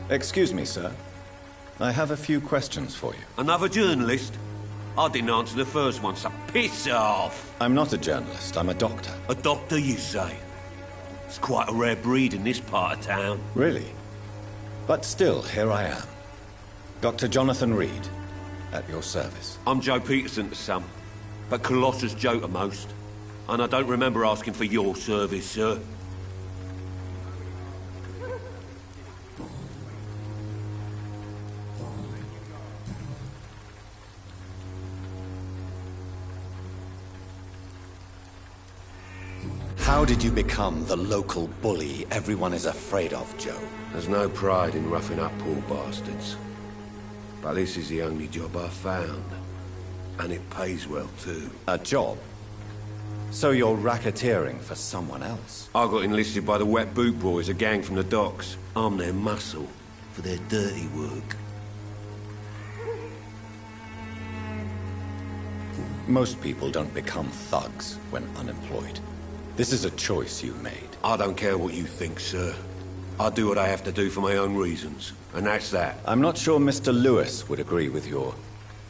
Excuse me, sir. I have a few questions for you. Another journalist? I didn't answer the first one, so piss off! I'm not a journalist, I'm a doctor. A doctor, you say? It's quite a rare breed in this part of town. Really? But still, here I am. Dr. Jonathan Reed, at your service. I'm Joe Peterson to some, but Colossus Joe to most. And I don't remember asking for your service, sir. How did you become the local bully everyone is afraid of, Joe? There's no pride in roughing up poor bastards. But this is the only job I've found. And it pays well, too. A job? So you're racketeering for someone else? I got enlisted by the Wet Boot Boys, a gang from the docks. I'm their muscle for their dirty work. Most people don't become thugs when unemployed. This is a choice you made. I don't care what you think, sir. I do what I have to do for my own reasons, and that's that. I'm not sure Mr. Lewis would agree with your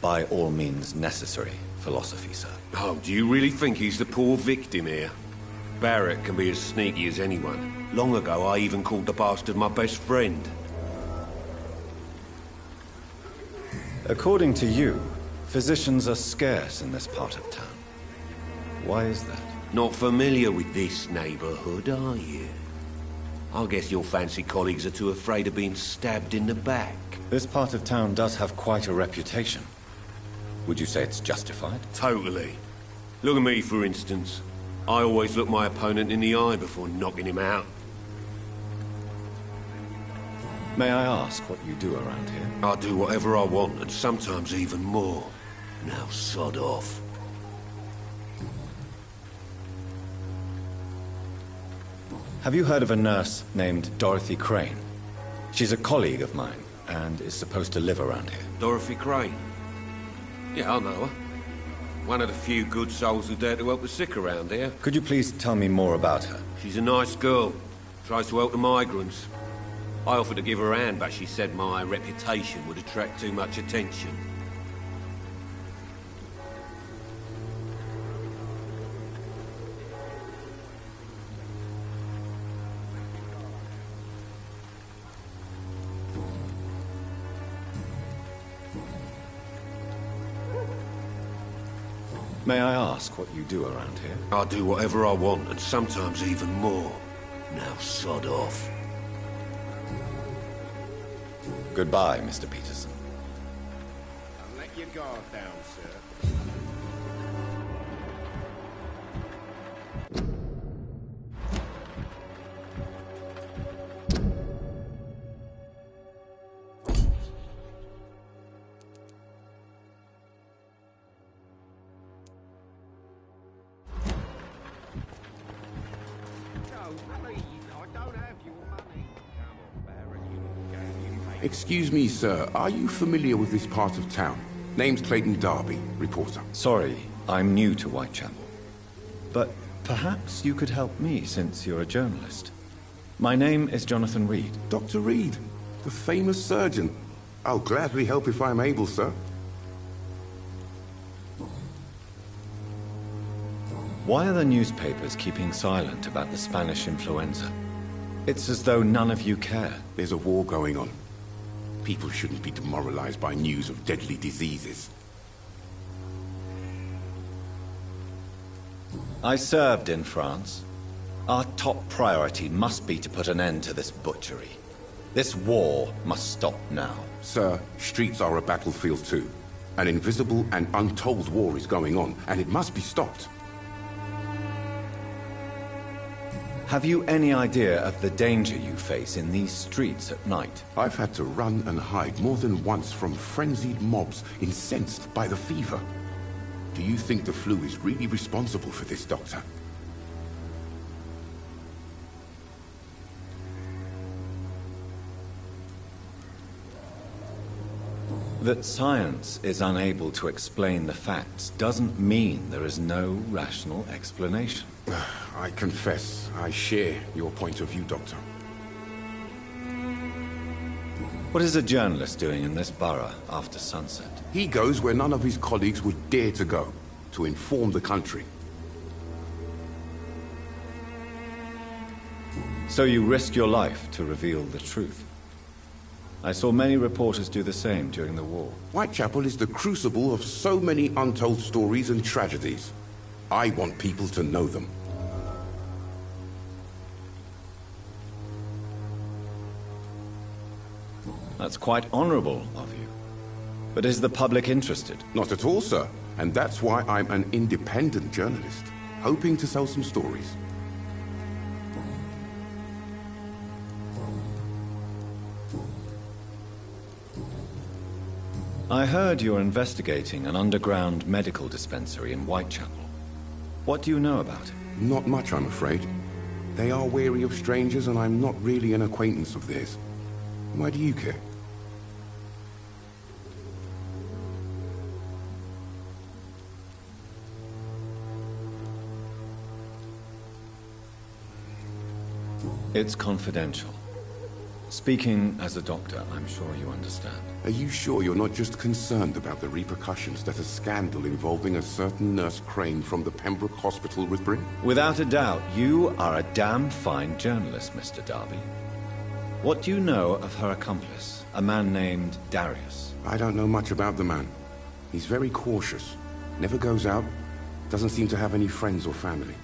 by all means necessary philosophy, sir. Oh, do you really think he's the poor victim here? Barrett can be as sneaky as anyone. Long ago, I even called the bastard my best friend. According to you, physicians are scarce in this part of town. Why is that? Not familiar with this neighborhood, are you? I guess your fancy colleagues are too afraid of being stabbed in the back. This part of town does have quite a reputation. Would you say it's justified? Totally. Look at me, for instance. I always look my opponent in the eye before knocking him out. May I ask what you do around here? I do whatever I want, and sometimes even more. Now sod off. Have you heard of a nurse named Dorothy Crane? She's a colleague of mine, and is supposed to live around here. Dorothy Crane? Yeah, I know her. One of the few good souls who dare to help the sick around here. Could you please tell me more about her? She's a nice girl. Tries to help the migrants. I offered to give her a hand, but she said my reputation would attract too much attention. May I ask what you do around here? I do whatever I want, and sometimes even more. Now sod off. Goodbye, Mr. Peterson. And let your guard down, sir. Excuse me, sir. Are you familiar with this part of town? Name's Clayton Darby, reporter. Sorry, I'm new to Whitechapel. But perhaps you could help me, since you're a journalist. My name is Jonathan Reed. Dr. Reed, the famous surgeon. I'll gladly help if I'm able, sir. Why are the newspapers keeping silent about the Spanish influenza? It's as though none of you care. There's a war going on. People shouldn't be demoralized by news of deadly diseases. I served in France. Our top priority must be to put an end to this butchery. This war must stop now. Sir, streets are a battlefield too. An invisible and untold war is going on, and it must be stopped. Have you any idea of the danger you face in these streets at night? I've had to run and hide more than once from frenzied mobs incensed by the fever. Do you think the flu is really responsible for this, Doctor? That science is unable to explain the facts doesn't mean there is no rational explanation. I confess, I share your point of view, Doctor. What is a journalist doing in this borough after sunset? He goes where none of his colleagues would dare to go, to inform the country. So you risk your life to reveal the truth. I saw many reporters do the same during the war. Whitechapel is the crucible of so many untold stories and tragedies. I want people to know them. That's quite honorable of you. But is the public interested? Not at all, sir. And that's why I'm an independent journalist, hoping to sell some stories. I heard you're investigating an underground medical dispensary in Whitechapel. What do you know about it? Not much, I'm afraid. They are wary of strangers, and I'm not really an acquaintance of theirs. Why do you care? It's confidential. Speaking as a doctor, I'm sure you understand. Are you sure you're not just concerned about the repercussions that a scandal involving a certain Nurse Crane from the Pembroke Hospital would bring? Without a doubt, you are a damn fine journalist, Mr. Darby. What do you know of her accomplice, a man named Darius? I don't know much about the man. He's very cautious, never goes out, doesn't seem to have any friends or family.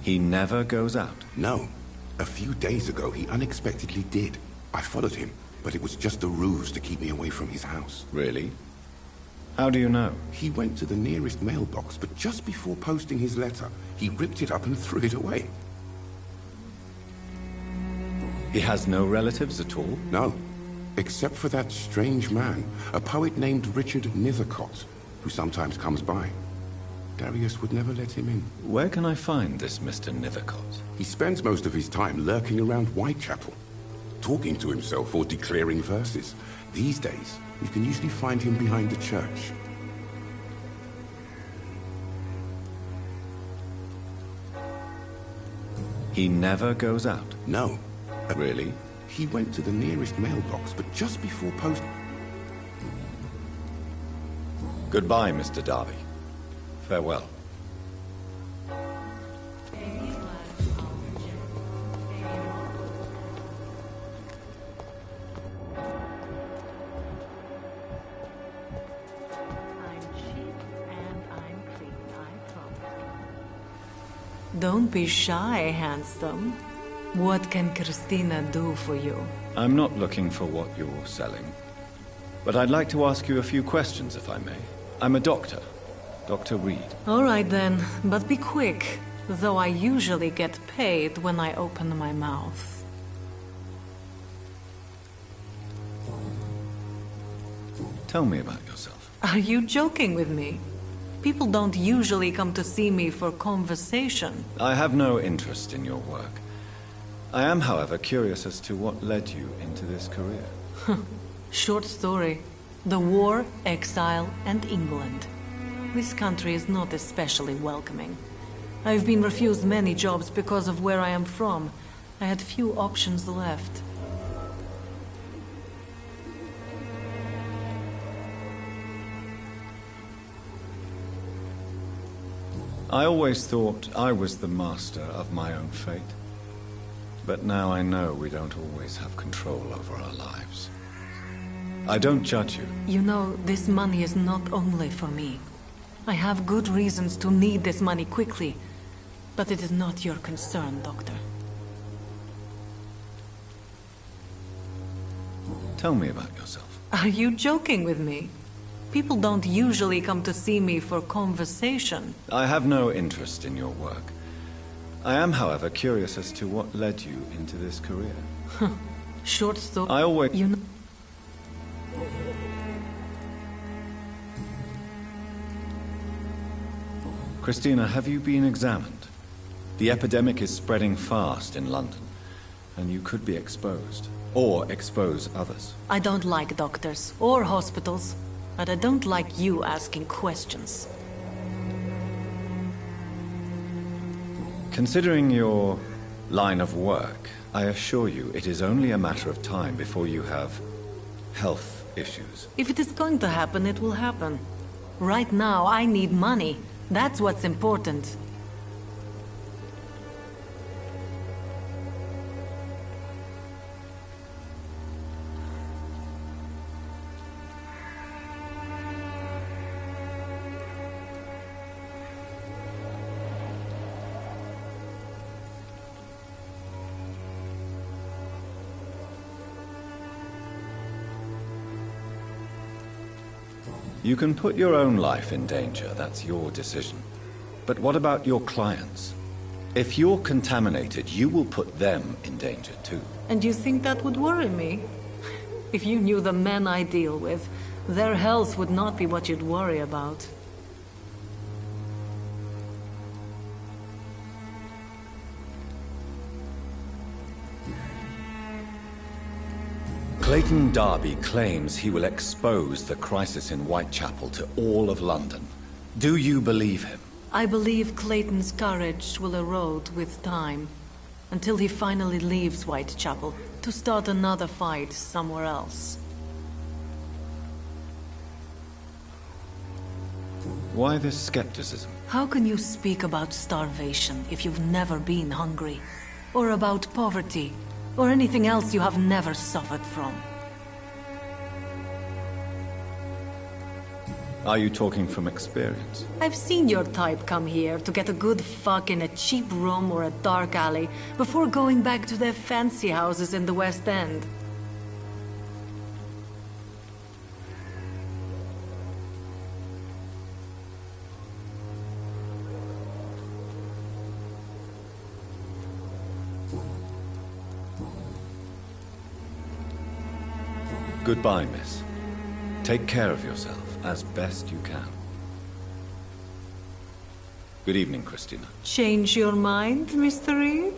He never goes out? No. A few days ago, he unexpectedly did. I followed him, but it was just a ruse to keep me away from his house. Really? How do you know? He went to the nearest mailbox, but just before posting his letter, he ripped it up and threw it away. He has no relatives at all? No, except for that strange man, a poet named Richard Nithercott, who sometimes comes by. Darius would never let him in. Where can I find this Mr. Nithercott? He spends most of his time lurking around Whitechapel, talking to himself or declaring verses. These days, you can usually find him behind the church. He never goes out? No. Really? He went to the nearest mailbox, but just before post... Goodbye, Mr. Darby. Farewell. Don't be shy, handsome. What can Christina do for you? I'm not looking for what you're selling. But I'd like to ask you a few questions, if I may. I'm a doctor. Dr. Reed. All right then, but be quick, though I usually get paid when I open my mouth. Tell me about yourself. Are you joking with me? People don't usually come to see me for conversation. I have no interest in your work. I am, however, curious as to what led you into this career. Short story. The war, exile, and England. This country is not especially welcoming. I've been refused many jobs because of where I am from. I had few options left. I always thought I was the master of my own fate. But now I know we don't always have control over our lives. I don't judge you. You know, this money is not only for me. I have good reasons to need this money quickly, but it is not your concern, Doctor. Tell me about yourself. Are you joking with me? People don't usually come to see me for conversation. I have no interest in your work. I am, however, curious as to what led you into this career. Short story. I always... You know... Christina, have you been examined? The epidemic is spreading fast in London, and you could be exposed. Or expose others. I don't like doctors or hospitals, but I don't like you asking questions. Considering your line of work, I assure you it is only a matter of time before you have health issues. If it is going to happen, it will happen. Right now, I need money. That's what's important. You can put your own life in danger, that's your decision. But what about your clients? If you're contaminated, you will put them in danger too. And you think that would worry me? If you knew the men I deal with, their health would not be what you'd worry about. Clayton Darby claims he will expose the crisis in Whitechapel to all of London. Do you believe him? I believe Clayton's courage will erode with time, until he finally leaves Whitechapel to start another fight somewhere else. Why this skepticism? How can you speak about starvation if you've never been hungry? Or about poverty? Or anything else you have never suffered from? Are you talking from experience? I've seen your type come here to get a good fuck in a cheap room or a dark alley before going back to their fancy houses in the West End. Goodbye, miss. Take care of yourself as best you can. Good evening, Christina. Change your mind, Mr. Reed?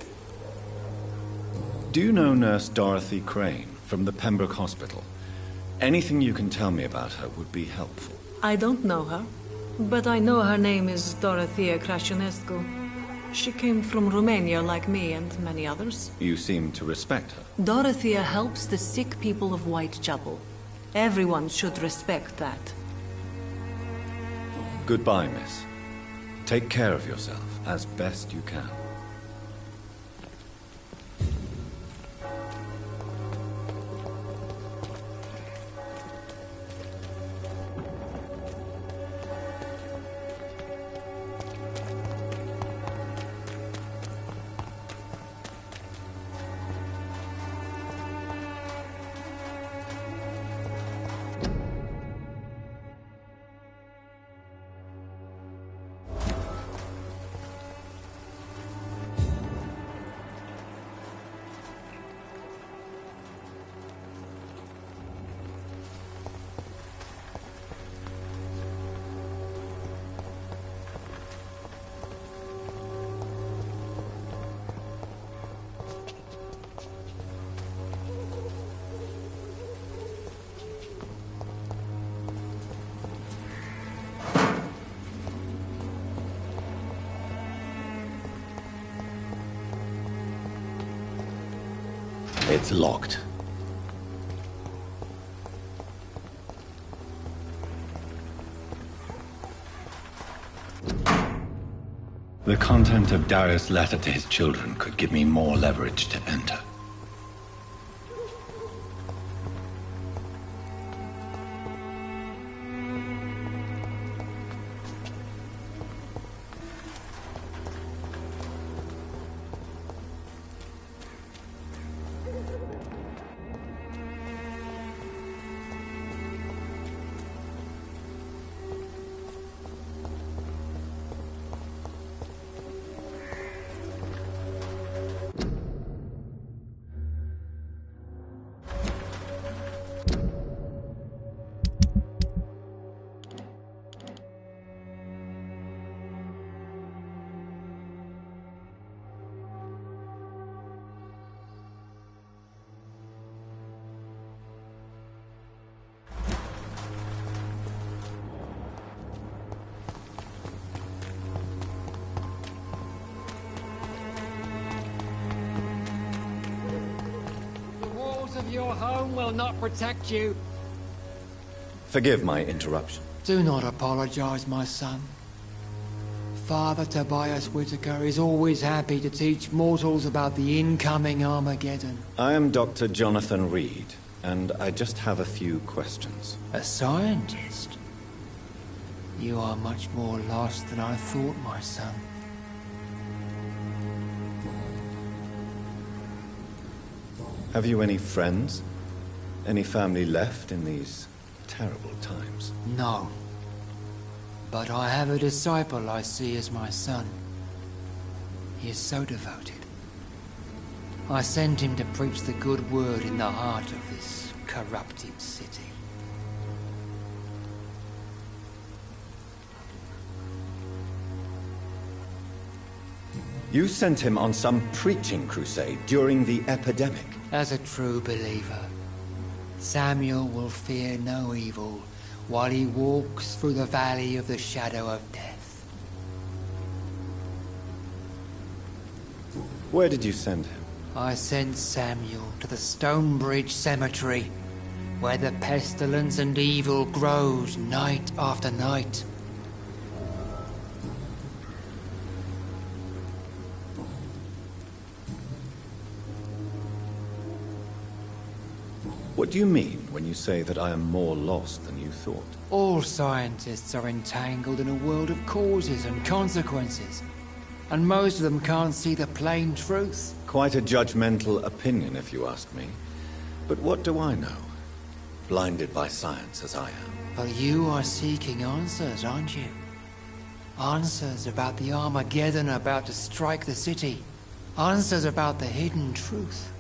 Do you know Nurse Dorothy Crane from the Pembroke Hospital? Anything you can tell me about her would be helpful. I don't know her, but I know her name is Dorothea Crasionescu. She came from Romania like me and many others. You seem to respect her. Dorothea helps the sick people of Whitechapel. Everyone should respect that. Goodbye, miss. Take care of yourself as best you can. It's locked. The content of Darius' letter to his children could give me more leverage to enter. Your home will not protect you. Forgive my interruption. Do not apologize, my son. Father Tobias Whitaker is always happy to teach mortals about the incoming Armageddon. I am Dr. Jonathan Reed, and I just have a few questions. A scientist? You are much more lost than I thought, my son. Have you any friends? Any family left in these terrible times? No. But I have a disciple I see as my son. He is so devoted. I sent him to preach the good word in the heart of this corrupted city. You sent him on some preaching crusade during the epidemic. As a true believer, Samuel will fear no evil while he walks through the valley of the shadow of death. Where did you send him? I sent Samuel to the Stonebridge Cemetery, where the pestilence and evil grows night after night. What do you mean when you say that I am more lost than you thought? All scientists are entangled in a world of causes and consequences, and most of them can't see the plain truth. Quite a judgmental opinion, if you ask me. But what do I know? Blinded by science as I am. But you are seeking answers, aren't you? Answers about the Armageddon about to strike the city. Answers about the hidden truth.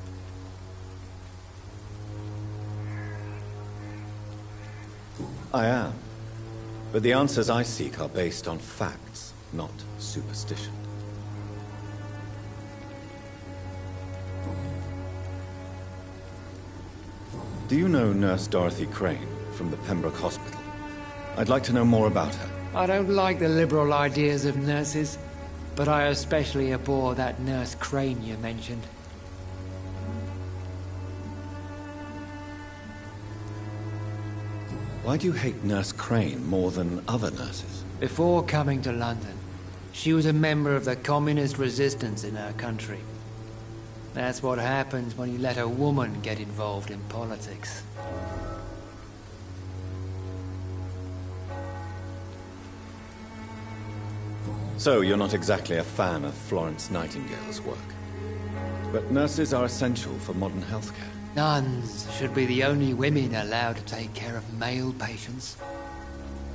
I am. But the answers I seek are based on facts, not superstition. Do you know Nurse Dorothy Crane from the Pembroke Hospital? I'd like to know more about her. I don't like the liberal ideas of nurses, but I especially abhor that Nurse Crane you mentioned. Why do you hate Nurse Crane more than other nurses? Before coming to London, she was a member of the communist resistance in her country. That's what happens when you let a woman get involved in politics. So you're not exactly a fan of Florence Nightingale's work. But nurses are essential for modern healthcare. Nuns should be the only women allowed to take care of male patients.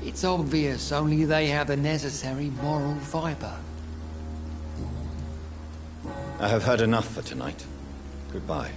It's obvious only they have the necessary moral fiber. I have heard enough for tonight. Goodbye.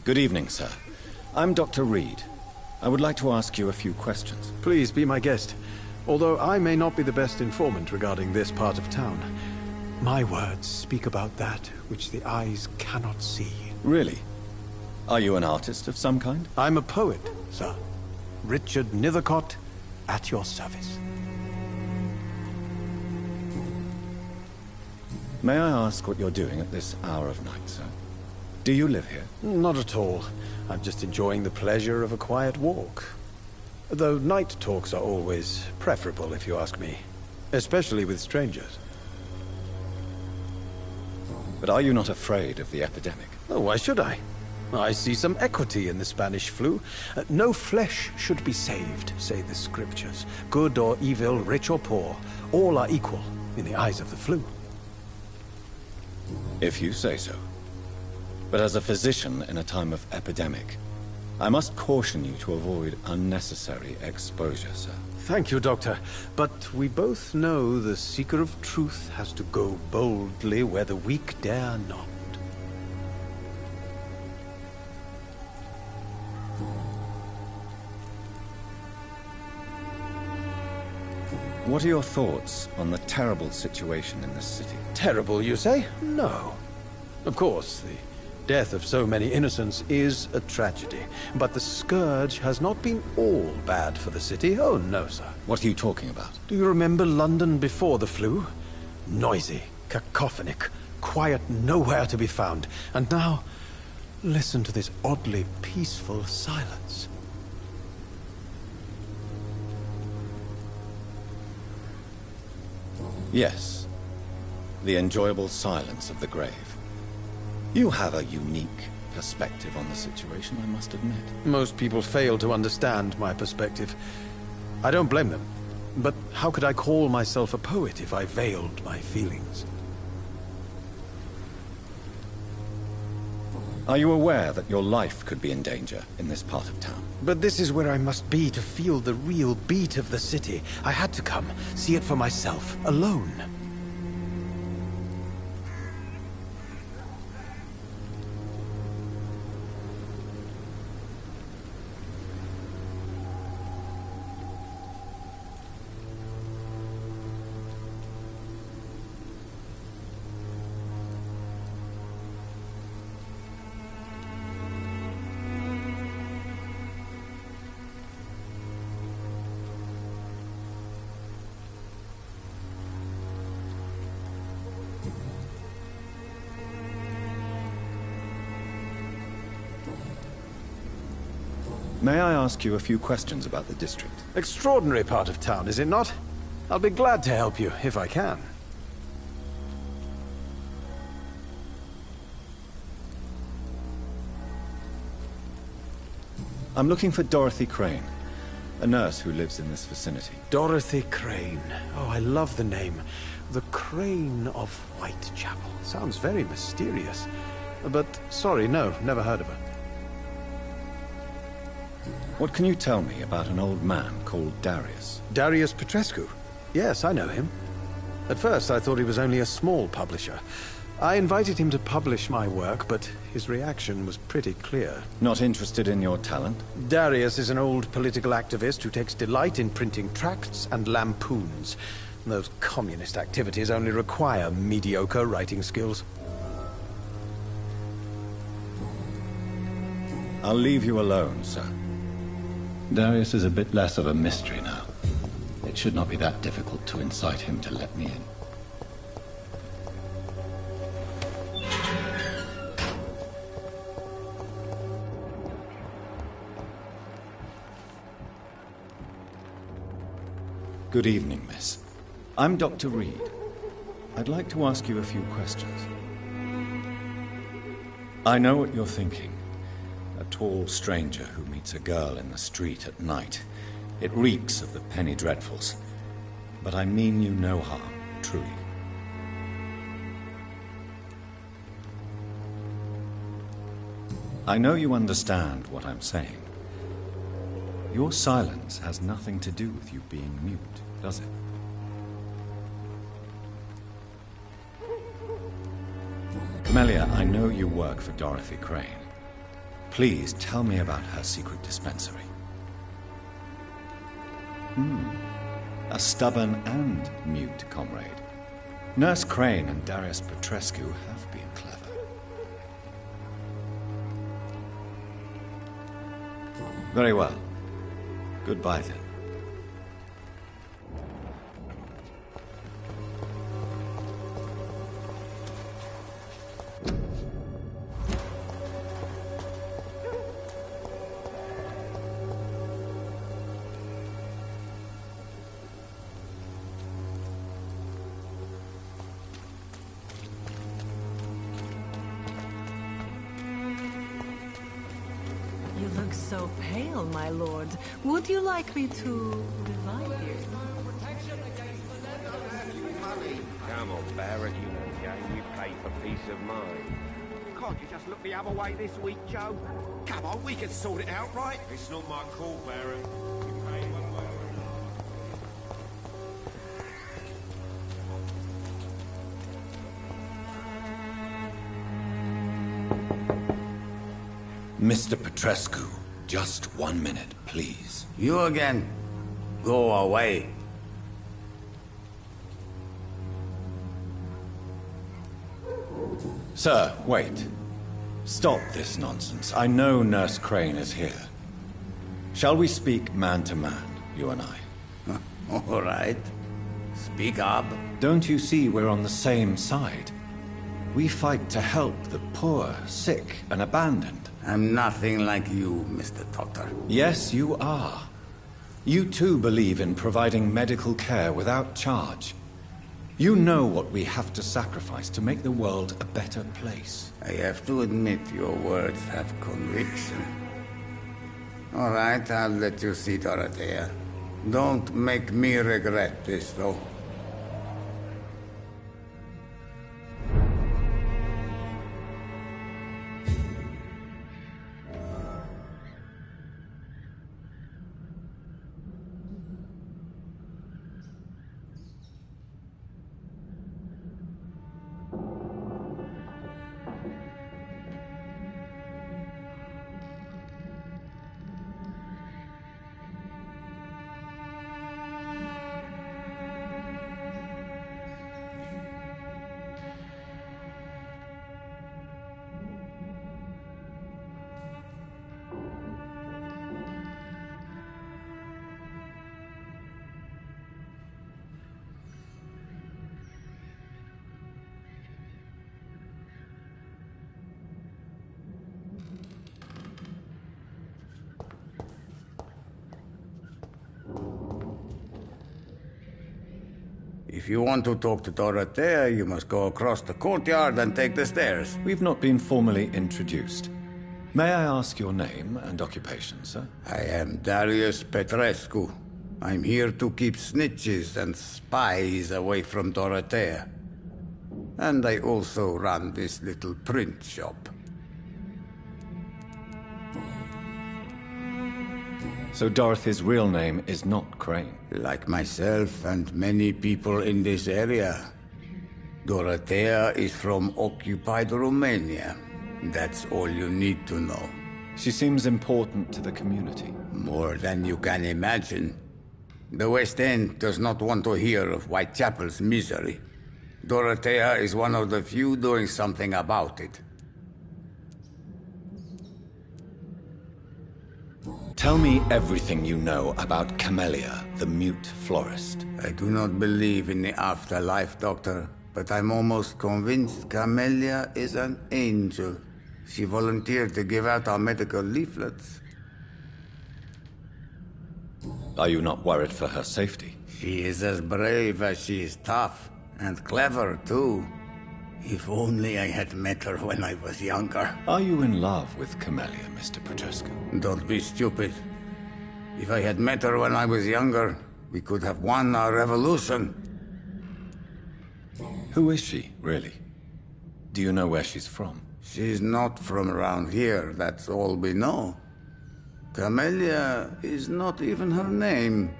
Good evening, sir. I'm Dr. Reed. I would like to ask you a few questions. Please be my guest. Although I may not be the best informant regarding this part of town, my words speak about that which the eyes cannot see. Really? Are you an artist of some kind? I'm a poet, sir. Richard Nethercott, at your service. May I ask what you're doing at this hour of night, sir? Do you live here? Not at all. I'm just enjoying the pleasure of a quiet walk. Though night talks are always preferable, if you ask me. Especially with strangers. But are you not afraid of the epidemic? Oh, why should I? I see some equity in the Spanish flu. No flesh should be saved, say the scriptures. Good or evil, rich or poor, all are equal in the eyes of the flu. If you say so. But as a physician in a time of epidemic, I must caution you to avoid unnecessary exposure, sir. Thank you, Doctor. But we both know the seeker of truth has to go boldly where the weak dare not. What are your thoughts on the terrible situation in this city? Terrible, you say? No. Of course, the death of so many innocents is a tragedy. But the scourge has not been all bad for the city. Oh, no, sir. What are you talking about? Do you remember London before the flu? Noisy, cacophonic, quiet nowhere to be found. And now, listen to this oddly peaceful silence. Yes. The enjoyable silence of the grave. You have a unique perspective on the situation, I must admit. Most people fail to understand my perspective. I don't blame them. But how could I call myself a poet if I veiled my feelings? Are you aware that your life could be in danger in this part of town? But this is where I must be to feel the real beat of the city. I had to come, see it for myself, alone. May I ask you a few questions about the district? Extraordinary part of town, is it not? I'll be glad to help you, if I can. I'm looking for Dorothy Crane, a nurse who lives in this vicinity. Dorothy Crane. Oh, I love the name. The Crane of Whitechapel. Sounds very mysterious. But, sorry, no, never heard of her. What can you tell me about an old man called Darius? Darius Petrescu? Yes, I know him. At first, I thought he was only a small publisher. I invited him to publish my work, but his reaction was pretty clear. Not interested in your talent? Darius is an old political activist who takes delight in printing tracts and lampoons. Those communist activities only require mediocre writing skills. I'll leave you alone, sir. Darius is a bit less of a mystery now. It should not be that difficult to incite him to let me in. Good evening, miss. I'm Dr. Reed. I'd like to ask you a few questions. I know what you're thinking. A tall stranger who meets a girl in the street at night. It reeks of the penny dreadfuls. But I mean you no harm, truly. I know you understand what I'm saying. Your silence has nothing to do with you being mute, does it? Camellia, I know you work for Dorothy Crane. Please tell me about her secret dispensary. A stubborn and mute comrade. Nurse Crane and Darius Petrescu have been clever. Very well. Goodbye then. You look so pale, my lord. Would you like me to revive you? Come on, Barrett, you know the game. You pay for peace of mind. Can't you just look the other way this week, Joe? Come on, we can sort it out, right? It's not my call, Barrett. You pay one way or Mr. Petrescu, just 1 minute, please. You again? Go away. Sir, wait. Stop this nonsense. I know Nurse Crane is here. Shall we speak man to man, you and I? All right. Speak up. Don't you see we're on the same side? We fight to help the poor, sick, and abandoned. I'm nothing like you, Mr. Doctor. Yes, you are. You too believe in providing medical care without charge. You know what we have to sacrifice to make the world a better place. I have to admit your words have conviction. All right, I'll let you see Dorothea. Don't make me regret this, though. If you want to talk to Dorothea, you must go across the courtyard and take the stairs. We've not been formally introduced. May I ask your name and occupation, sir? I am Darius Petrescu. I'm here to keep snitches and spies away from Dorothea. And I also run this little print shop. So Dorothy's real name is not Crane? Like myself and many people in this area, Dorothea is from occupied Romania. That's all you need to know. She seems important to the community. More than you can imagine. The West End does not want to hear of Whitechapel's misery. Dorothea is one of the few doing something about it. Tell me everything you know about Camellia, the mute florist. I do not believe in the afterlife, Doctor, but I'm almost convinced Camellia is an angel. She volunteered to give out our medical leaflets. Are you not worried for her safety? She is as brave as she is tough, and clever, too. If only I had met her when I was younger. Are you in love with Camellia, Mr. Petrescu? Don't be stupid. If I had met her when I was younger, we could have won our revolution. Who is she, really? Do you know where she's from? She's not from around here, that's all we know. Camellia is not even her name.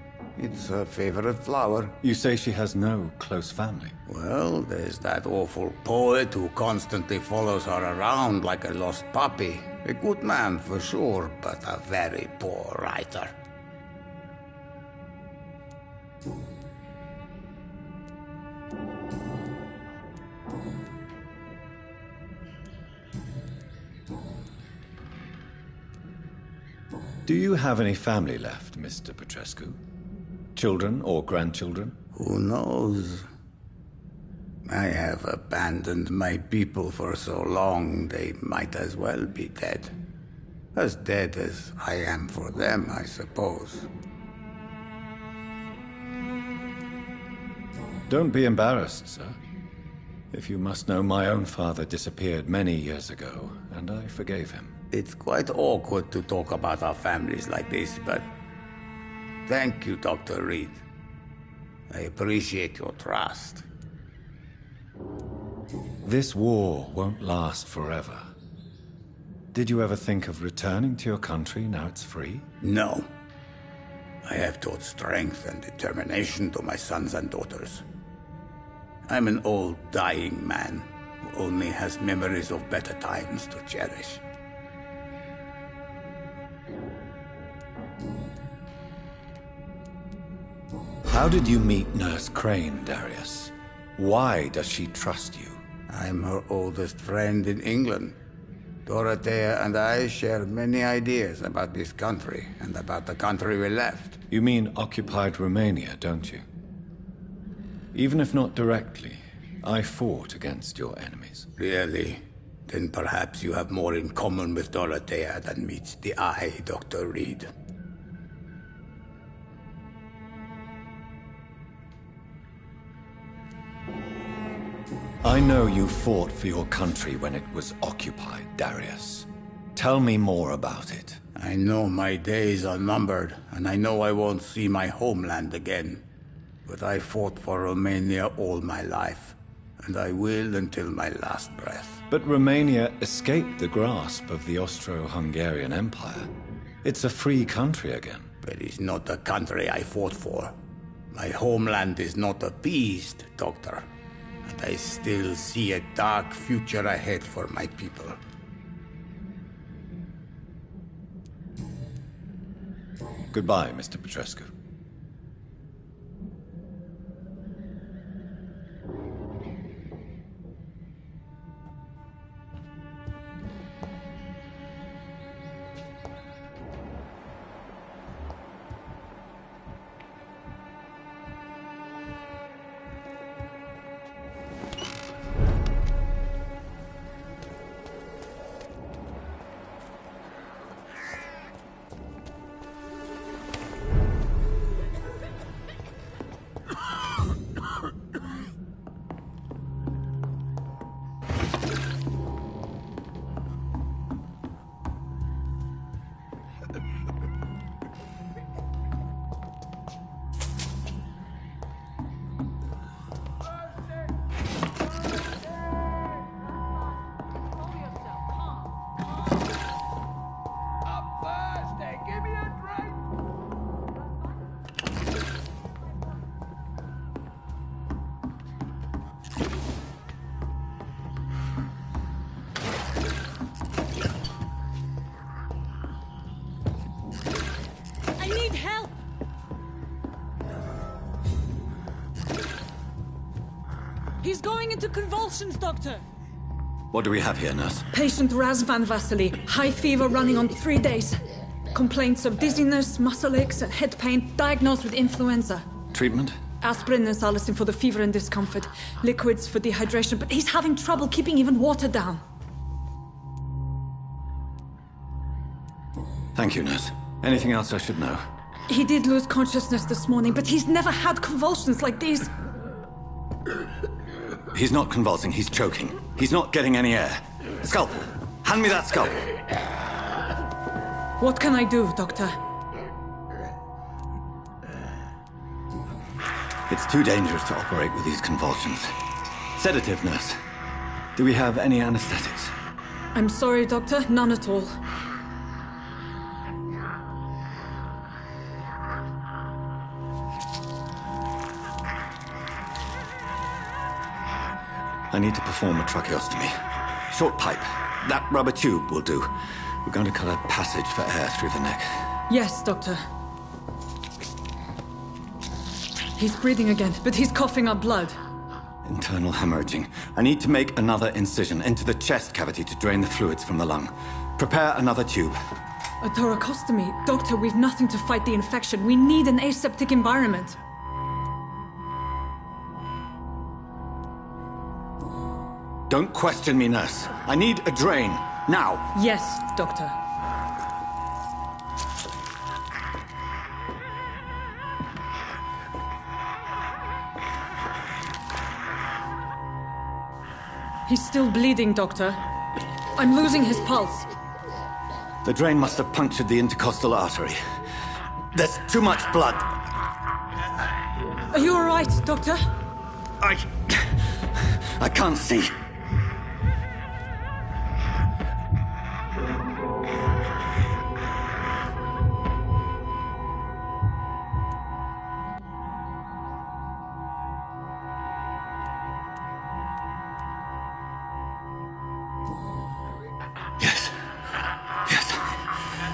It's her favorite flower. You say she has no close family? Well, there's that awful poet who constantly follows her around like a lost puppy. A good man for sure, but a very poor writer. Do you have any family left, Mr. Petrescu? Children or grandchildren? Who knows? I have abandoned my people for so long, they might as well be dead. As dead as I am for them, I suppose. Don't be embarrassed, sir. If you must know, my own father disappeared many years ago, and I forgave him. It's quite awkward to talk about our families like this, but thank you, Dr. Reed. I appreciate your trust. This war won't last forever. Did you ever think of returning to your country now it's free? No. I have taught strength and determination to my sons and daughters. I'm an old, dying man who only has memories of better times to cherish. How did you meet Nurse Crane, Darius? Why does she trust you? I'm her oldest friend in England. Dorothea and I share many ideas about this country and about the country we left. You mean occupied Romania, don't you? Even if not directly, I fought against your enemies. Really? Then perhaps you have more in common with Dorothea than meets the eye, Dr. Reed. I know you fought for your country when it was occupied, Darius. Tell me more about it. I know my days are numbered, and I know I won't see my homeland again. But I fought for Romania all my life, and I will until my last breath. But Romania escaped the grasp of the Austro-Hungarian Empire. It's a free country again. But it's not the country I fought for. My homeland is not appeased, Doctor. And I still see a dark future ahead for my people. Goodbye, Mr. Petrescu. He's going into convulsions, Doctor. What do we have here, nurse? Patient Razvan Vasily. High fever running on 3 days. Complaints of dizziness, muscle aches, and head pain. Diagnosed with influenza. Treatment? Aspirin and salicin for the fever and discomfort. Liquids for dehydration, but he's having trouble keeping even water down. Thank you, nurse. Anything else I should know? He did lose consciousness this morning, but he's never had convulsions like these. He's not convulsing, he's choking. He's not getting any air. Scalpel! Hand me that scalpel! What can I do, Doctor? It's too dangerous to operate with these convulsions. Sedative, nurse. Do we have any anesthetics? I'm sorry, Doctor. None at all. I need to perform a tracheostomy. Short pipe. That rubber tube will do. We're going to cut a passage for air through the neck. Yes, Doctor. He's breathing again, but he's coughing up blood. Internal hemorrhaging. I need to make another incision into the chest cavity to drain the fluids from the lung. Prepare another tube. A thoracostomy. Doctor, we've nothing to fight the infection. We need an aseptic environment. Don't question me, nurse. I need a drain. Now. Yes, Doctor. He's still bleeding, Doctor. I'm losing his pulse. The drain must have punctured the intercostal artery. There's too much blood. Are you all right, Doctor? I can't see.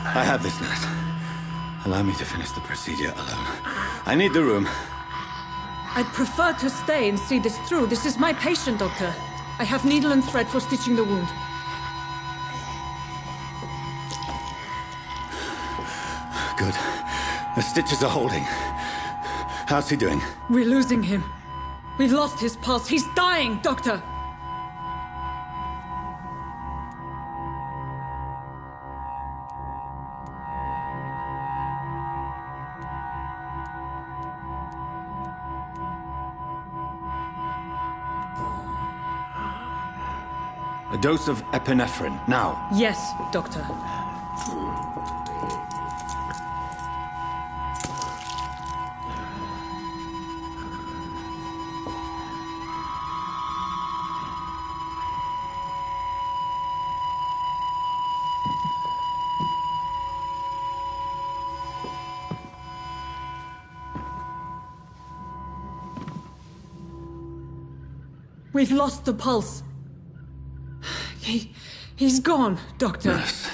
I have this, nurse. Allow me to finish the procedure alone. I need the room. I'd prefer to stay and see this through. This is my patient, Doctor. I have needle and thread for stitching the wound. Good. The stitches are holding. How's he doing? We're losing him. We've lost his pulse. He's dying, Doctor! A dose of epinephrine, now. Yes, Doctor. We've lost the pulse. He's gone, Doctor. Nurse,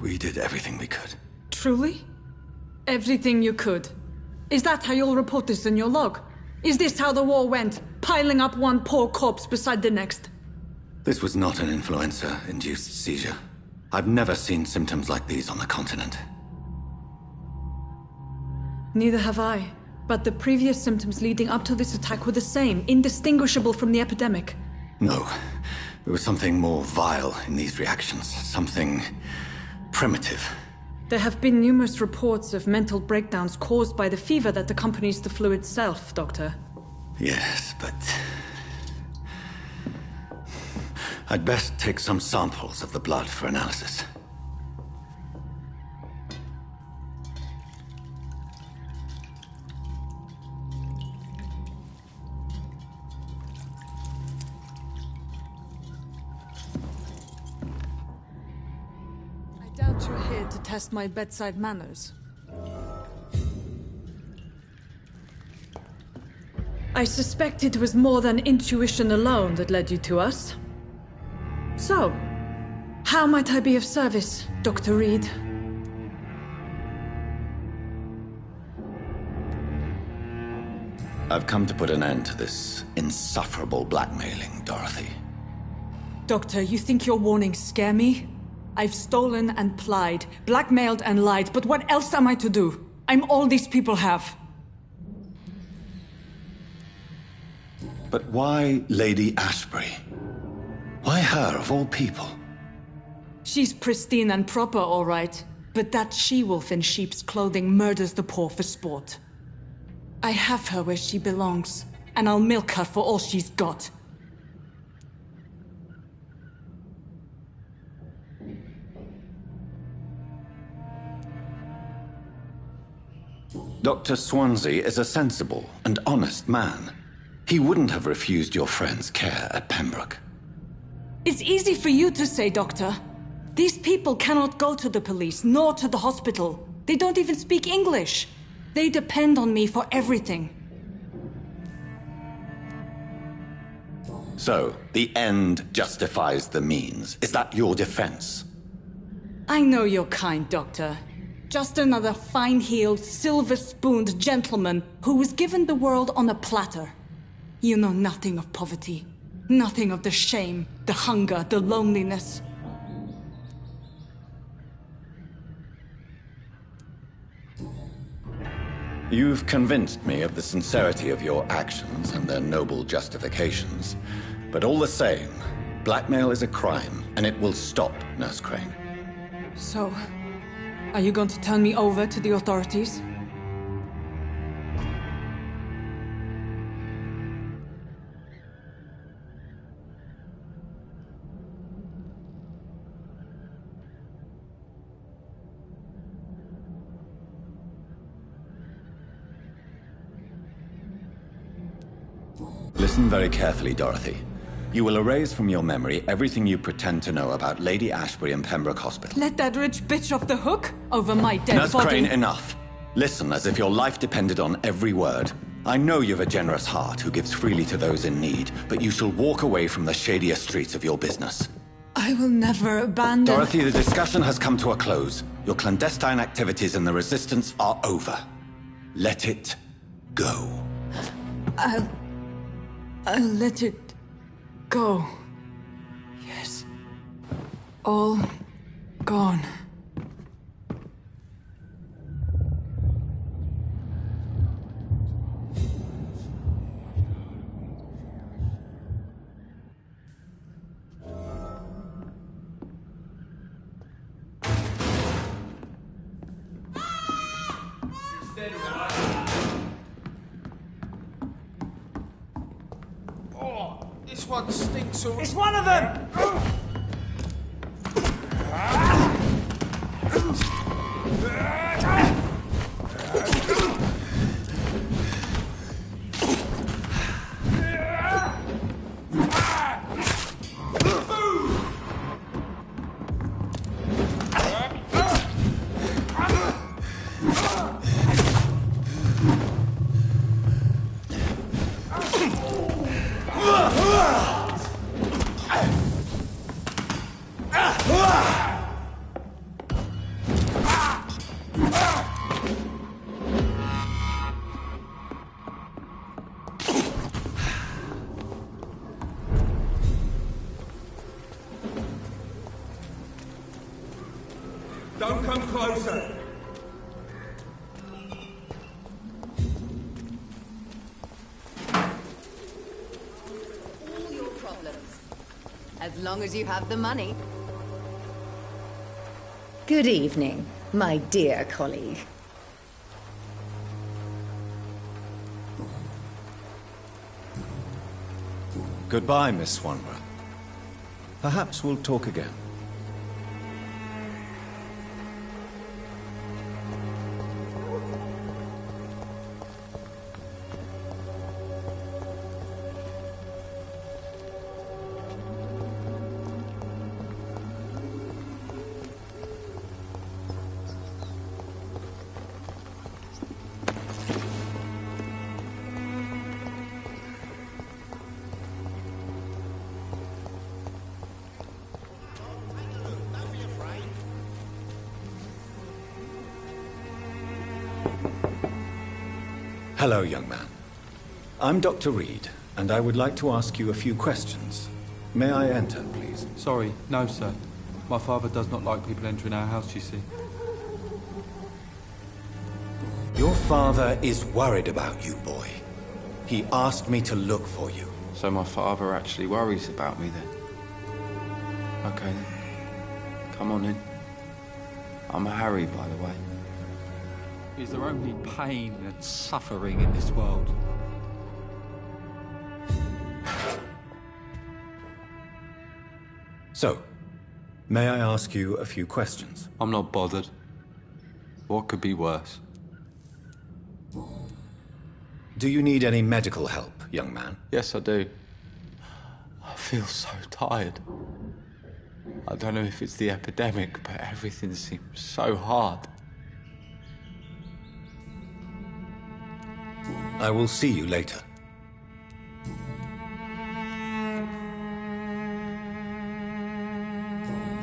we did everything we could. Truly? Everything you could? Is that how you'll report this in your log? Is this how the war went? Piling up one poor corpse beside the next? This was not an influenza-induced seizure. I've never seen symptoms like these on the continent. Neither have I. But the previous symptoms leading up to this attack were the same, indistinguishable from the epidemic. No. There was something more vile in these reactions. Something primitive. There have been numerous reports of mental breakdowns caused by the fever that accompanies the flu itself, Doctor. Yes, but... I'd best take some samples of the blood for analysis. You're here to test my bedside manners. I suspect it was more than intuition alone that led you to us. So, how might I be of service, Dr. Reed? I've come to put an end to this insufferable blackmailing, Dorothy. Doctor, you think your warnings scare me? I've stolen and plied, blackmailed and lied, but what else am I to do? I'm all these people have. But why Lady Ashbury? Why her, of all people? She's pristine and proper, all right. But that she-wolf in sheep's clothing murders the poor for sport. I have her where she belongs, and I'll milk her for all she's got. Dr. Swansea is a sensible and honest man. He wouldn't have refused your friend's care at Pembroke. It's easy for you to say, Doctor. These people cannot go to the police, nor to the hospital. They don't even speak English. They depend on me for everything. So, the end justifies the means. Is that your defense? I know you're kind, Doctor. Just another fine-heeled, silver-spooned gentleman who was given the world on a platter. You know nothing of poverty. Nothing of the shame, the hunger, the loneliness. You've convinced me of the sincerity of your actions and their noble justifications. But all the same, blackmail is a crime, and it will stop, Nurse Crane. So, are you going to turn me over to the authorities? Listen very carefully, Dorothy. You will erase from your memory everything you pretend to know about Lady Ashbury and Pembroke Hospital. Let that rich bitch off the hook over my dead Nurse body. Crane, enough. Listen as if your life depended on every word. I know you've a generous heart who gives freely to those in need, but you shall walk away from the shadier streets of your business. I will never abandon... Dorothy, the discussion has come to a close. Your clandestine activities in the Resistance are over. Let it go. I'll let it go. Yes. All gone. This one stinks of... It's one of them! Don't come closer. All your problems. As long as you have the money. Good evening, my dear colleague. Goodbye, Miss Swanborough. Perhaps we'll talk again. Hello, young man. I'm Dr. Reed, and I would like to ask you a few questions. May I enter, please? Sorry, no, sir. My father does not like people entering our house, you see. Your father is worried about you, boy. He asked me to look for you. So my father actually worries about me, then? Okay, then. Come on in. I'm Harry, by the way. Is there only pain and suffering in this world? So, may I ask you a few questions? I'm not bothered. What could be worse? Do you need any medical help, young man? Yes, I do. I feel so tired. I don't know if it's the epidemic, but everything seems so hard. I will see you later.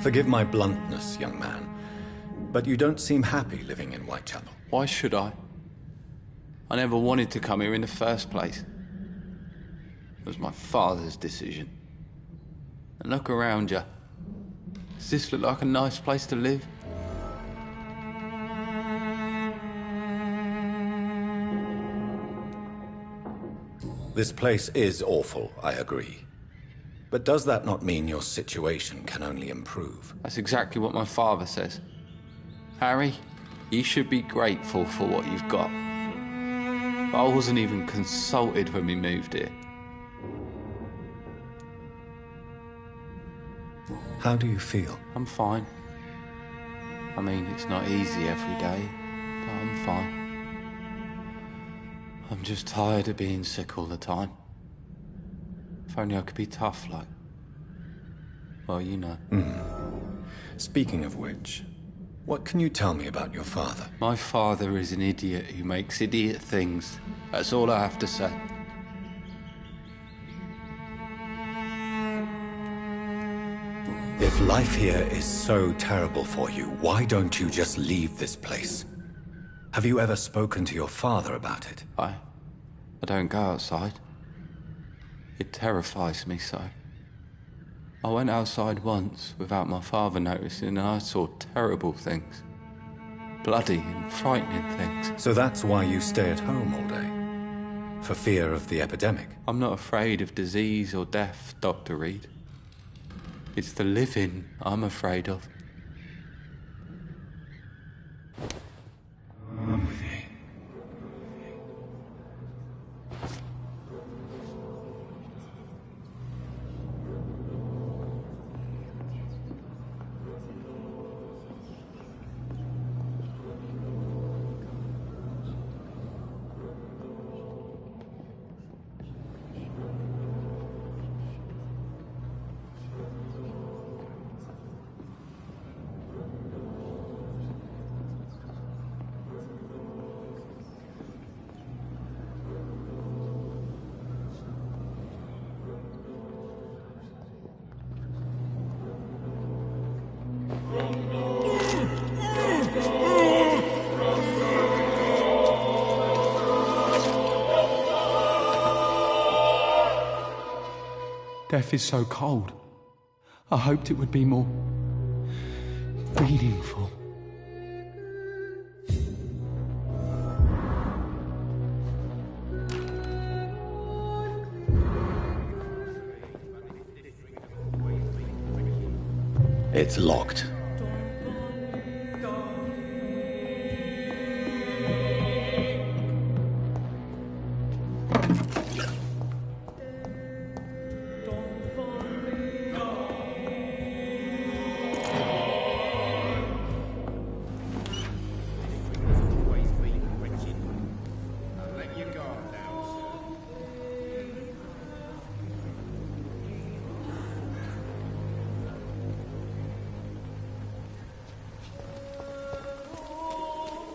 Forgive my bluntness, young man, but you don't seem happy living in Whitechapel. Why should I? I never wanted to come here in the first place. It was my father's decision. And look around you. Does this look like a nice place to live? This place is awful, I agree. But does that not mean your situation can only improve? That's exactly what my father says. Harry, you should be grateful for what you've got. But I wasn't even consulted when we moved here. How do you feel? I'm fine. I mean, it's not easy every day, but I'm fine. I'm just tired of being sick all the time. If only I could be tough like... well, you know. Speaking of which, what can you tell me about your father? My father is an idiot who makes idiot things. That's all I have to say. If life here is so terrible for you, why don't you just leave this place? Have you ever spoken to your father about it? I don't go outside. It terrifies me so. I went outside once without my father noticing and I saw terrible things. Bloody and frightening things. So that's why you stay at home all day? For fear of the epidemic? I'm not afraid of disease or death, Dr. Reed. It's the living I'm afraid of. Death is so cold. I hoped it would be more meaningful. It's locked.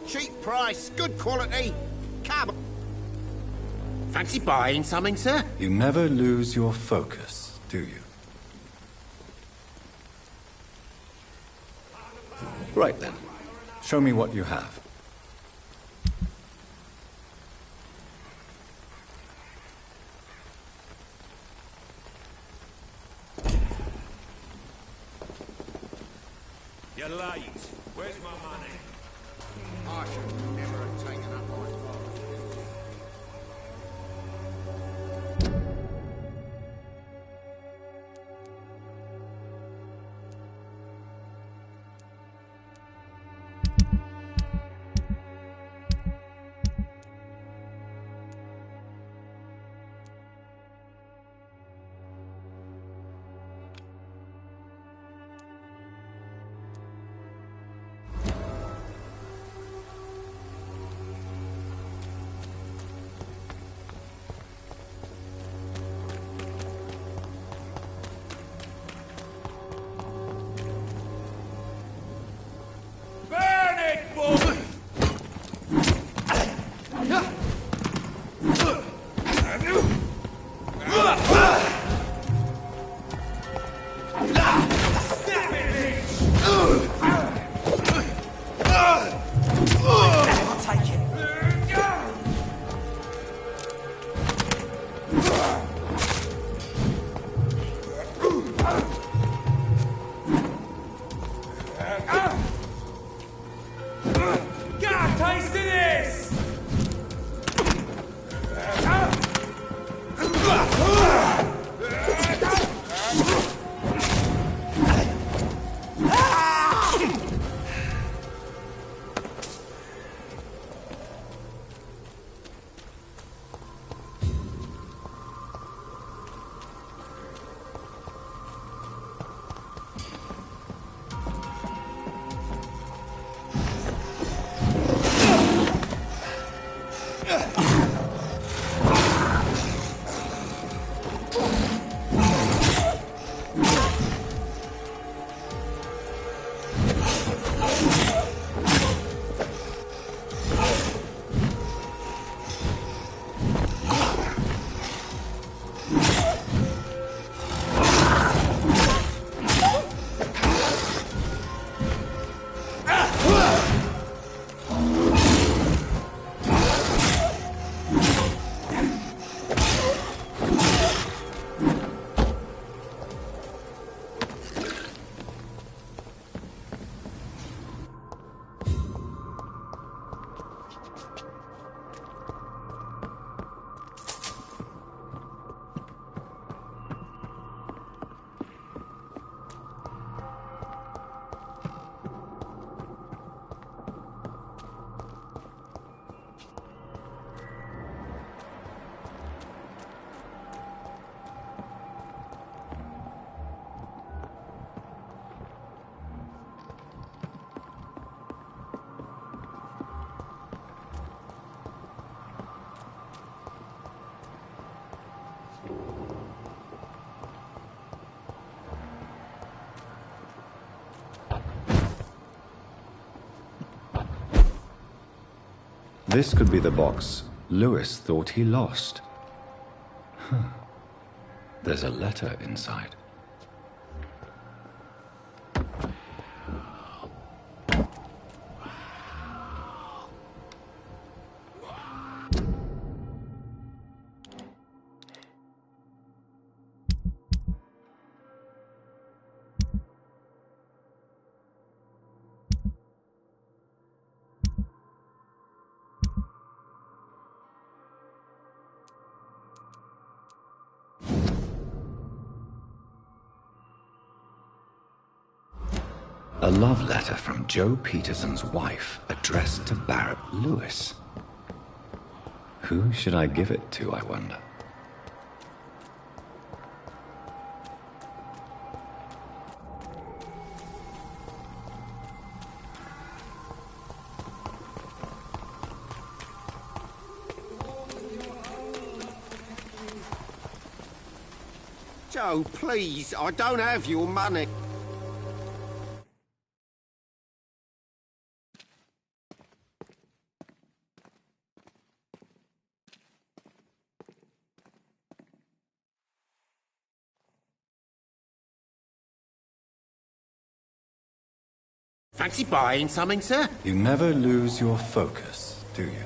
Cheap price, good quality. Come on. Fancy buying something, sir? You never lose your focus, do you? Right then. Show me what you have. You're late. Where's my money? I should never have taken up my father's business. This could be the box Lewis thought he lost. Huh. There's a letter inside. A love letter from Joe Peterson's wife, addressed to Barrett Lewis. Who should I give it to, I wonder? Joe, please, I don't have your money. Fancy buying something, sir? You never lose your focus, do you?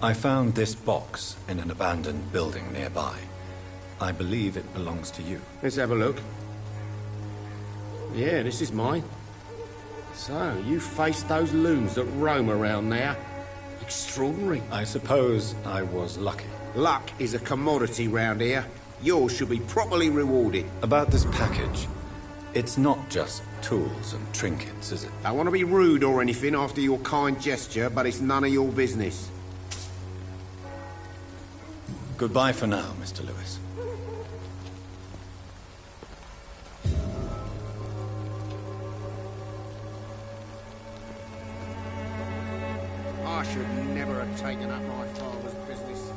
I found this box in an abandoned building nearby. I believe it belongs to you. Let's have a look. Yeah, this is mine. So, you faced those loons that roam around there. Extraordinary. I suppose I was lucky. Luck is a commodity round here. Yours should be properly rewarded. About this package, it's not just tools and trinkets, is it? I want to be rude or anything after your kind gesture, but it's none of your business. Goodbye for now, Mr. Lewis. I should never have taken up my father's business.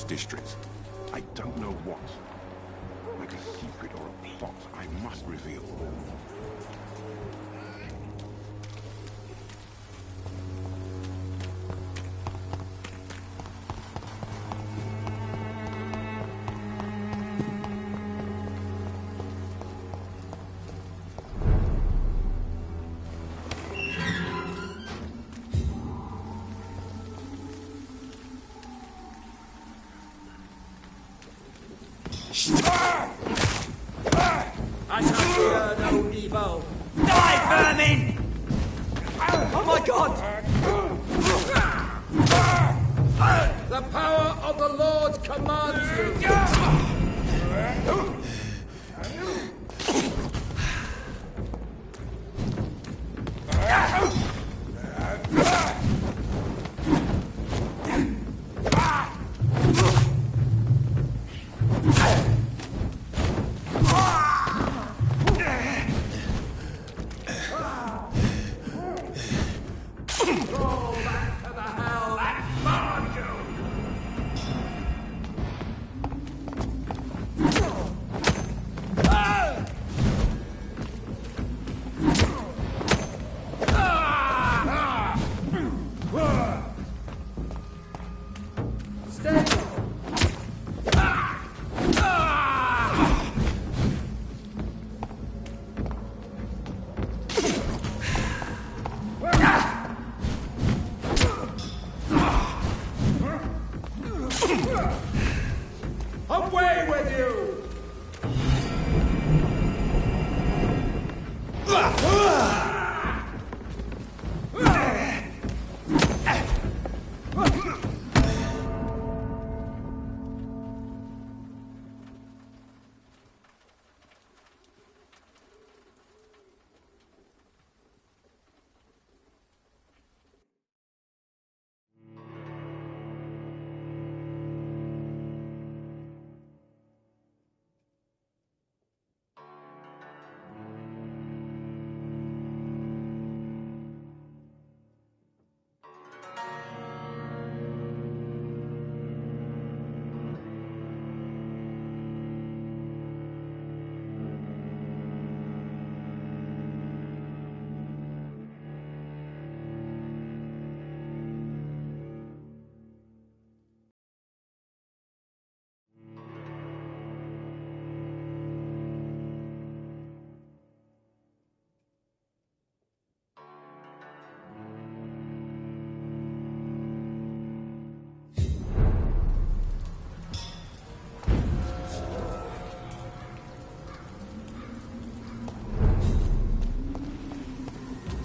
District. I don't know what. Like a secret or a plot, I must reveal. I shall fear no evil. Die, vermin! Oh my god! The power of the Lord commands you!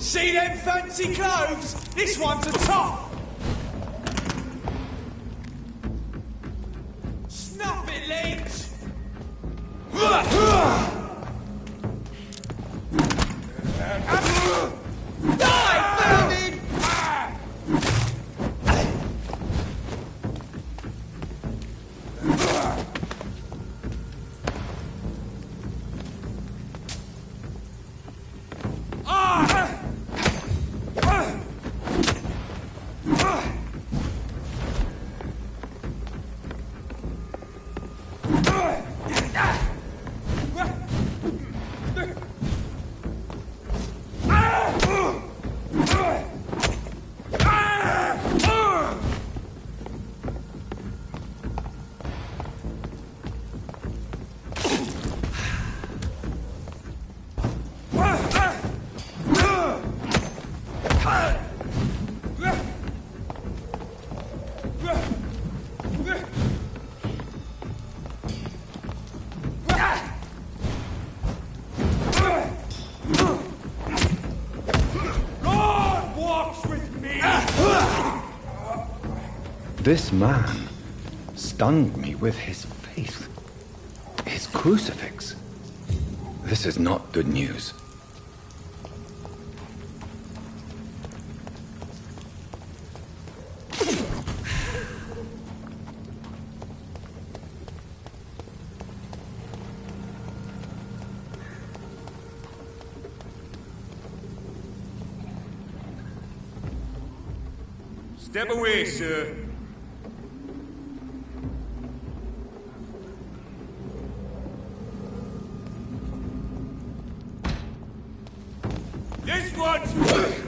See them fancy clothes? This one's a top! Snuff it, leech! Die, vermin! This man stunned me with his faith. His crucifix. This is not good news. Step away, sir. This one's...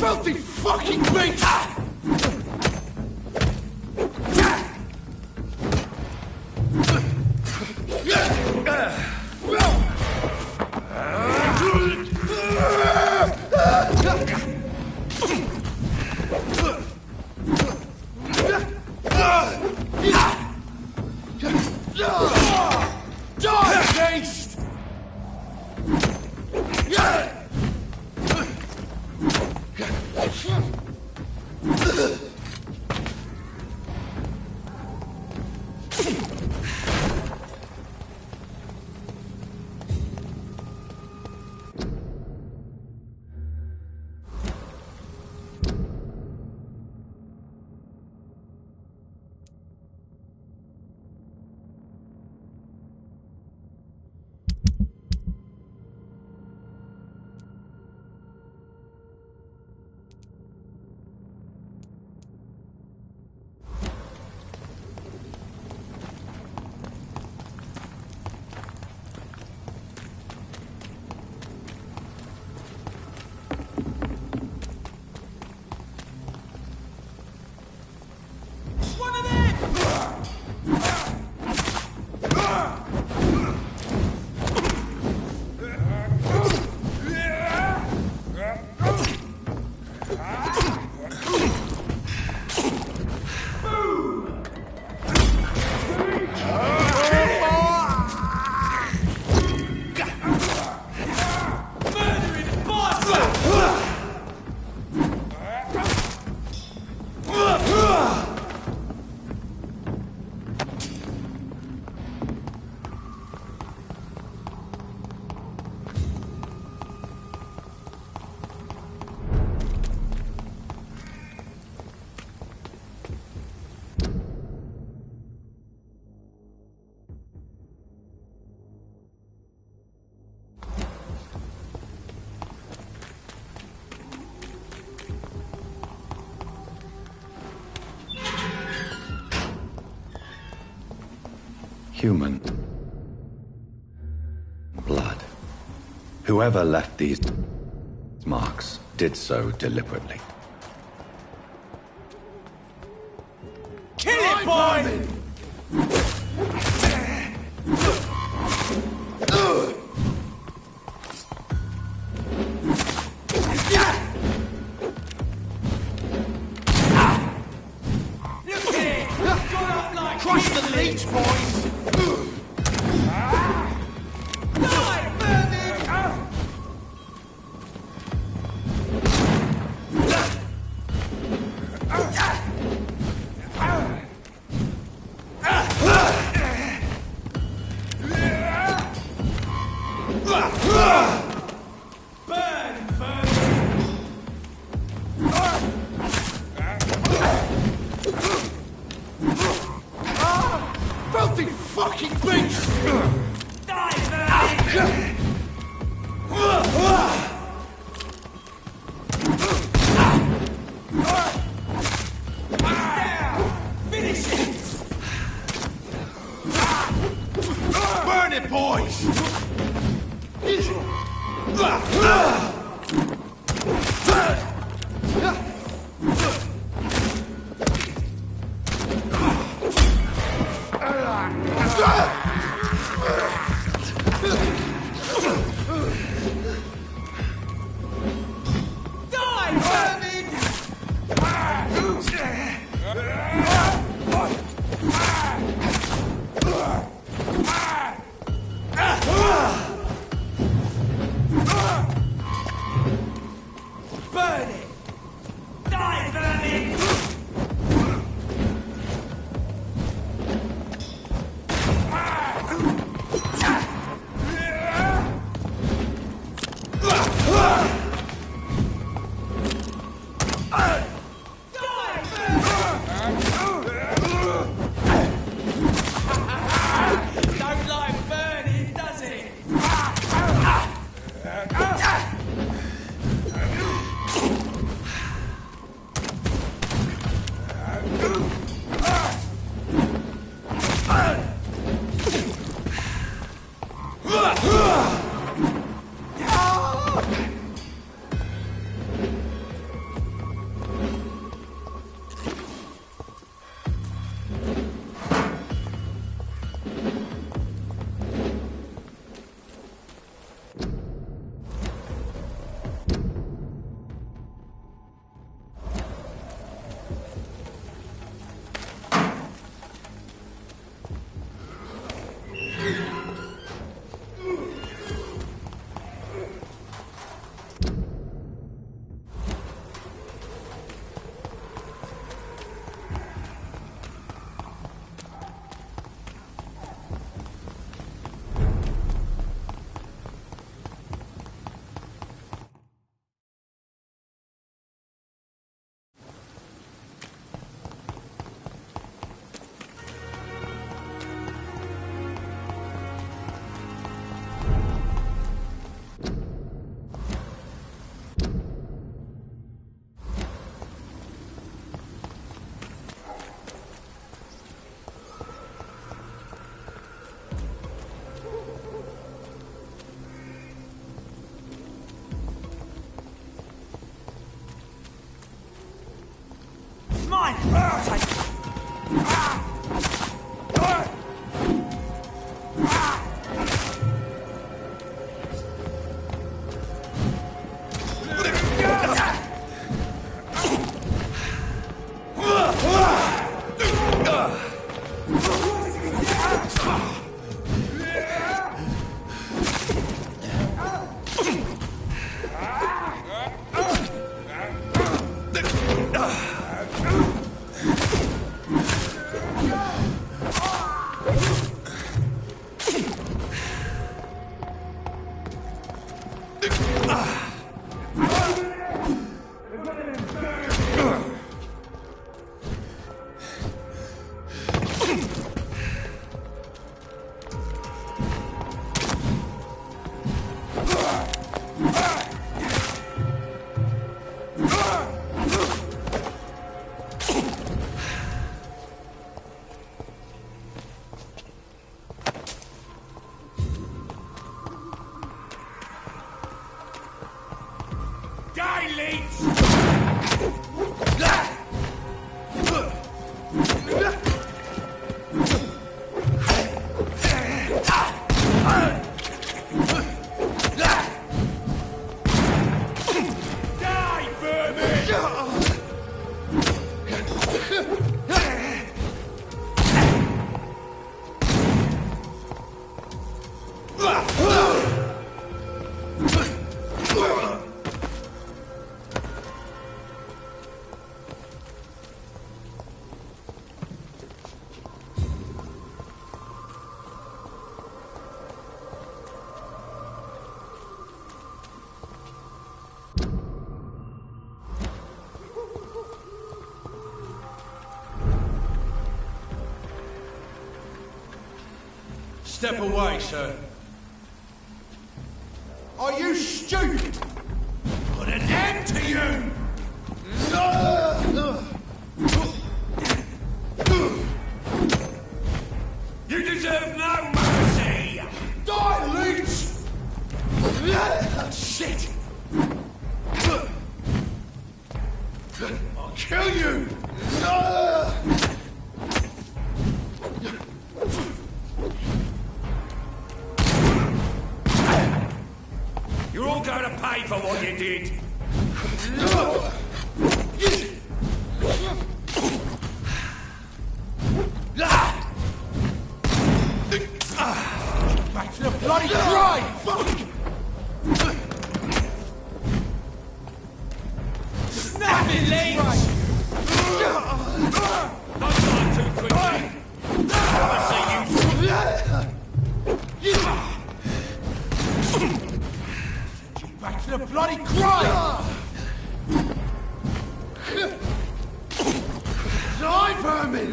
Filthy fucking beast! Human blood. Whoever left these marks did so deliberately. Kill it, boy! Crush the leech, boys! Filthy fucking beast! Finish it! Burn it, boys! Step away, sir. Are you stupid? Put an end to you! You deserve no mercy! Die, leech! Shit! I'll kill you! pay for what you did. Back to the bloody grave! Snap it, leech! Don't die too quickly. I wanna see you. Back to the bloody grave! Die, vermin!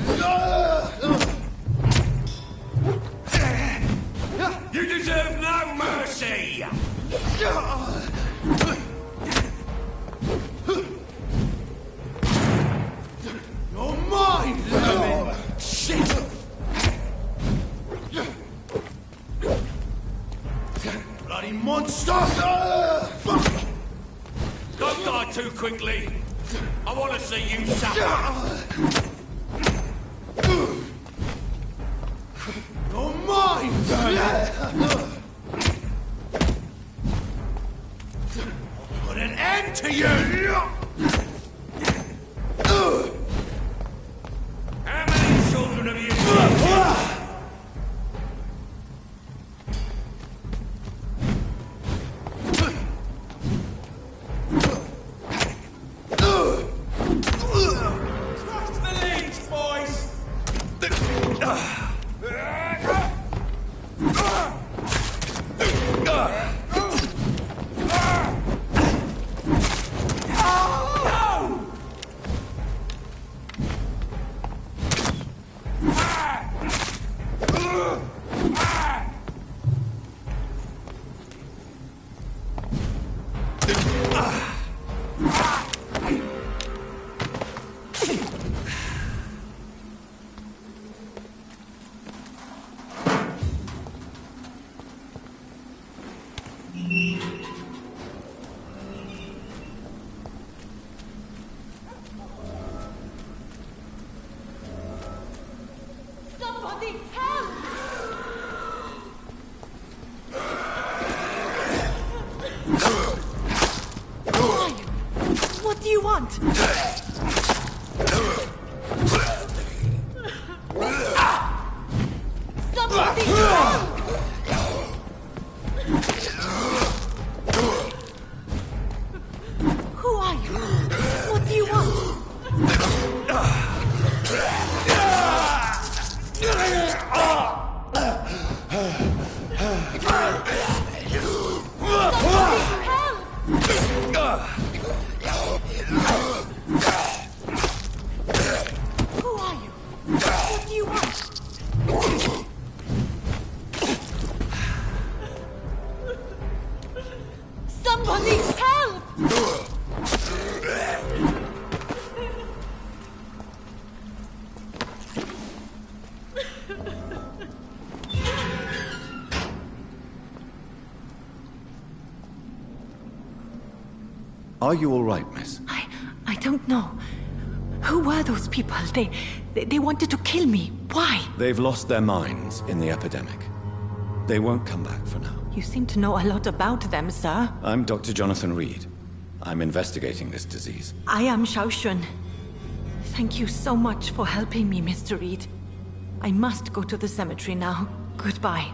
You deserve no mercy! You're mine, vermin! Shit! Bloody monster! Don't die too quickly. I want to see you suffer. You're mine, vermin! Put an end to you! How many children have you got? Crush the leech, boys! Somebody help! Who are you? What do you want? Somebody help! Who are you? What do you want? Who are you? What do you want? Somebody help! Are you all right, miss? I don't know. Who were those people? They wanted to kill me. Why? They've lost their minds in the epidemic. They won't come back for now. You seem to know a lot about them, sir. I'm Dr. Jonathan Reed. I'm investigating this disease. I am Haxyn. Thank you so much for helping me, Mr. Reed. I must go to the cemetery now. Goodbye.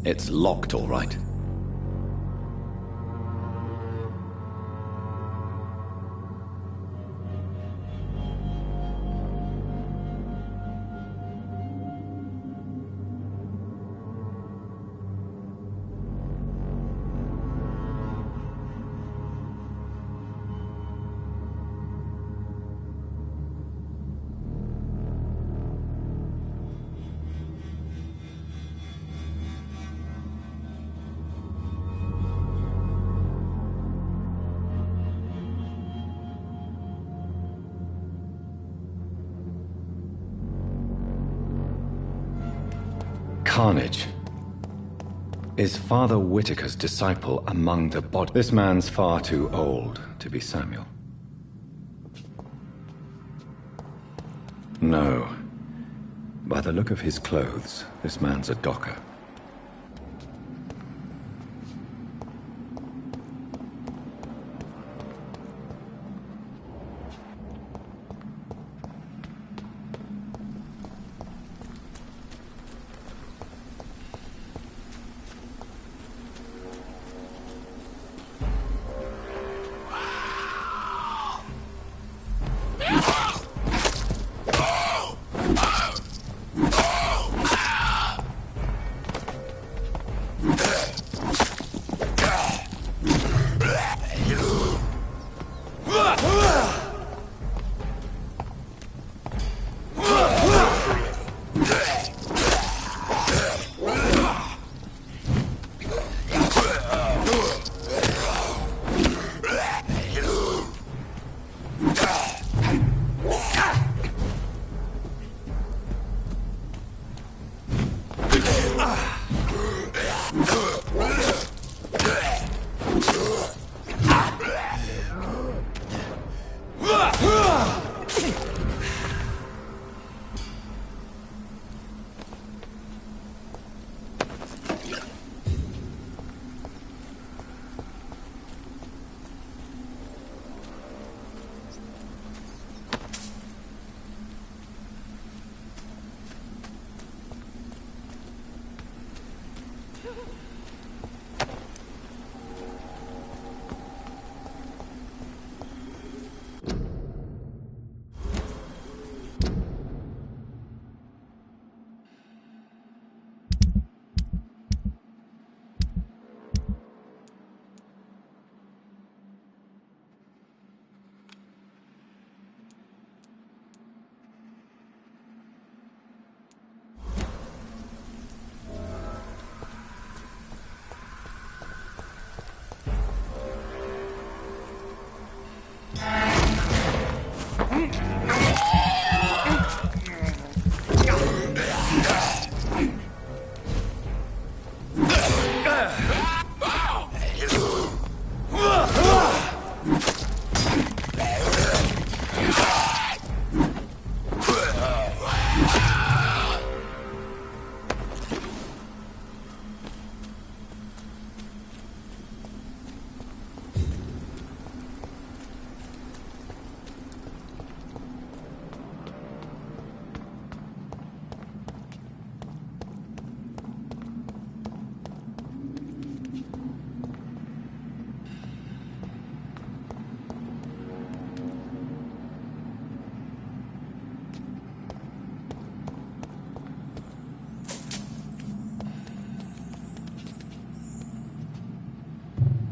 It's locked, all right. Carnage. Is Father Whitaker's disciple among the bodies? This man's far too old to be Samuel. No. By the look of his clothes, this man's a docker.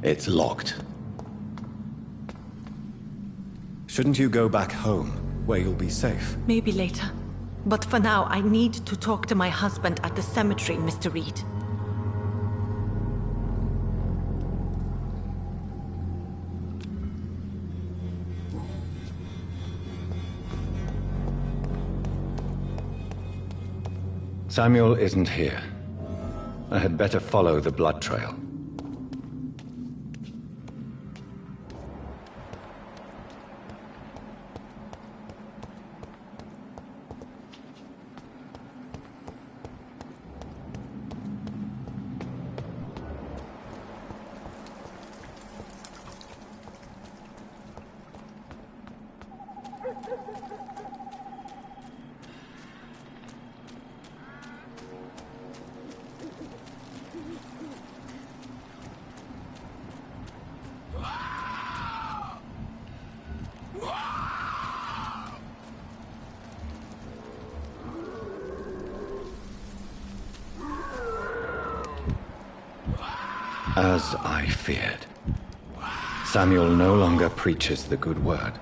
It's locked. Shouldn't you go back home, where you'll be safe? Maybe later. But for now, I need to talk to my husband at the cemetery, Mr. Reed. Samuel isn't here. I had better follow the blood trail. As I feared. Samuel no longer preaches the good word.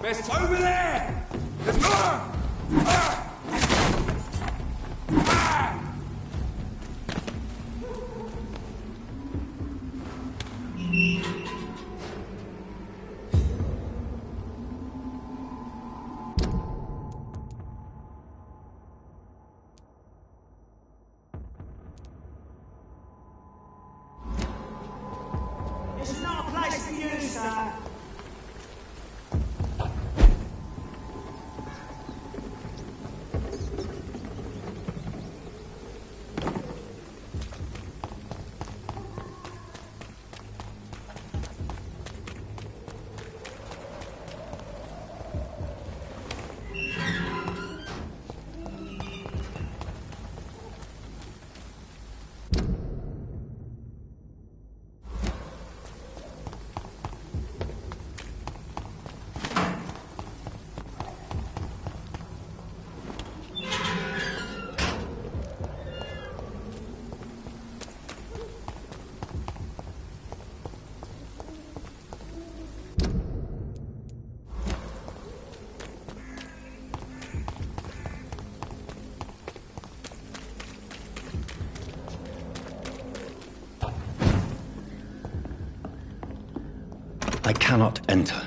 Best over there! There's more! It's not a place for you, sir. I cannot enter.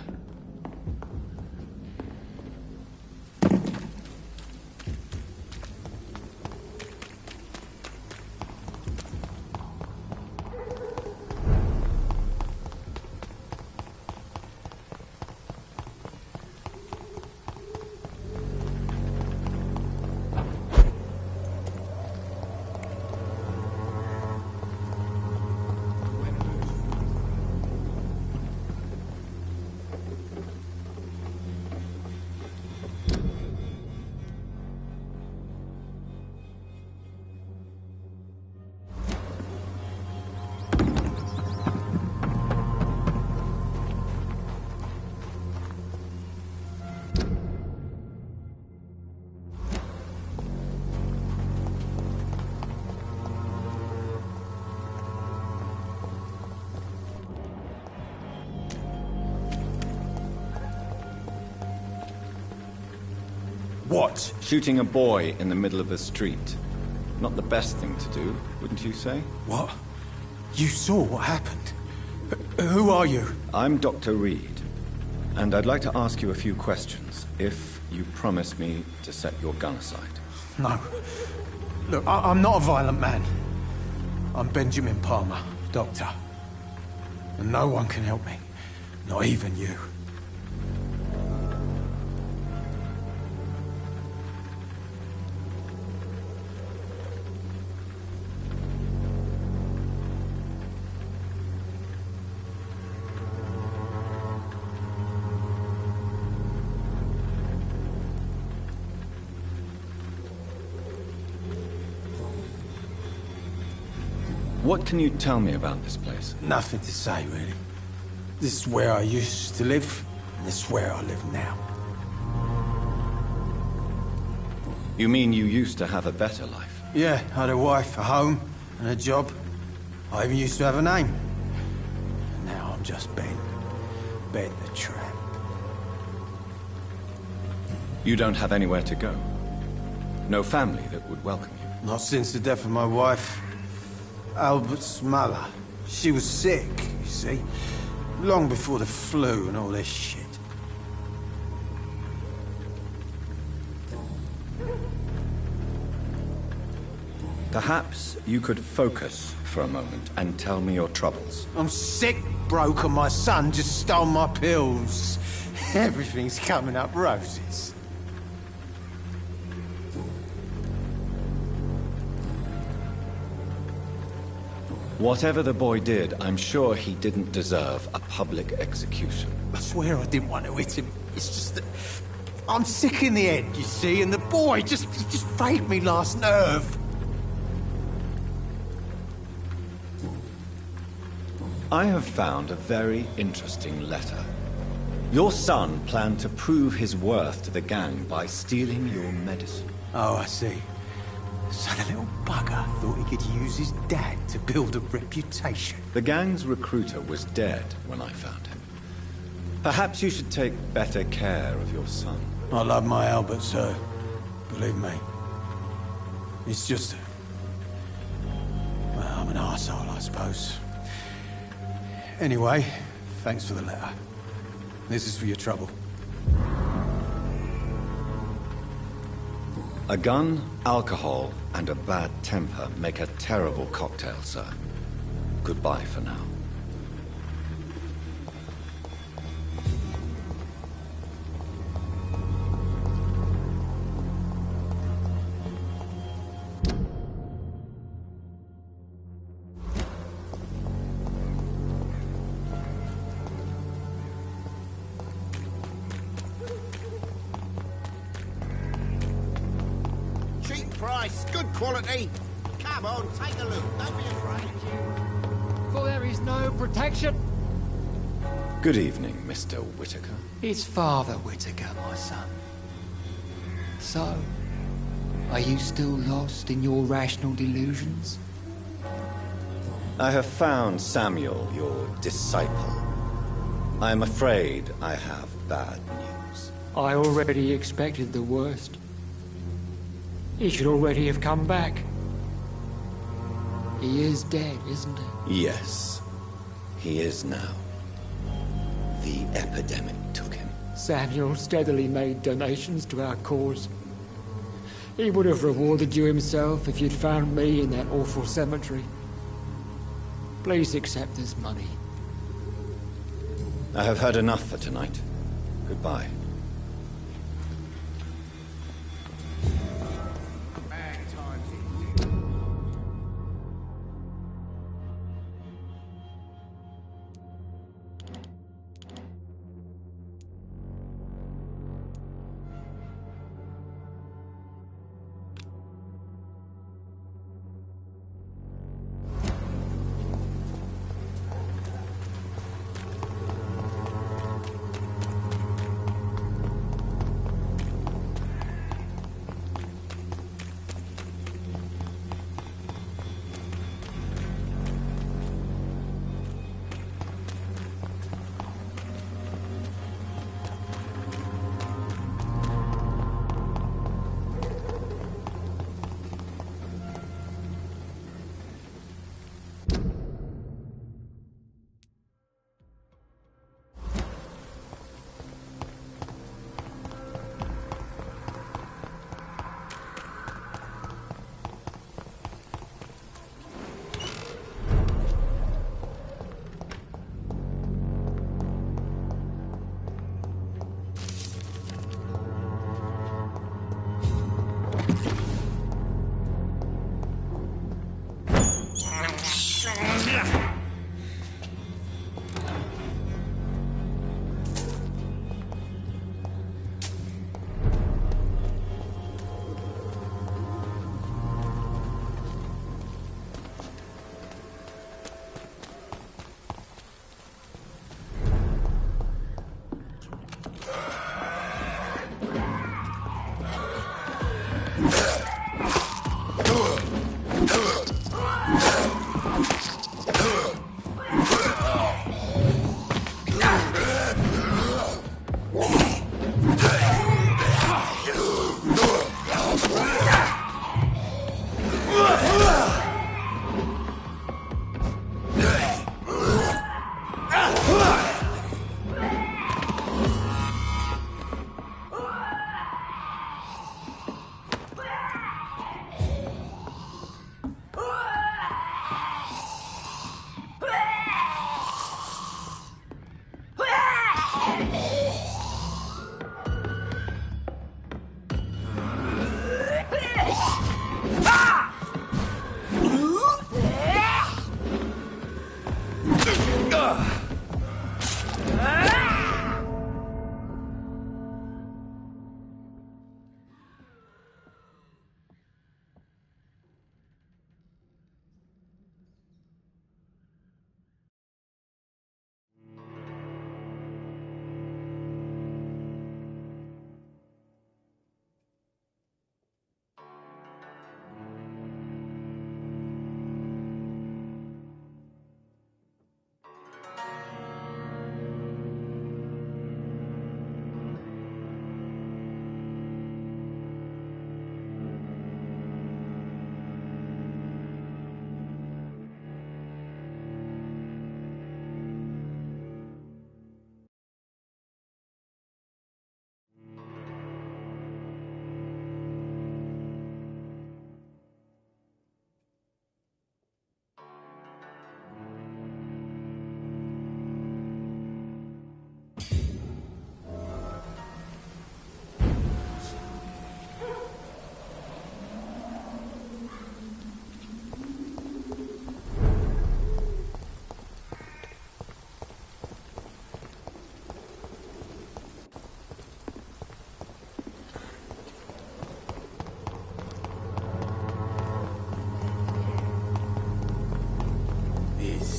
What? Shooting a boy in the middle of the street. Not the best thing to do, wouldn't you say? What? You saw what happened? Who are you? I'm Dr. Reed, and I'd like to ask you a few questions, if you promise me to set your gun aside. No. Look, I'm not a violent man. I'm Benjamin Palmer, doctor. And no one can help me. Not even you. What can you tell me about this place? Nothing to say, really. This is where I used to live, and this is where I live now. You mean you used to have a better life? Yeah, I had a wife, a home, and a job. I even used to have a name. And now I'm just Ben. Ben the Tramp. You don't have anywhere to go? No family that would welcome you? Not since the death of my wife, Albert's mother. She was sick, you see. Long before the flu and all this shit. Perhaps you could focus for a moment and tell me your troubles. I'm sick, broke, and my son just stole my pills. Everything's coming up roses. Whatever the boy did, I'm sure he didn't deserve a public execution. I swear I didn't want to hit him. It's just that I'm sick in the head, you see, and the boy just frayed me last nerve. I have found a very interesting letter. Your son planned to prove his worth to the gang by stealing your medicine. Oh, I see. So the little bugger thought he could use his dad to build a reputation. The gang's recruiter was dead when I found him. Perhaps you should take better care of your son. I love my Albert, sir. Believe me. It's just... well, I'm an arsehole, I suppose. Anyway, thanks for the letter. This is for your trouble. A gun, alcohol, and a bad temper make a terrible cocktail, sir. Goodbye for now. Good quality. Come on, take a look. Don't be afraid. For there is no protection. Good evening, Mr. Whitaker. It's Father Whitaker, my son. So, are you still lost in your rational delusions? I have found Samuel, your disciple. I am afraid I have bad news. I already expected the worst. He should already have come back. He is dead, isn't he? Yes, he is now. The epidemic took him. Samuel steadily made donations to our cause. He would have rewarded you himself if you'd found me in that awful cemetery. Please accept this money. I have heard enough for tonight. Goodbye.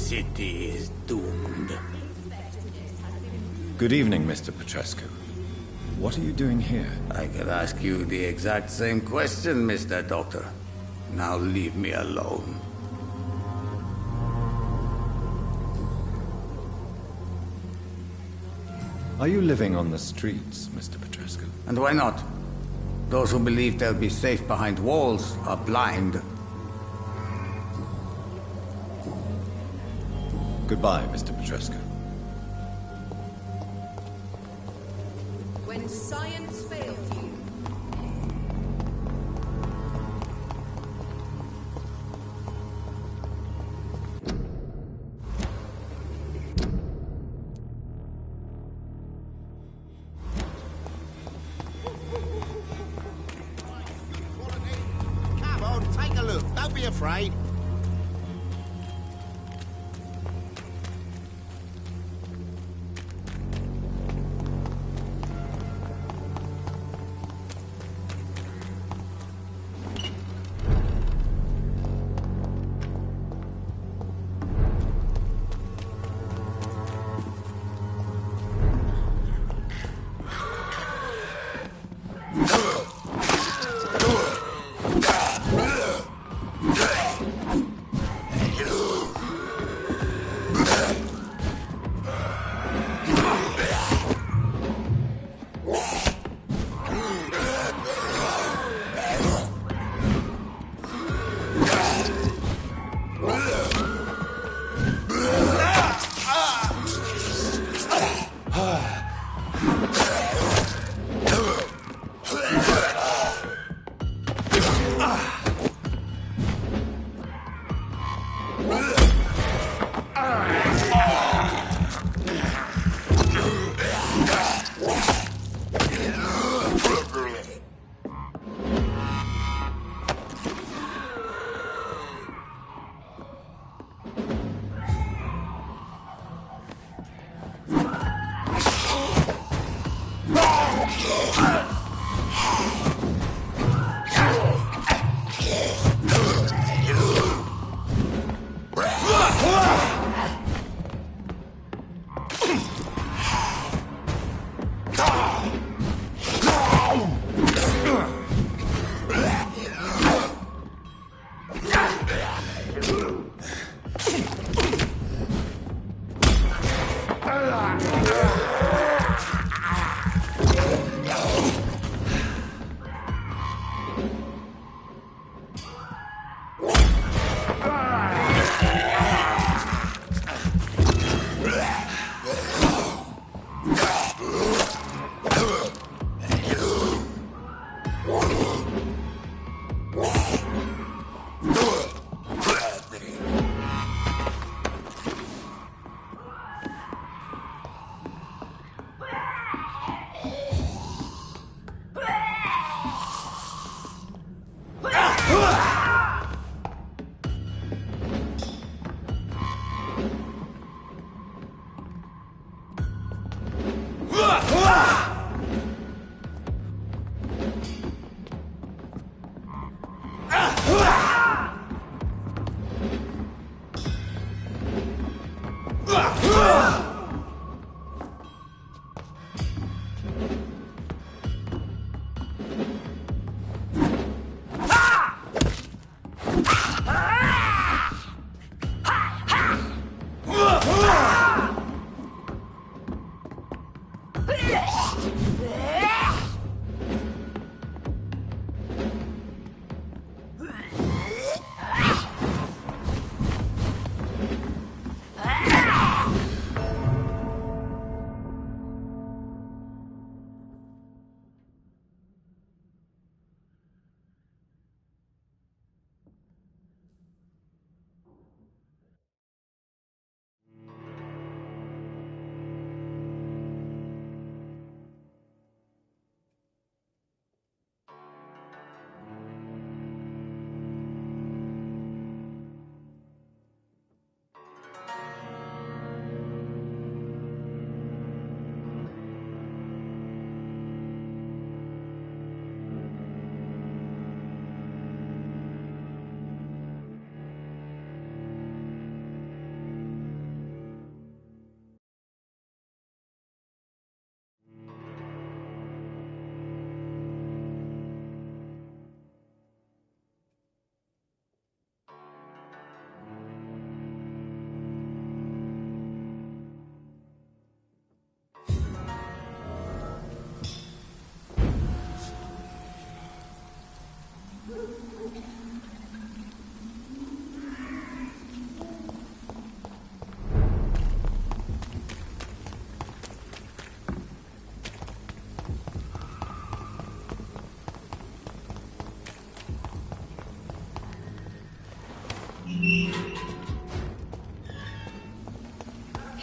city is doomed. Good evening, Mr. Petrescu. What are you doing here? I could ask you the exact same question, Mr. Doctor. Now leave me alone. Are you living on the streets, Mr. Petrescu? And why not? Those who believe they'll be safe behind walls are blind. Goodbye, Mr. Petrescu. When science fails you. Come on, take a look. Don't be afraid.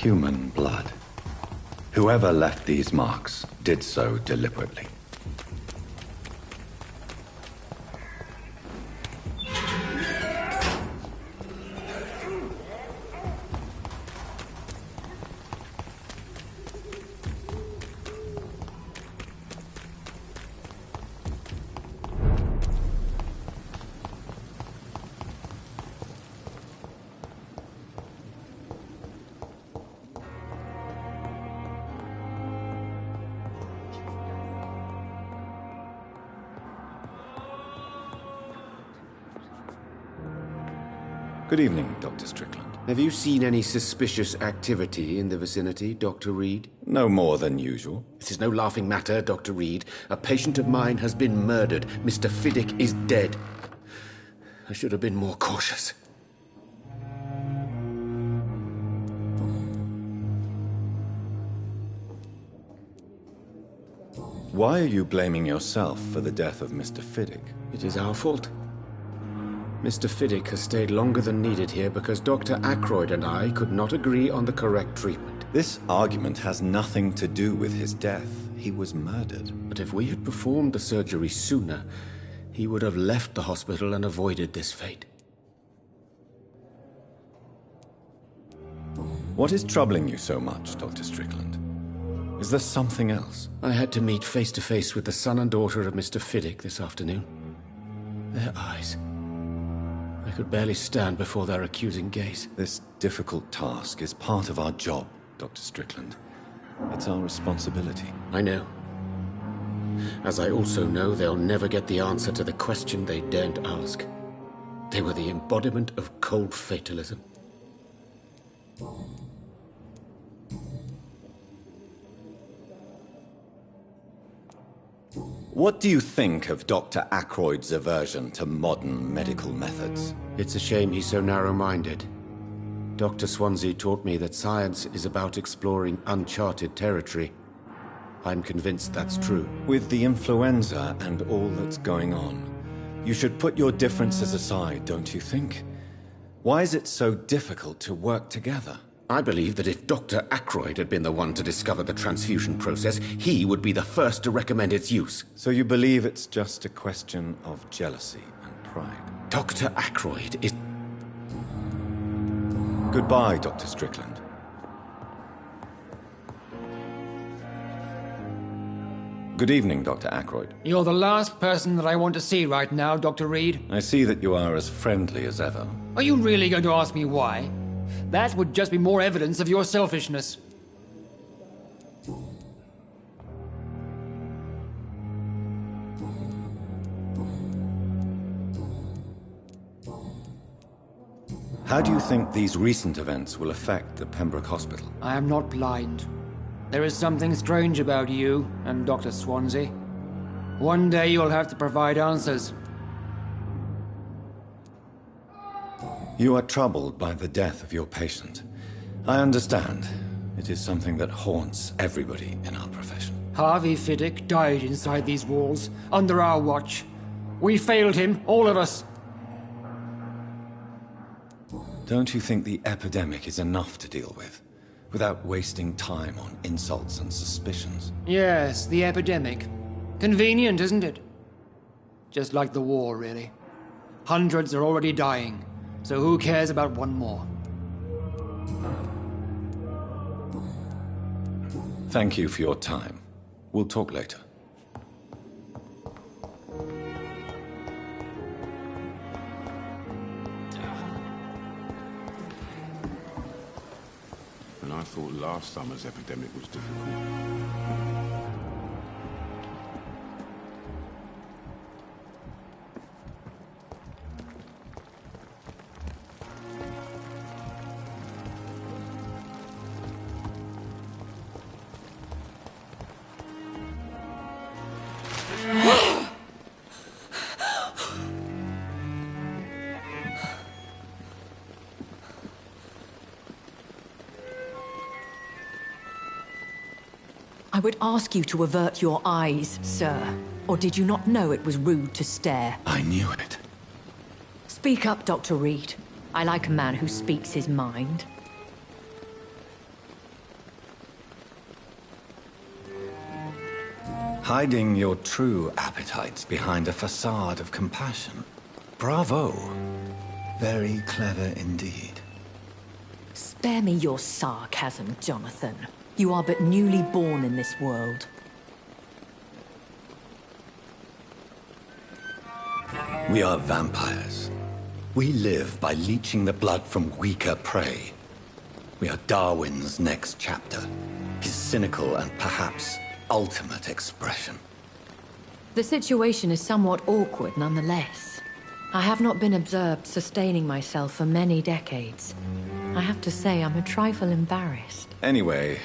Human blood. Whoever left these marks did so deliberately. Good evening, Dr. Strickland. Have you seen any suspicious activity in the vicinity, Dr. Reed? No more than usual. This is no laughing matter, Dr. Reed. A patient of mine has been murdered. Mr. Fiddick is dead. I should have been more cautious. Why are you blaming yourself for the death of Mr. Fiddick? It is our fault. Mr. Fiddick has stayed longer than needed here because Dr. Ackroyd and I could not agree on the correct treatment. This argument has nothing to do with his death. He was murdered. But if we had performed the surgery sooner, he would have left the hospital and avoided this fate. What is troubling you so much, Dr. Strickland? Is there something else? I had to meet face to face with the son and daughter of Mr. Fiddick this afternoon. Their eyes. I could barely stand before their accusing gaze. This difficult task is part of our job, Dr. Strickland. It's our responsibility. I know. As I also know they'll never get the answer to the question they daren't ask. They were the embodiment of cold fatalism. What do you think of Dr. Ackroyd's aversion to modern medical methods? It's a shame he's so narrow-minded. Dr. Swansea taught me that science is about exploring uncharted territory. I'm convinced that's true. With the influenza and all that's going on, you should put your differences aside, don't you think? Why is it so difficult to work together? I believe that if Dr. Ackroyd had been the one to discover the transfusion process, he would be the first to recommend its use. So you believe it's just a question of jealousy and pride? Dr. Ackroyd is... Goodbye, Dr. Strickland. Good evening, Dr. Ackroyd. You're the last person that I want to see right now, Dr. Reed. I see that you are as friendly as ever. Are you really going to ask me why? That would just be more evidence of your selfishness. How do you think these recent events will affect the Pembroke Hospital? I am not blind. There is something strange about you and Dr. Swansea. One day you'll have to provide answers. You are troubled by the death of your patient. I understand. It is something that haunts everybody in our profession. Harvey Fiddick died inside these walls, under our watch. We failed him, all of us. Don't you think the epidemic is enough to deal with, without wasting time on insults and suspicions? Yes, the epidemic. Convenient, isn't it? Just like the war, really. Hundreds are already dying, so who cares about one more? Thank you for your time. We'll talk later. And I thought last summer's epidemic was difficult. I would ask you to avert your eyes, sir. Or did you not know it was rude to stare? I knew it. Speak up, Dr. Reed. I like a man who speaks his mind. Hiding your true appetites behind a facade of compassion. Bravo. Very clever indeed. Spare me your sarcasm, Jonathan. You are but newly born in this world. We are vampires. We live by leeching the blood from weaker prey. We are Darwin's next chapter. His cynical and perhaps ultimate expression. The situation is somewhat awkward nonetheless. I have not been observed sustaining myself for many decades. I have to say I'm a trifle embarrassed. Anyway,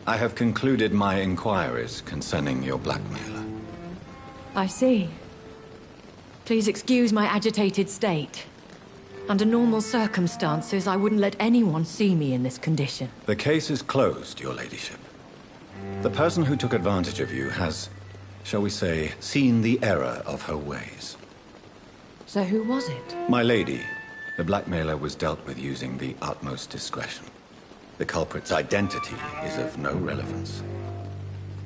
I have concluded my inquiries concerning your blackmailer. I see. Please excuse my agitated state. Under normal circumstances, I wouldn't let anyone see me in this condition. The case is closed, your ladyship. The person who took advantage of you has, shall we say, seen the error of her ways. So who was it? My lady, the blackmailer was dealt with using the utmost discretion. The culprit's identity is of no relevance.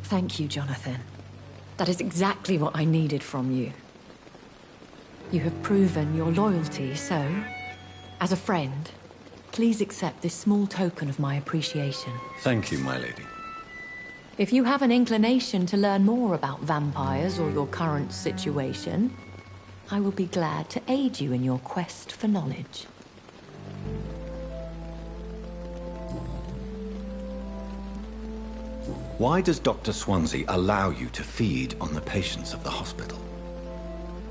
Thank you, Jonathan. That is exactly what I needed from you. You have proven your loyalty, so, as a friend, please accept this small token of my appreciation. Thank you, my lady. If you have an inclination to learn more about vampires or your current situation, I will be glad to aid you in your quest for knowledge. Why does Dr. Swansea allow you to feed on the patients of the hospital?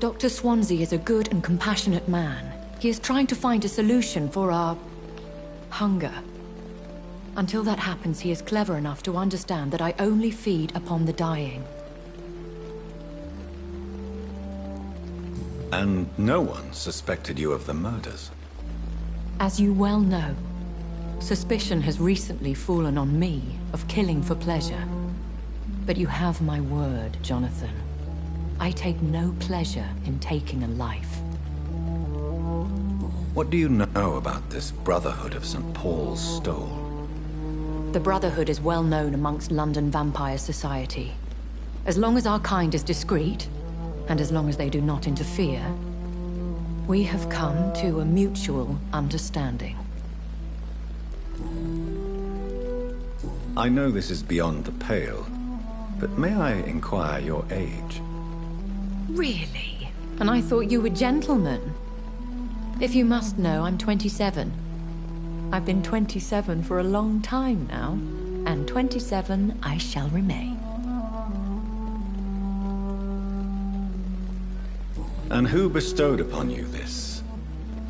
Dr. Swansea is a good and compassionate man. He is trying to find a solution for our hunger. Until that happens, he is clever enough to understand that I only feed upon the dying. And no one suspected you of the murders? As you well know, suspicion has recently fallen on me of killing for pleasure. But you have my word, Jonathan. I take no pleasure in taking a life. What do you know about this Brotherhood of St. Paul's Stole? The Brotherhood is well known amongst London vampire society. As long as our kind is discreet, and as long as they do not interfere, we have come to a mutual understanding. I know this is beyond the pale, but may I inquire your age? Really? And I thought you were gentlemen. If you must know, I'm 27. I've been 27 for a long time now, and 27 I shall remain. And who bestowed upon you this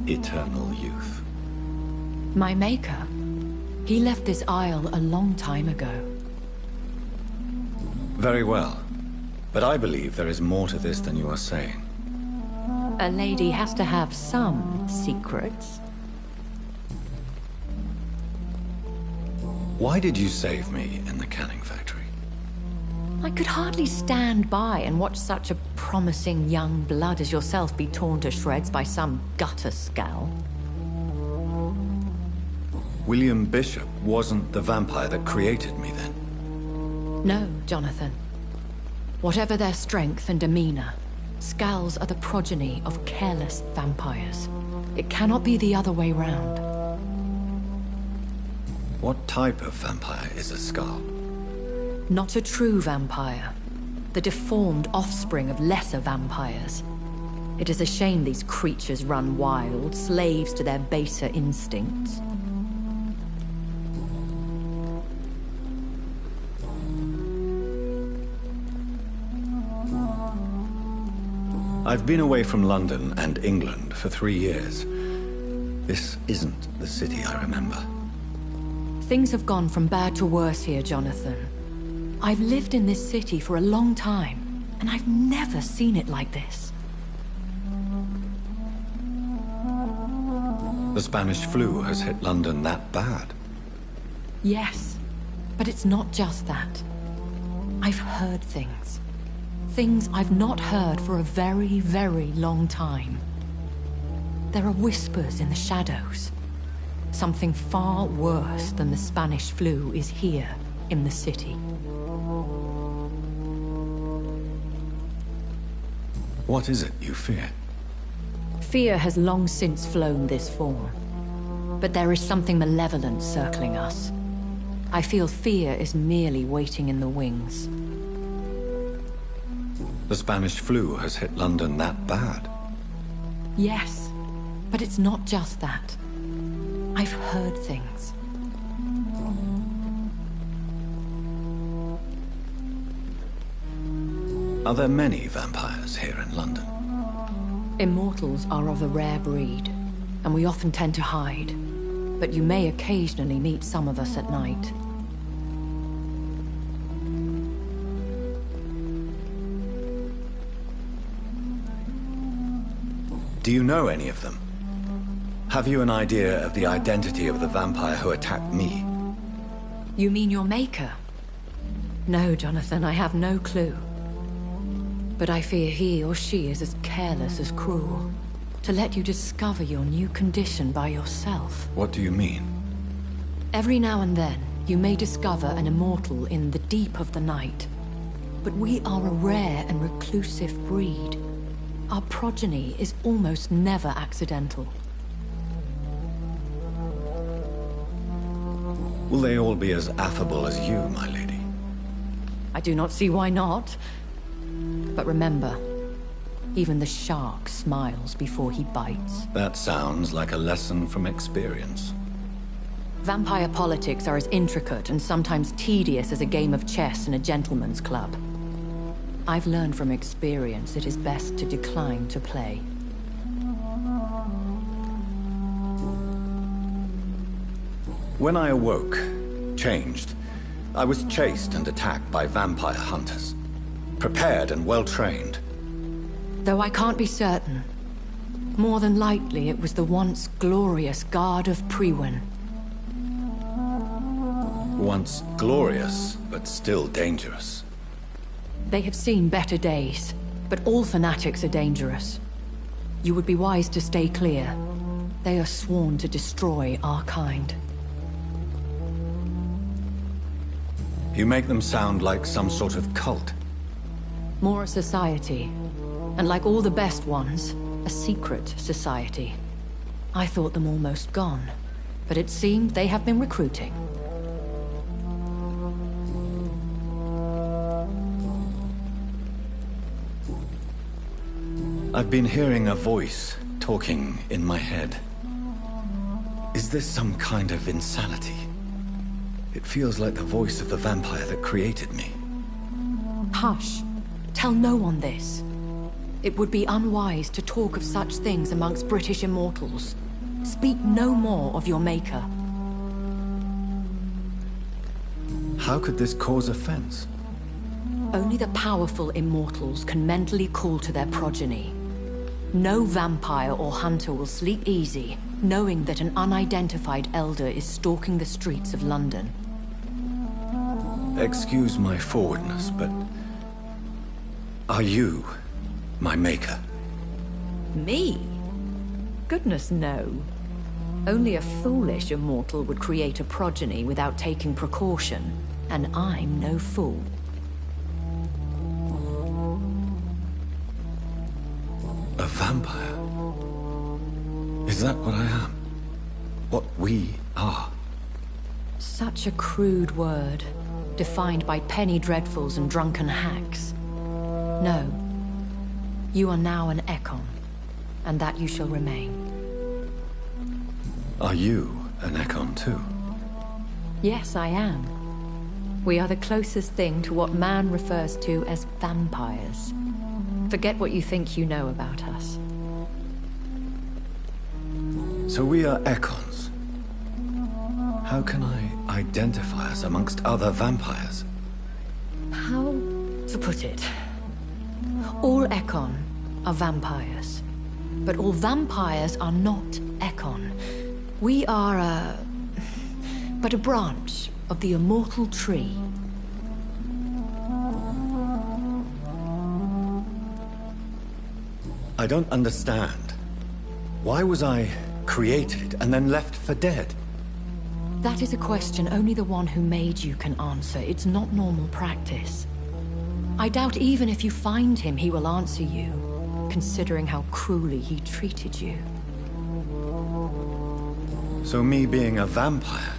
eternal youth? My maker. He left this isle a long time ago. Very well. But I believe there is more to this than you are saying. A lady has to have some secrets. Why did you save me in the canning factory? I could hardly stand by and watch such a promising young blood as yourself be torn to shreds by some gutter scowl. William Bishop wasn't the vampire that created me then? No, Jonathan. Whatever their strength and demeanor, Scowls are the progeny of careless vampires. It cannot be the other way round. What type of vampire is a Scowl? Not a true vampire. The deformed offspring of lesser vampires. It is a shame these creatures run wild, slaves to their baser instincts. I've been away from London and England for 3 years. This isn't the city I remember. Things have gone from bad to worse here, Jonathan. I've lived in this city for a long time, and I've never seen it like this. The Spanish flu has hit London that bad? Yes, but it's not just that. I've heard things. Things I've not heard for a very, very long time. There are whispers in the shadows. Something far worse than the Spanish flu is here in the city. What is it you fear? Fear has long since flown this form. But there is something malevolent circling us. I feel fear is merely waiting in the wings. The Spanish flu has hit London that bad? Yes, but it's not just that. I've heard things. Are there many vampires here in London? Immortals are of a rare breed, and we often tend to hide. But you may occasionally meet some of us at night. Do you know any of them? Have you an idea of the identity of the vampire who attacked me? You mean your maker? No, Jonathan, I have no clue. But I fear he or she is as careless as cruel. To let you discover your new condition by yourself. What do you mean? Every now and then, you may discover an immortal in the deep of the night. But we are a rare and reclusive breed. Our progeny is almost never accidental. Will they all be as affable as you, my lady? I do not see why not. But remember, even the shark smiles before he bites. That sounds like a lesson from experience. Vampire politics are as intricate and sometimes tedious as a game of chess in a gentleman's club. I've learned from experience it is best to decline to play. When I awoke, changed, I was chased and attacked by vampire hunters. Prepared and well-trained. Though I can't be certain, more than likely it was the once glorious Guard of Priwen. Once glorious, but still dangerous. They have seen better days, but all fanatics are dangerous. You would be wise to stay clear. They are sworn to destroy our kind. You make them sound like some sort of cult. More a society. And like all the best ones, a secret society. I thought them almost gone, but it seemed they have been recruiting. I've been hearing a voice talking in my head. Is this some kind of insanity? It feels like the voice of the vampire that created me. Hush. Tell no one this. It would be unwise to talk of such things amongst British immortals. Speak no more of your maker. How could this cause offense? Only the powerful immortals can mentally call to their progeny. No vampire or hunter will sleep easy, knowing that an unidentified elder is stalking the streets of London. Excuse my forwardness, but... are you my maker? Me? Goodness, no. Only a foolish immortal would create a progeny without taking precaution, and I'm no fool. A vampire? Is that what I am? What we are? Such a crude word, defined by penny dreadfuls and drunken hacks. No. You are now an Ekon, and that you shall remain. Are you an Ekon too? Yes, I am. We are the closest thing to what man refers to as vampires. Forget what you think you know about us. So we are Ekons. How can I identify us amongst other vampires? How to put it? All Ekon are vampires. But all vampires are not Ekon. We are but a branch of the immortal tree. I don't understand. Why was I created and then left for dead? That is a question only the one who made you can answer. It's not normal practice. I doubt even if you find him, he will answer you. considering how cruelly he treated you. So me being a vampire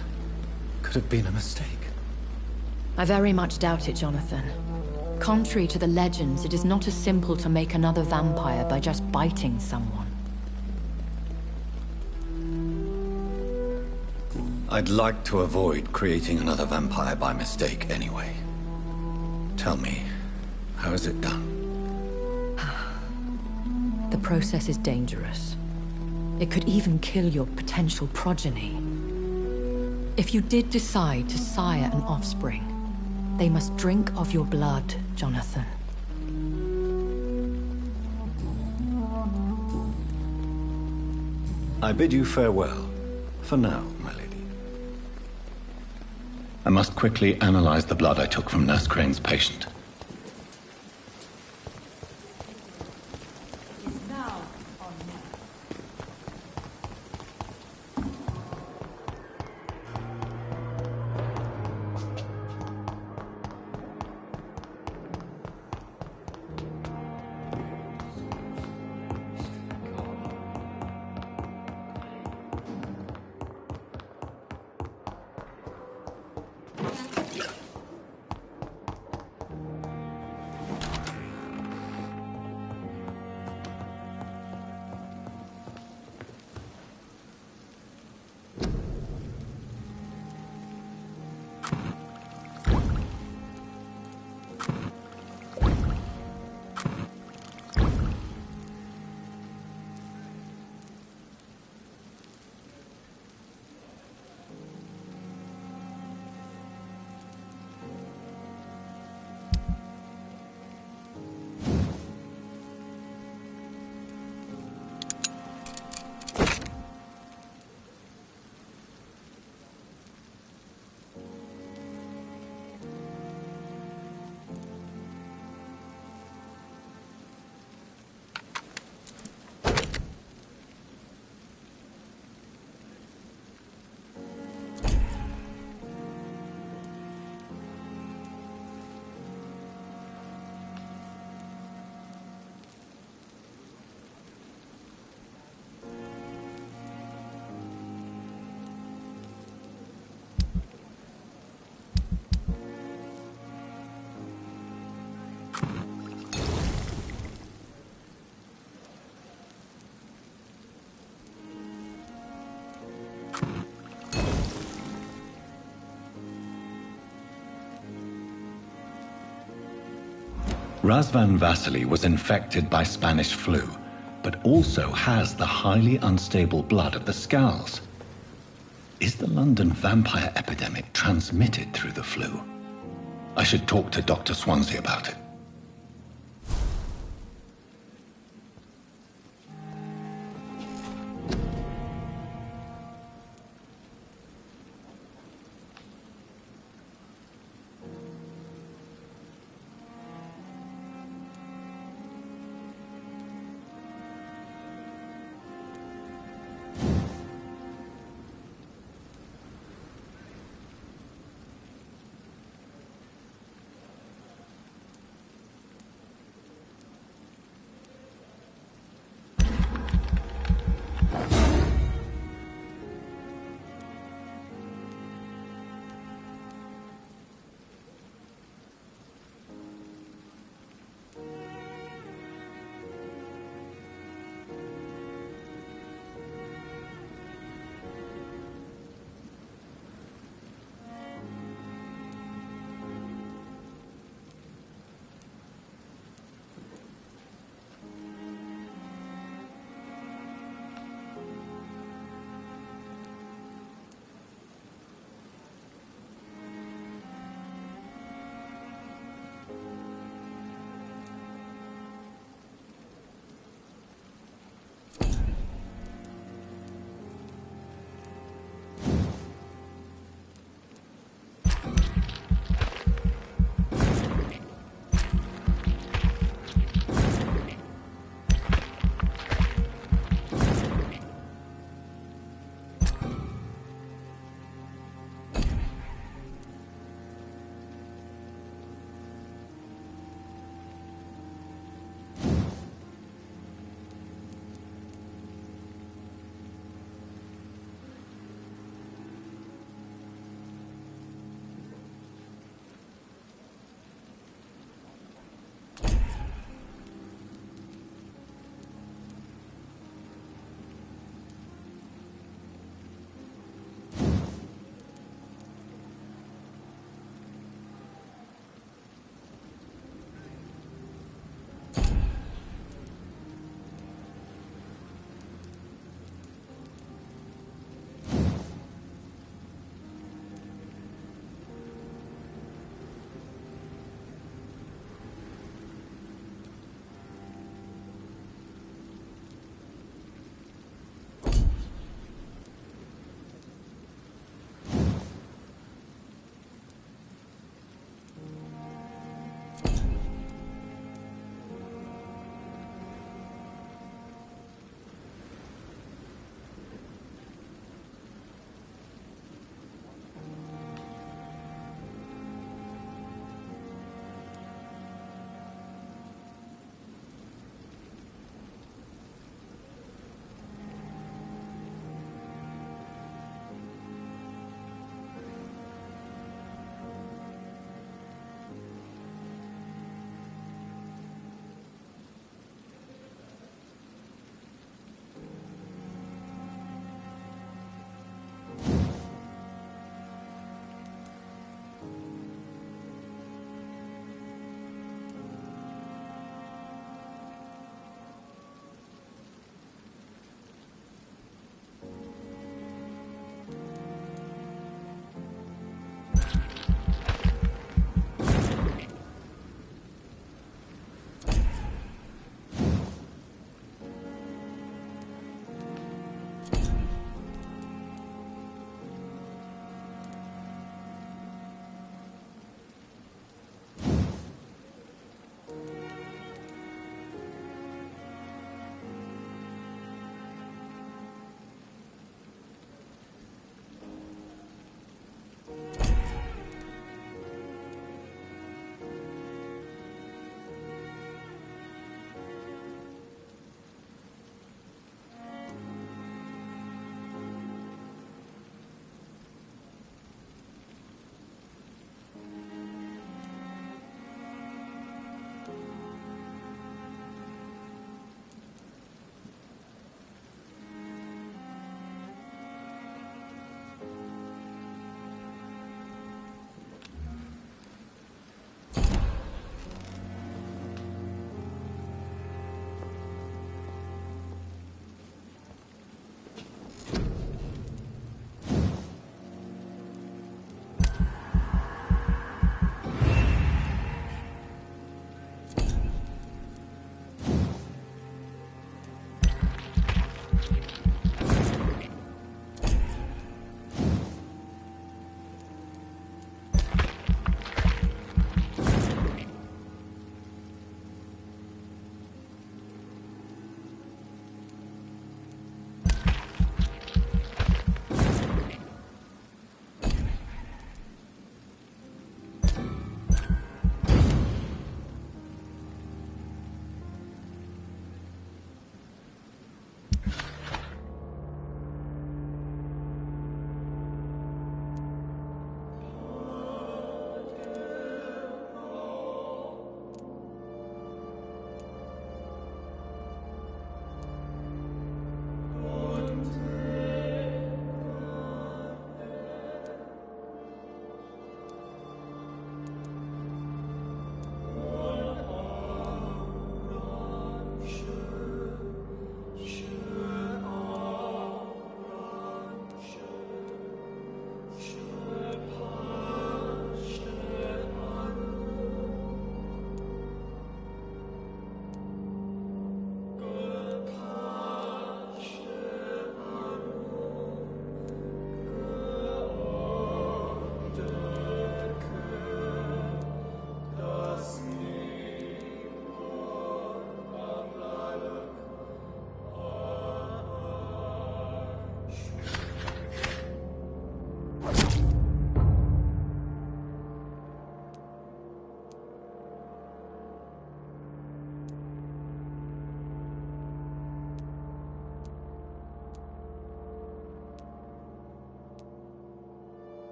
could have been a mistake. I very much doubt it, Jonathan. Contrary to the legends, it is not as simple to make another vampire by just biting someone. I'd like to avoid creating another vampire by mistake anyway. Tell me, how is it done? The process is dangerous. It could even kill your potential progeny. If you did decide to sire an offspring, they must drink of your blood, Jonathan. I bid you farewell, for now, my lady. I must quickly analyze the blood I took from Nurse Crane's patient. Razvan Vasily was infected by Spanish flu, but also has the highly unstable blood of the Skulls. Is the London vampire epidemic transmitted through the flu? I should talk to Dr. Swansea about it.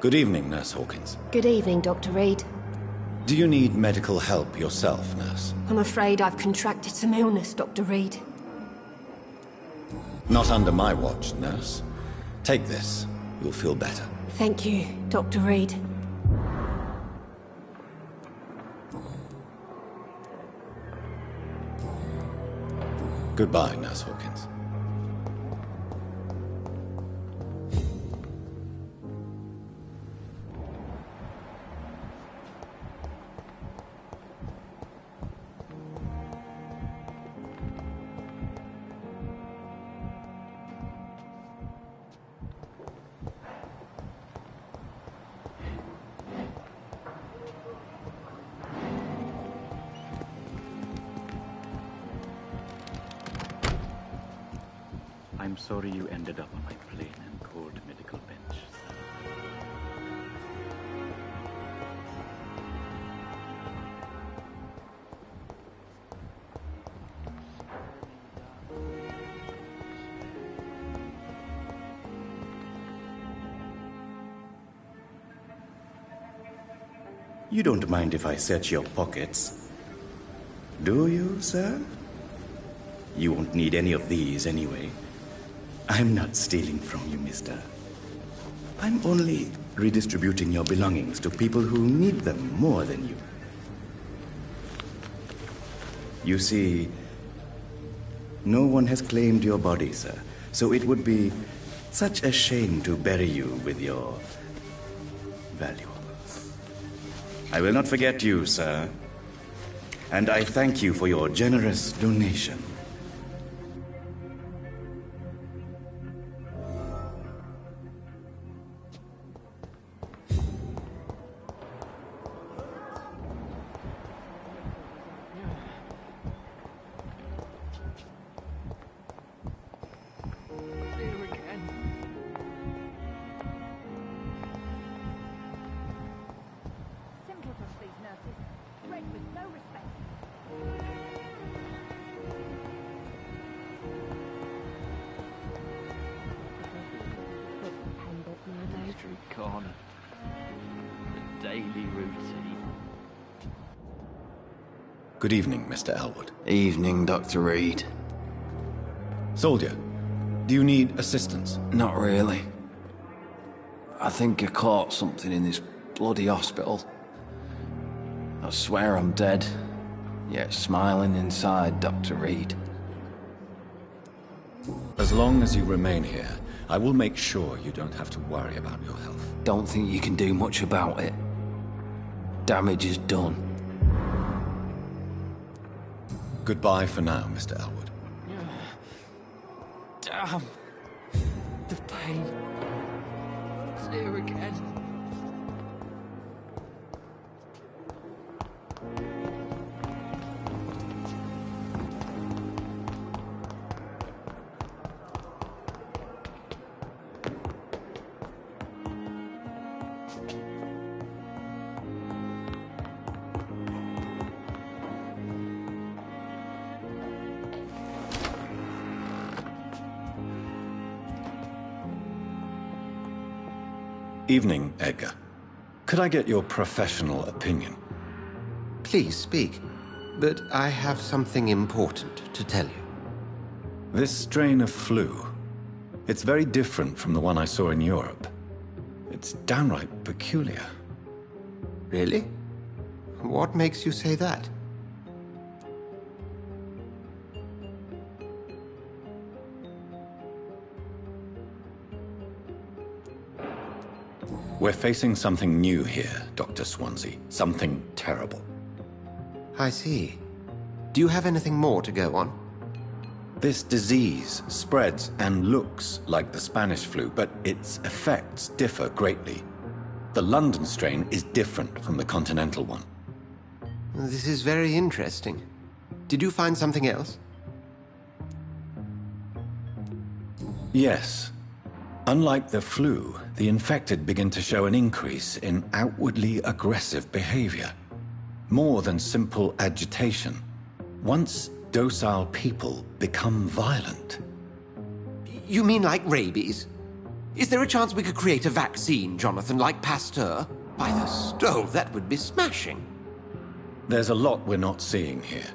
Good evening, Nurse Hawkins. Good evening, Dr. Reed. Do you need medical help yourself, Nurse? I'm afraid I've contracted some illness, Dr. Reed. Not under my watch, Nurse. Take this. You'll feel better. Thank you, Dr. Reed. Goodbye, Nurse Hawkins. I'm sorry you ended up on my plain and cold medical bench, sir. You don't mind if I search your pockets, do you, sir? You won't need any of these anyway. I'm not stealing from you, mister. I'm only redistributing your belongings to people who need them more than you. You see, no one has claimed your body, sir, so it would be such a shame to bury you with your valuables. I will not forget you, sir, and I thank you for your generous donation. Corner. The daily routine. Good evening, Mr. Elwood. Evening, Dr. Reed. Soldier, do you need assistance? Not really. I think I caught something in this bloody hospital. I swear I'm dead, yet smiling inside, Dr. Reed. As long as you remain here, I will make sure you don't have to worry about your health. Don't think you can do much about it. Damage is done. Goodbye for now, Mr. Elwood. Damn. The pain. It's here again. Evening, Edgar. Could I get your professional opinion? Please speak, but I have something important to tell you. This strain of flu, it's very different from the one I saw in Europe. It's downright peculiar. Really? What makes you say that? We're facing something new here, Dr. Swansea. Something terrible. I see. Do you have anything more to go on? This disease spreads and looks like the Spanish flu, but its effects differ greatly. The London strain is different from the continental one. This is very interesting. Did you find something else? Yes. Unlike the flu, the infected begin to show an increase in outwardly aggressive behavior. More than simple agitation. Once docile people become violent. You mean like rabies? Is there a chance we could create a vaccine, Jonathan, like Pasteur? By the stove, that would be smashing. There's a lot we're not seeing here.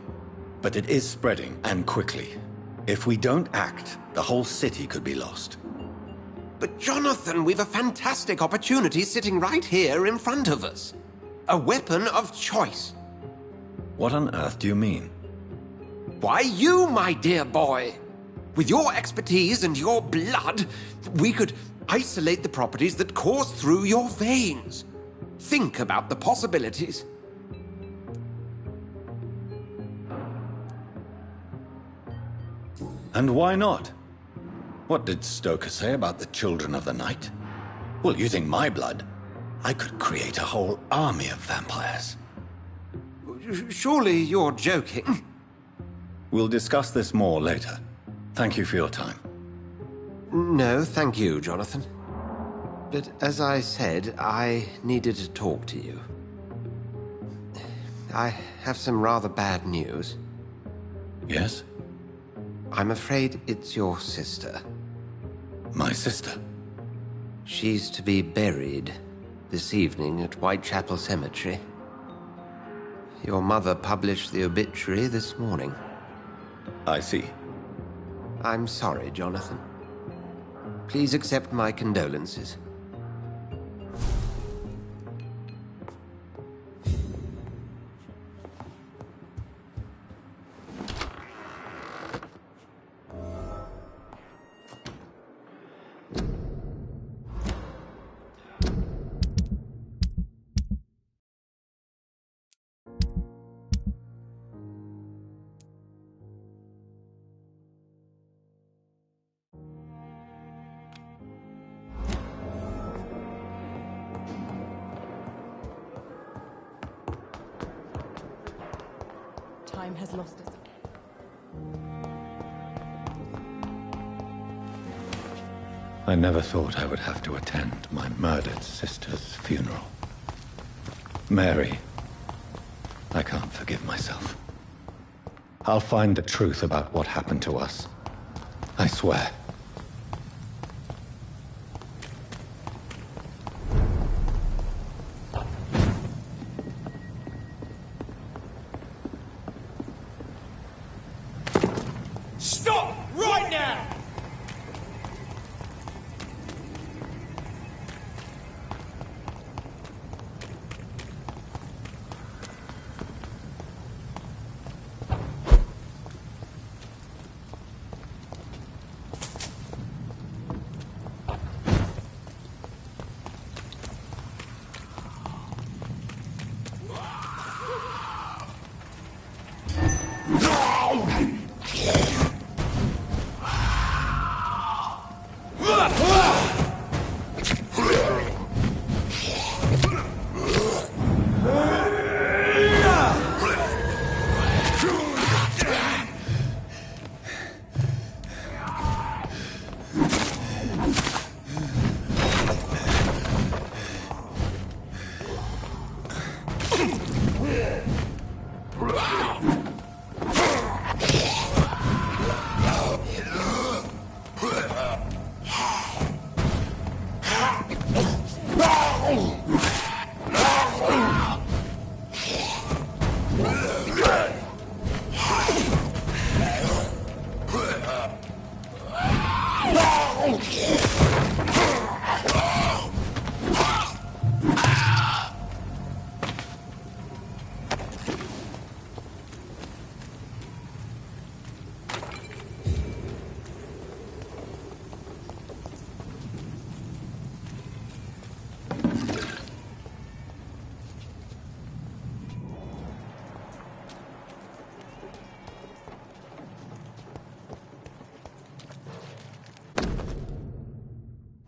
But it is spreading, and quickly. If we don't act, the whole city could be lost. But Jonathan, we've a fantastic opportunity sitting right here in front of us. A weapon of choice. What on earth do you mean? Why, you, my dear boy. With your expertise and your blood, we could isolate the properties that course through your veins. Think about the possibilities. And why not? What did Stoker say about the Children of the Night? Well, using my blood, I could create a whole army of vampires. Surely you're joking. We'll discuss this more later. Thank you for your time. No, thank you, Jonathan. But as I said, I needed to talk to you. I have some rather bad news. Yes? I'm afraid it's your sister. My sister? She's to be buried this evening at Whitechapel Cemetery. Your mother published the obituary this morning. I see. I'm sorry, Jonathan. Please accept my condolences. Time has lost us. I never thought I would have to attend my murdered sister's funeral. Mary, I can't forgive myself. I'll find the truth about what happened to us. I swear. Stop! Right now!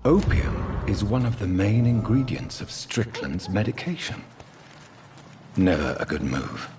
Opium is one of the main ingredients of Strickland's medication. Never a good move.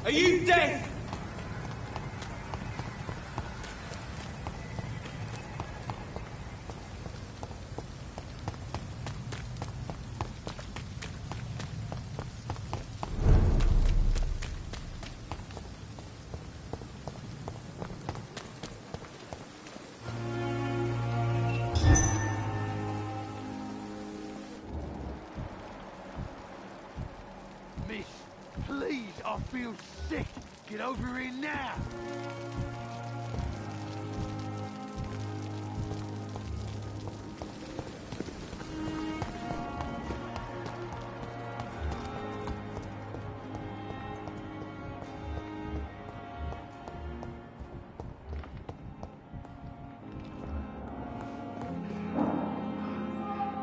Are you deaf? Miss, please, I feel sick. Get over here now.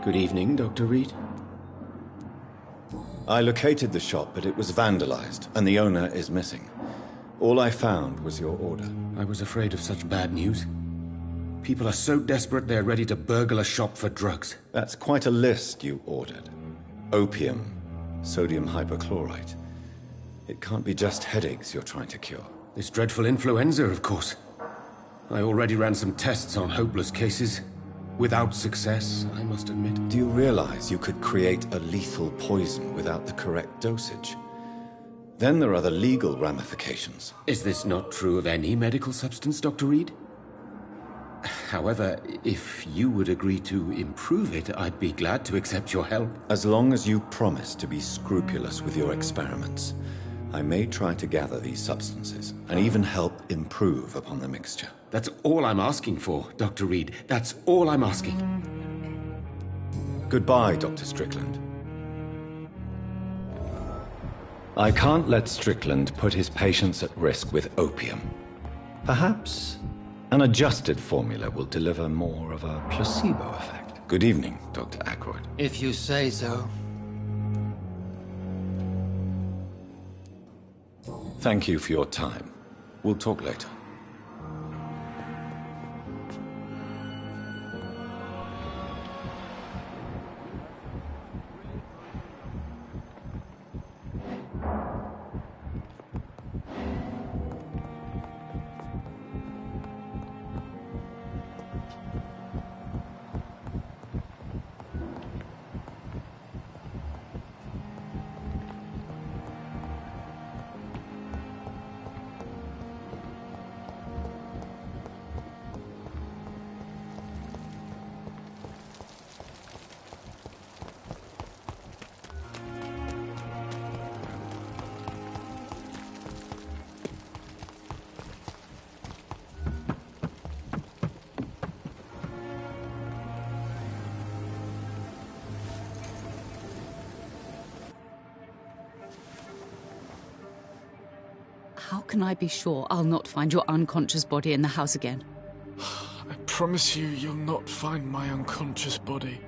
Good evening, Dr. Reed. I located the shop, but it was vandalized, and the owner is missing. All I found was your order. I was afraid of such bad news. People are so desperate they're ready to burgle a shop for drugs. That's quite a list you ordered. Opium, sodium hypochlorite. It can't be just headaches you're trying to cure. This dreadful influenza, of course. I already ran some tests on hopeless cases. Without success, I must admit. Do you realize you could create a lethal poison without the correct dosage? Then there are the legal ramifications. Is this not true of any medical substance, Dr. Reed? However, if you would agree to improve it, I'd be glad to accept your help. As long as you promise to be scrupulous with your experiments, I may try to gather these substances, and even help improve upon the mixture. That's all I'm asking for, Dr. Reed. That's all I'm asking. Goodbye, Dr. Strickland. I can't let Strickland put his patients at risk with opium. Perhaps an adjusted formula will deliver more of a placebo effect. Good evening, Dr. Aykroyd. If you say so. Thank you for your time. We'll talk later. How can I be sure I'll not find your unconscious body in the house again? I promise you, you'll not find my unconscious body.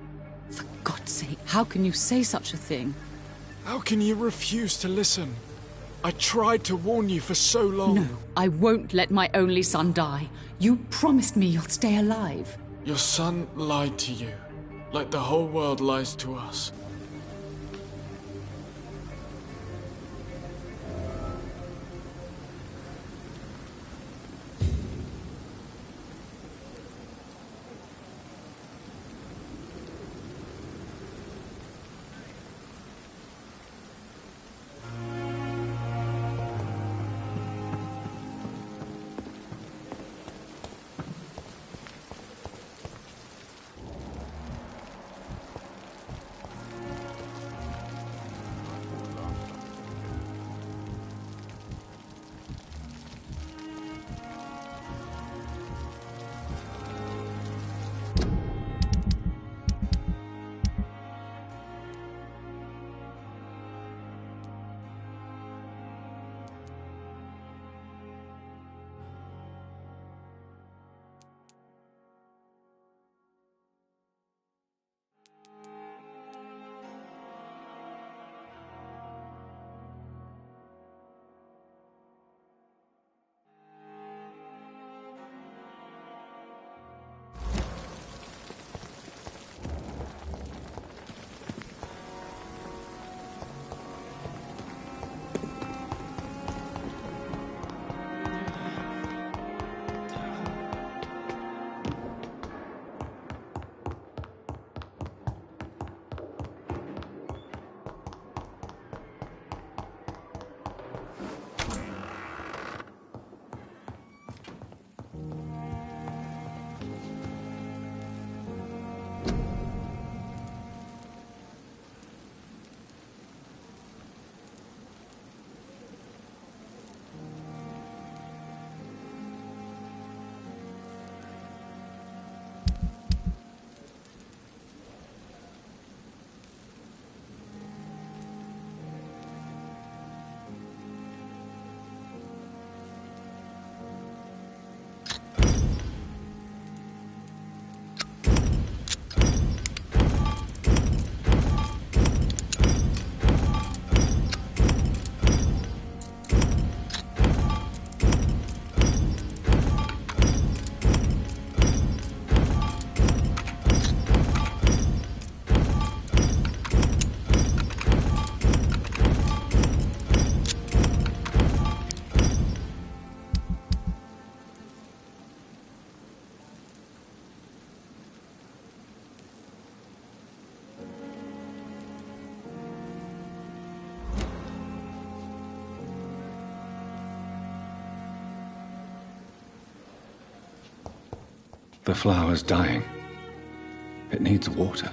For God's sake, how can you say such a thing? How can you refuse to listen? I tried to warn you for so long. No, I won't let my only son die. You promised me you'll stay alive. Your son lied to you, like the whole world lies to us. The flower's dying. It needs water.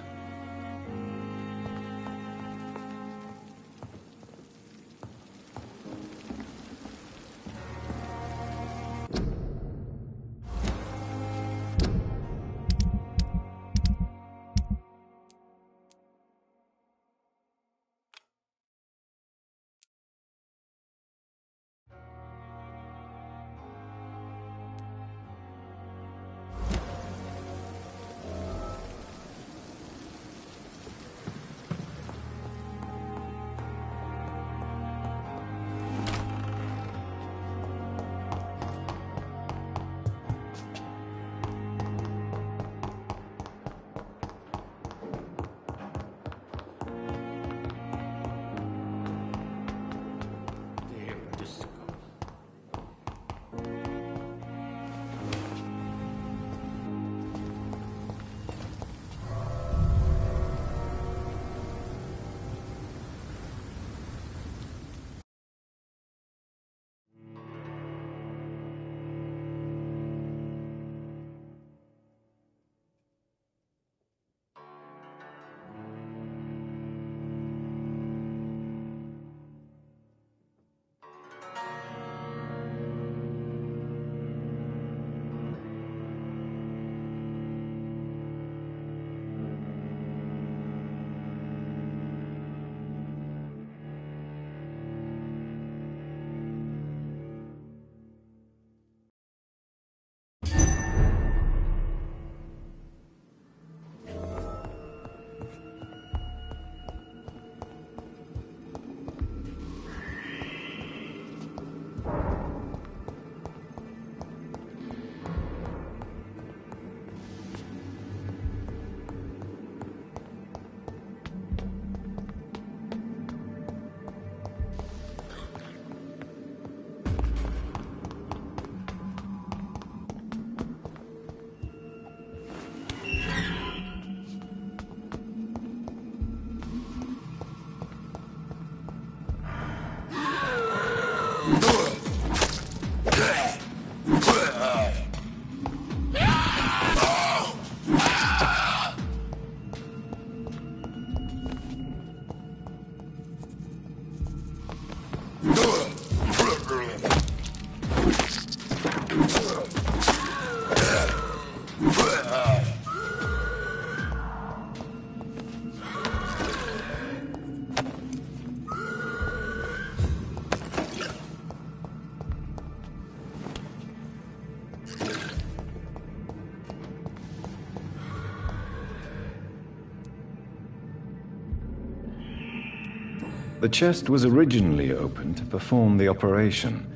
The chest was originally opened to perform the operation.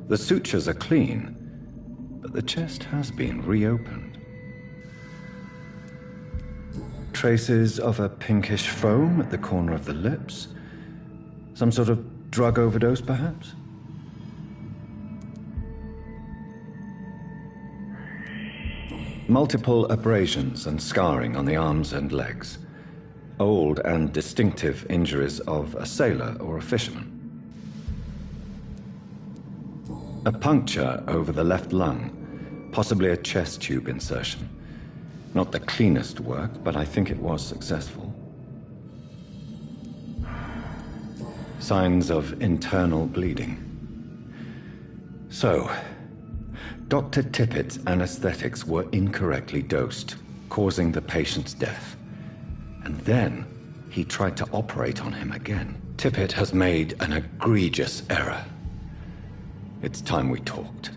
The sutures are clean, but the chest has been reopened. Traces of a pinkish foam at the corner of the lips. Some sort of drug overdose, perhaps? Multiple abrasions and scarring on the arms and legs. Old and distinctive injuries of a sailor or a fisherman. A puncture over the left lung, possibly a chest tube insertion. Not the cleanest work, but I think it was successful. Signs of internal bleeding. So, Dr. Tippett's anesthetics were incorrectly dosed, causing the patient's death. And then he tried to operate on him again. Tippett has made an egregious error. It's time we talked.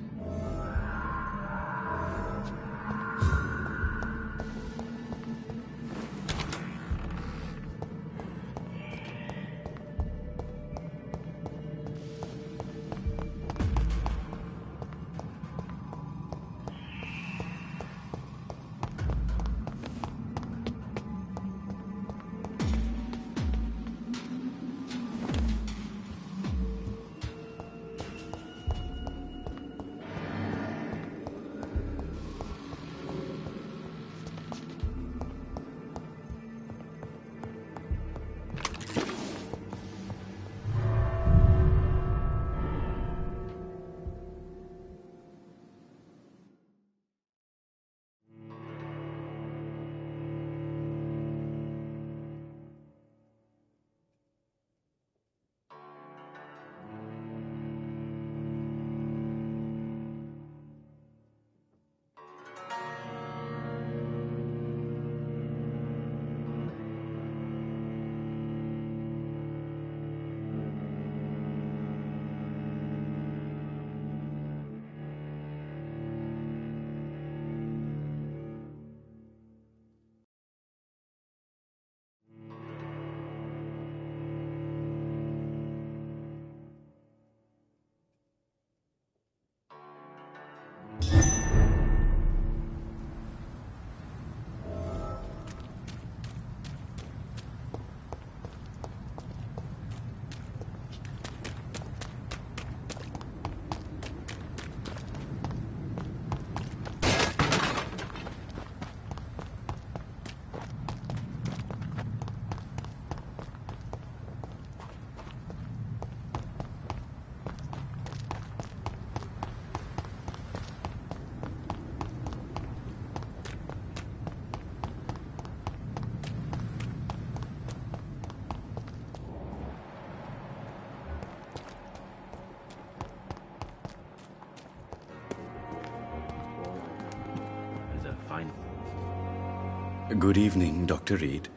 Good evening, Dr. Reed.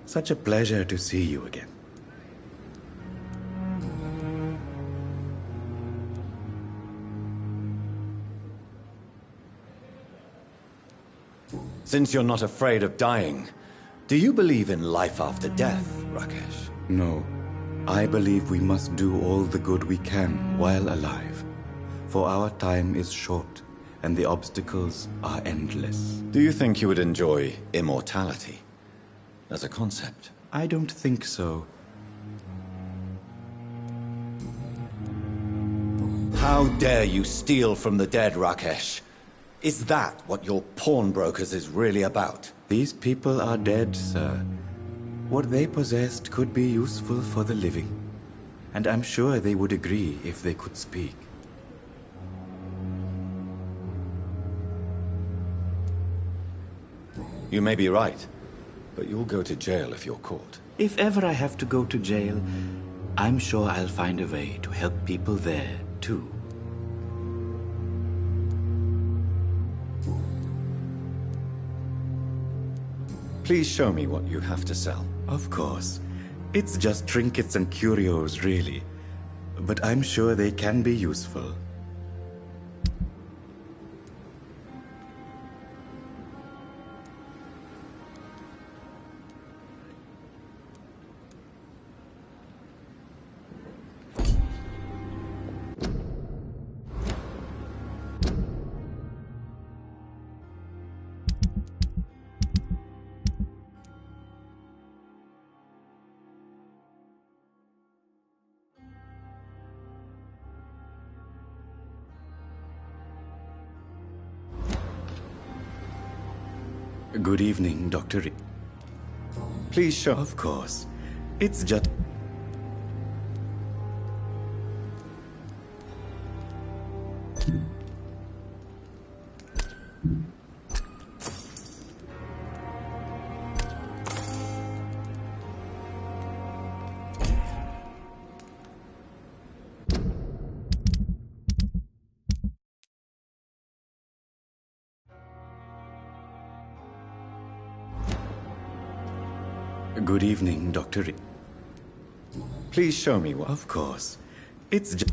Such a pleasure to see you again. Since you're not afraid of dying, do you believe in life after death, Rakesh? No. I believe we must do all the good we can while alive. For our time is short, and the obstacles are endless. Do you think you would enjoy immortality as a concept? I don't think so. How dare you steal from the dead, Rakesh? Is that what your pawnbrokers is really about? These people are dead, sir. What they possessed could be useful for the living. And I'm sure they would agree if they could speak. You may be right, but you'll go to jail if you're caught. If ever I have to go to jail, I'm sure I'll find a way to help people there, too. Please show me what you have to sell. Of course. It's just trinkets and curios, really. But I'm sure they can be useful. Good evening, Dr. Reed. Please show. Of course. It's just... Good evening, Dr. Reed. Please show me what. Of course. It's just...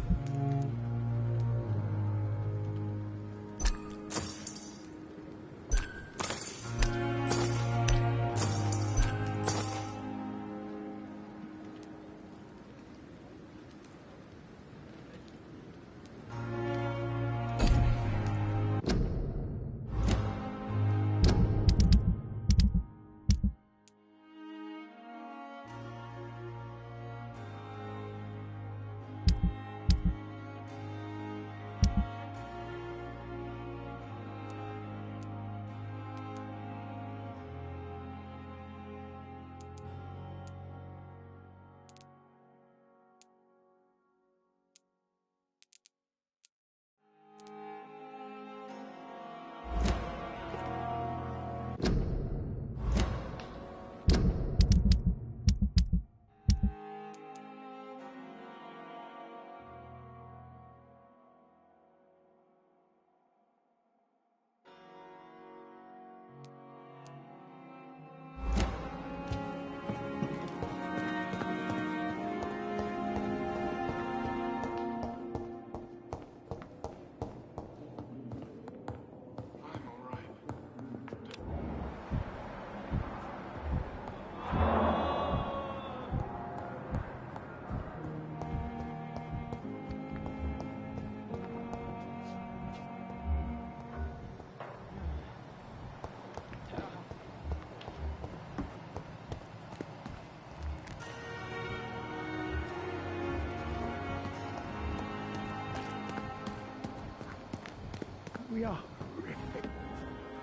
We are.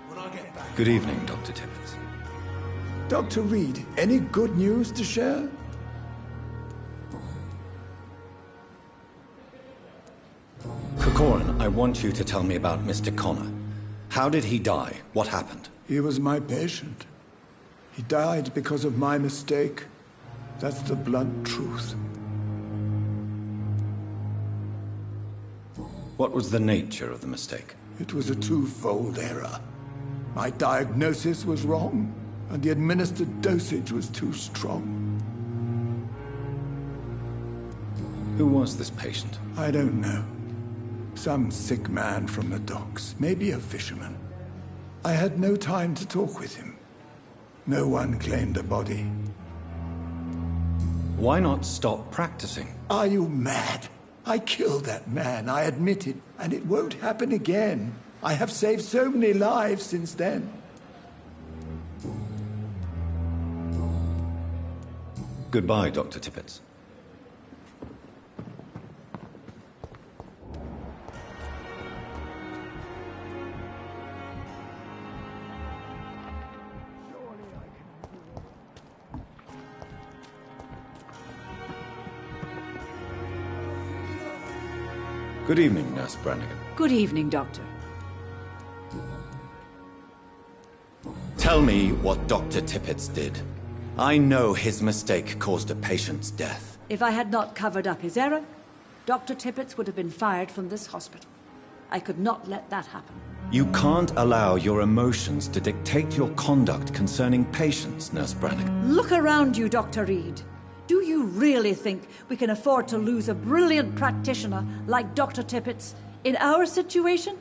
When I get back... Good evening, Dr. Tippett. Dr. Reed, any good news to share? Corcoran, I want you to tell me about Mr. Connor. How did he die? What happened? He was my patient. He died because of my mistake. That's the blunt truth. What was the nature of the mistake? It was a twofold error. My diagnosis was wrong, and the administered dosage was too strong. Who was this patient? I don't know. Some sick man from the docks, maybe a fisherman. I had no time to talk with him. No one claimed a body. Why not stop practicing? Are you mad? I killed that man, I admit it, and it won't happen again. I have saved so many lives since then. Goodbye, Dr. Tippett. Good evening, Nurse Brannigan. Good evening, Doctor. Tell me what Dr. Tippett did. I know his mistake caused a patient's death. If I had not covered up his error, Dr. Tippett would have been fired from this hospital. I could not let that happen. You can't allow your emotions to dictate your conduct concerning patients, Nurse Brannigan. Look around you, Dr. Reed. Do you really think we can afford to lose a brilliant practitioner like Dr. Tippett in our situation?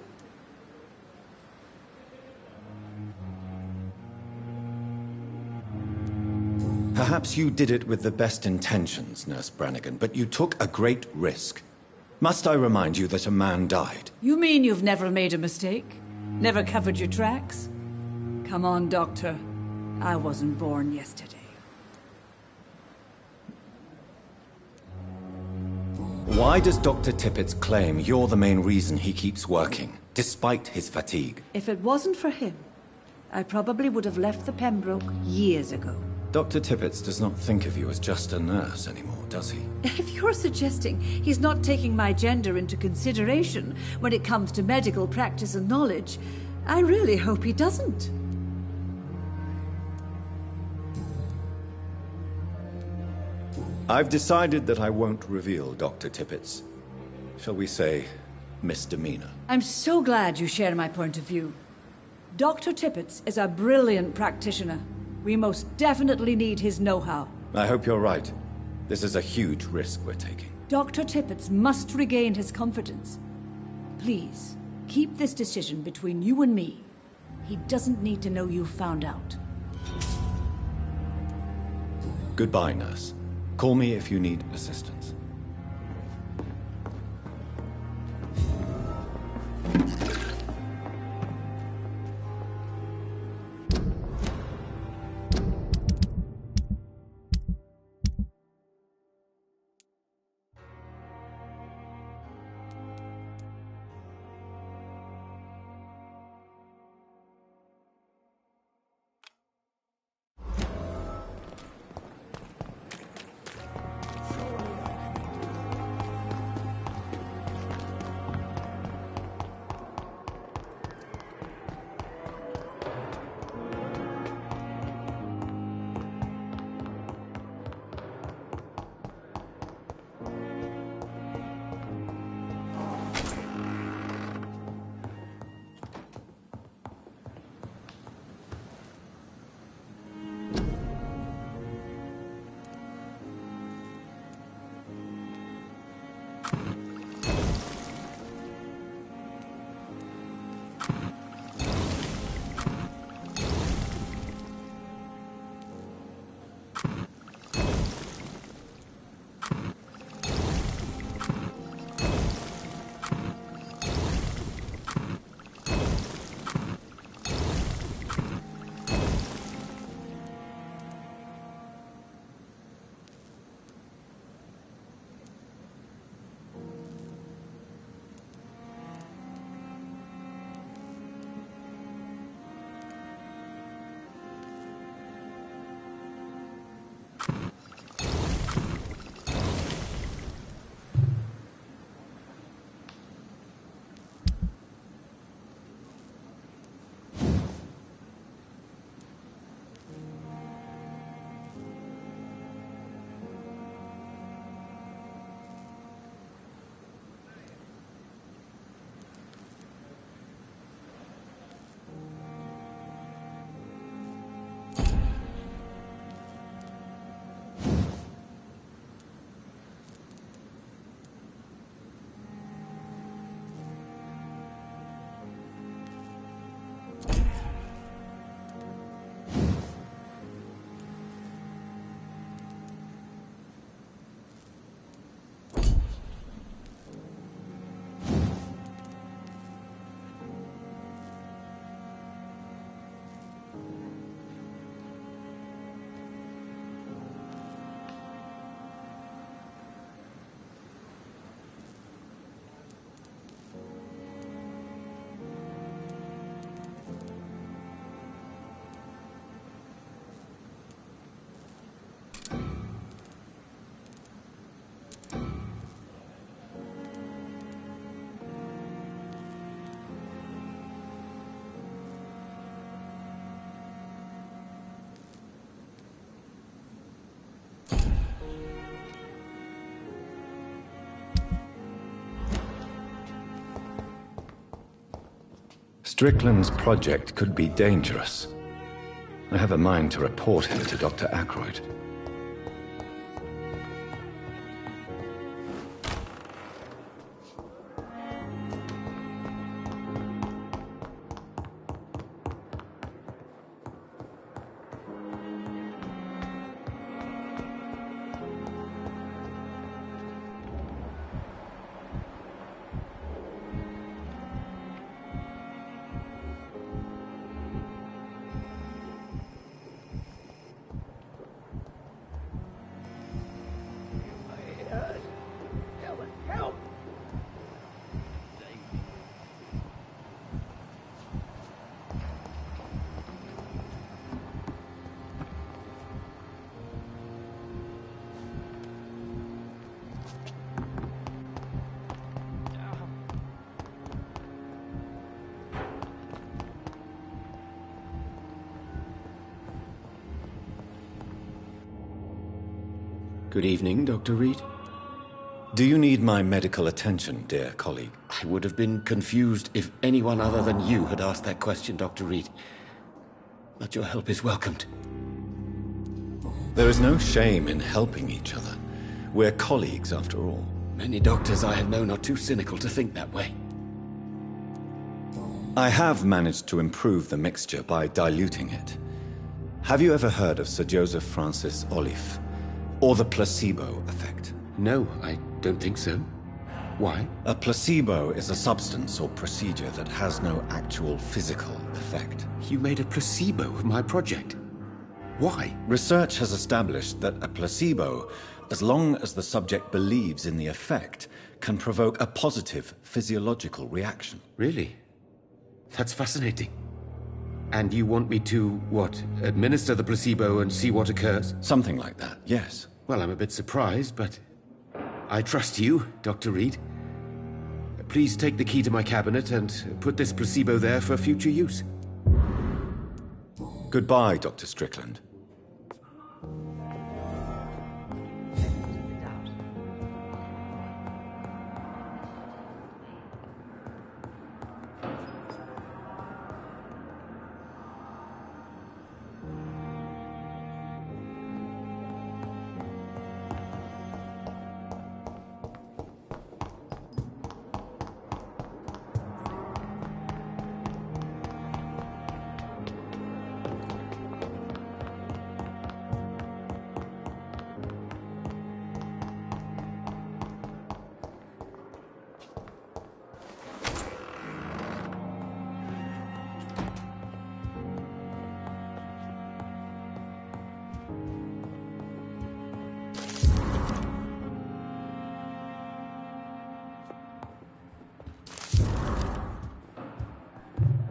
Perhaps you did it with the best intentions, Nurse Brannigan, but you took a great risk. Must I remind you that a man died? You mean you've never made a mistake? Never covered your tracks? Come on, Doctor. I wasn't born yesterday. Why does Dr. Tippett claim you're the main reason he keeps working, despite his fatigue? If it wasn't for him, I probably would have left the Pembroke years ago. Dr. Tippett does not think of you as just a nurse anymore, does he? If you're suggesting he's not taking my gender into consideration when it comes to medical practice and knowledge, I really hope he doesn't. I've decided that I won't reveal Dr. Tippett's, shall we say, misdemeanor. I'm so glad you share my point of view. Dr. Tippett is a brilliant practitioner. We most definitely need his know-how. I hope you're right. This is a huge risk we're taking. Dr. Tippett must regain his confidence. Please, keep this decision between you and me. He doesn't need to know you found out. Goodbye, nurse. Call me if you need assistance. Strickland's project could be dangerous. I have a mind to report him to Dr. Ackroyd. Good evening, Dr. Reed. Do you need my medical attention, dear colleague? I would have been confused if anyone other than you had asked that question, Dr. Reed. But your help is welcomed. There is no shame in helping each other. We're colleagues, after all. Many doctors I have known are too cynical to think that way. I have managed to improve the mixture by diluting it. Have you ever heard of Sir Joseph Francis Olive? Or the placebo effect? No, I don't think so. Why? A placebo is a substance or procedure that has no actual physical effect. You made a placebo of my project. Why? Research has established that a placebo, as long as the subject believes in the effect, can provoke a positive physiological reaction. Really? That's fascinating. And you want me to, what, administer the placebo and see what occurs? Something like that, yes. Well, I'm a bit surprised, but I trust you, Dr. Reed. Please take the key to my cabinet and put this placebo there for future use. Goodbye, Dr. Strickland.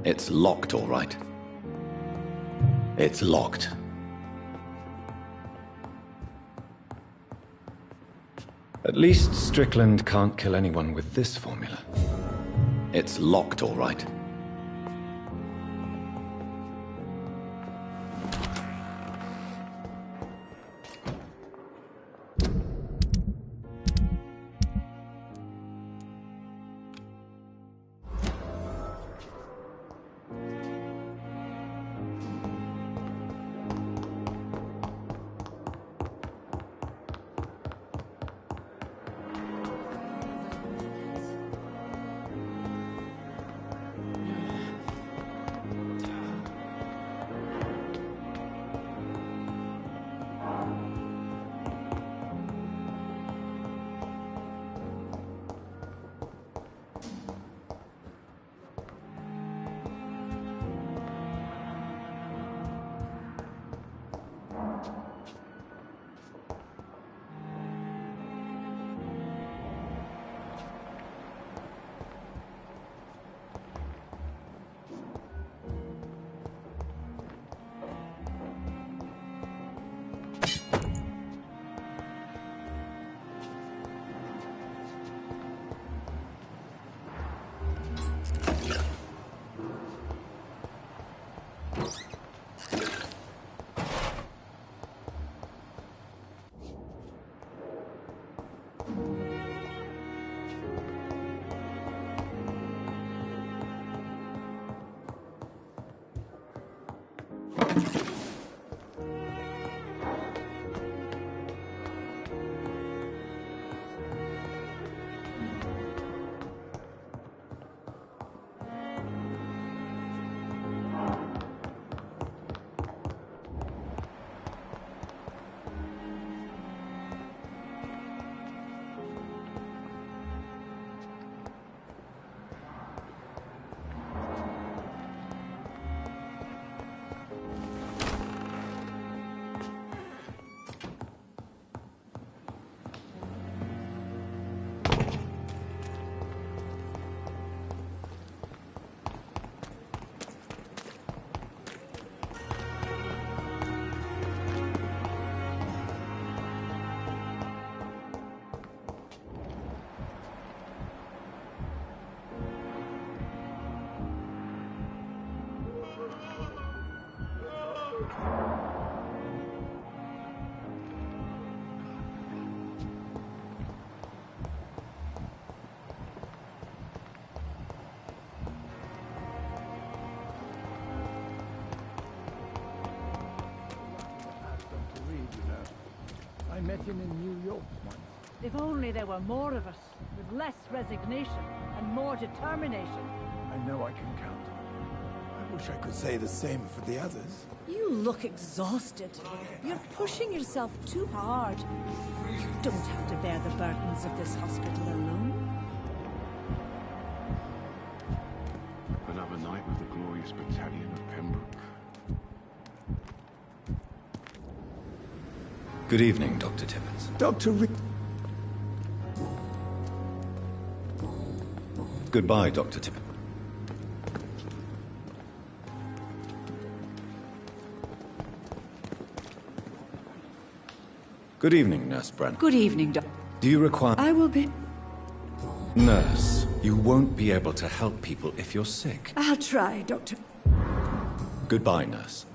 It's locked, all right. It's locked. At least Strickland can't kill anyone with this formula. It's locked, all right. met him in New York once. If only there were more of us, with less resignation and more determination. I know I can count on you. I wish I could say the same for the others. You look exhausted. You're pushing yourself too hard. You don't have to bear the burdens of this hospital alone. Another night with the glorious battalion of Pembroke. Good evening, Dr. Timmons. Dr. Rick... Goodbye, Dr. Timmons. Good evening, Nurse Brent. Good evening, Doctor. Do you require... I will be... Nurse, you won't be able to help people if you're sick. I'll try, Doctor. Goodbye, Nurse.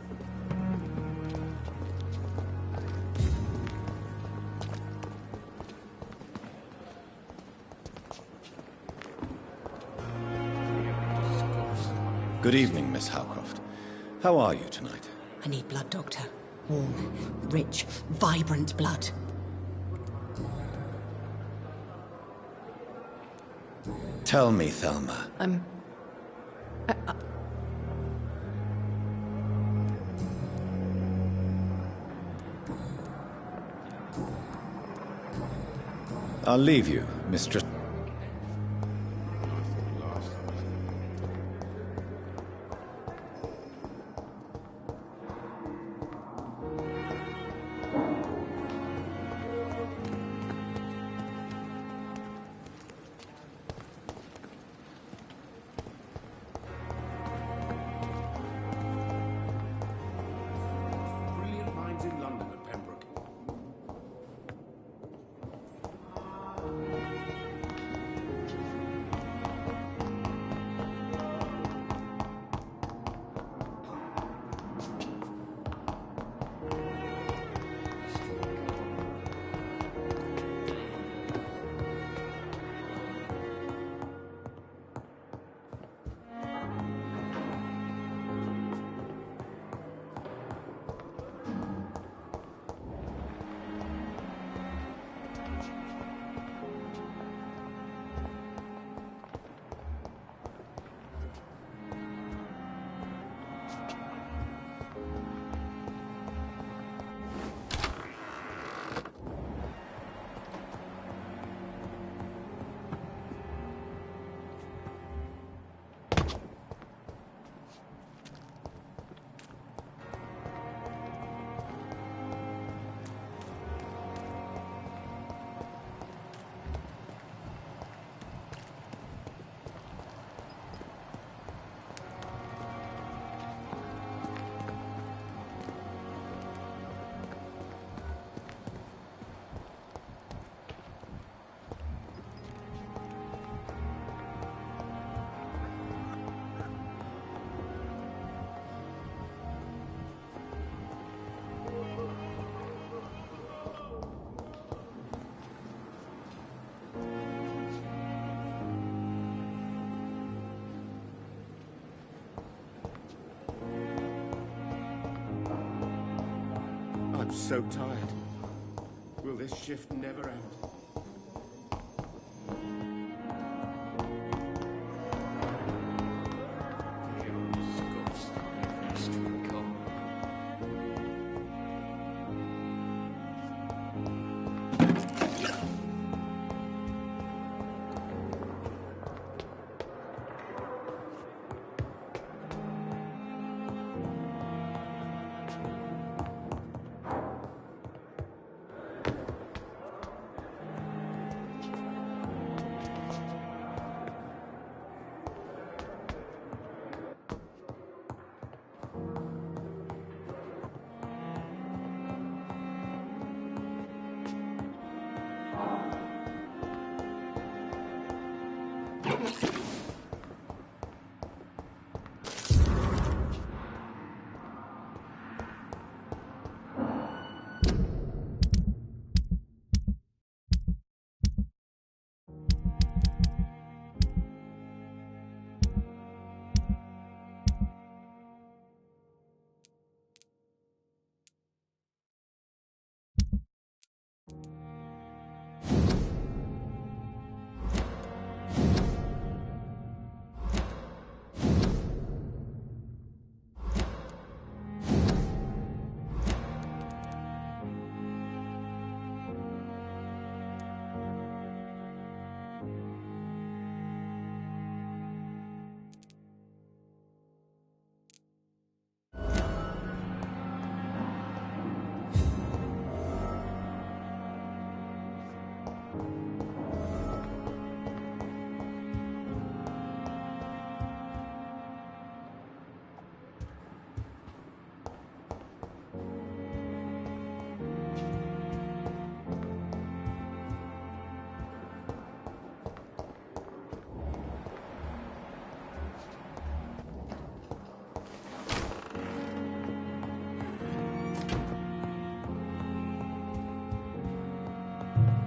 Good evening, Miss Howcroft. How are you tonight? I need blood, Doctor. Warm, rich, vibrant blood. Tell me, Thelma. I'll leave you, Mistress. Brilliant minds in London at Pembroke. I'm so tired. Will this shift never end?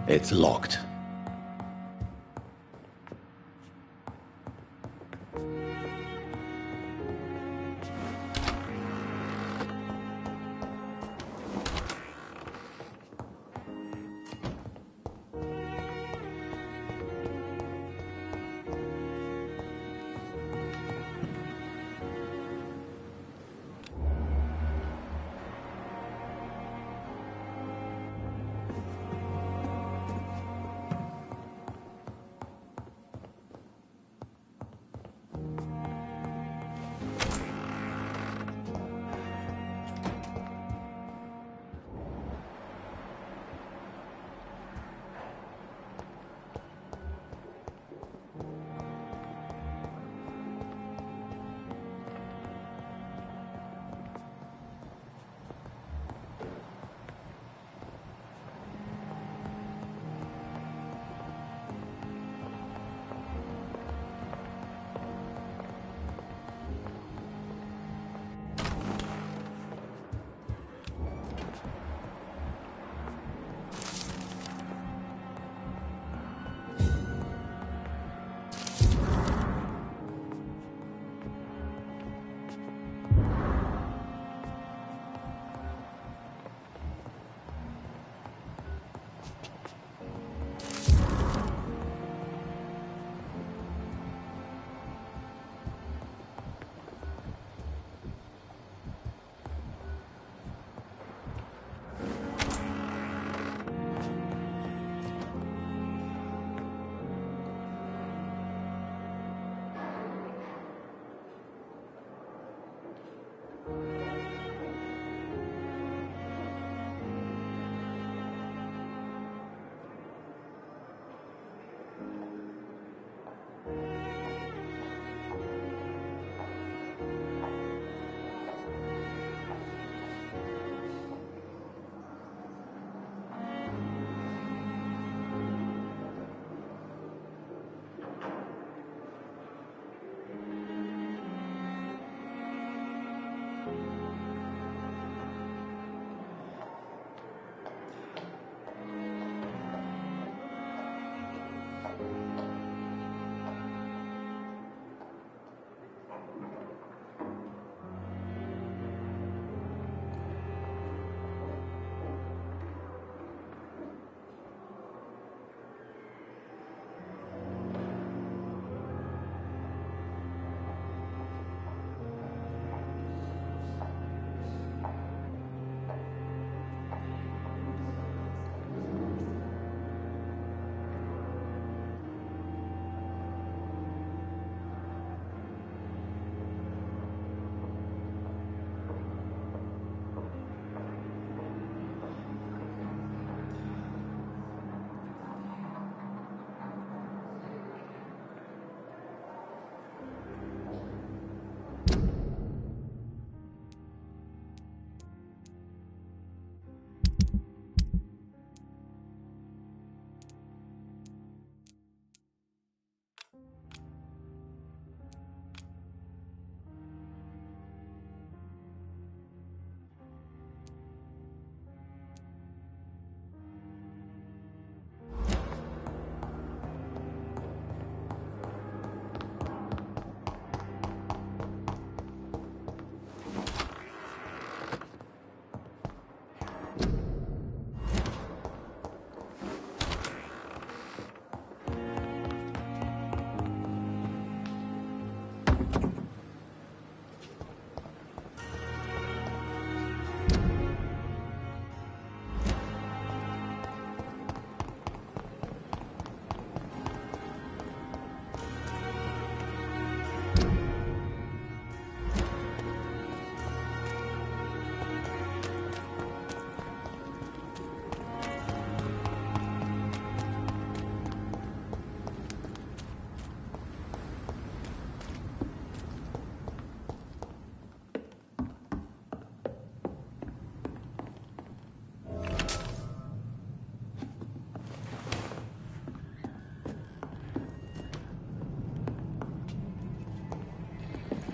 It's locked.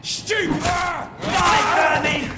Stupid! Die, vermin!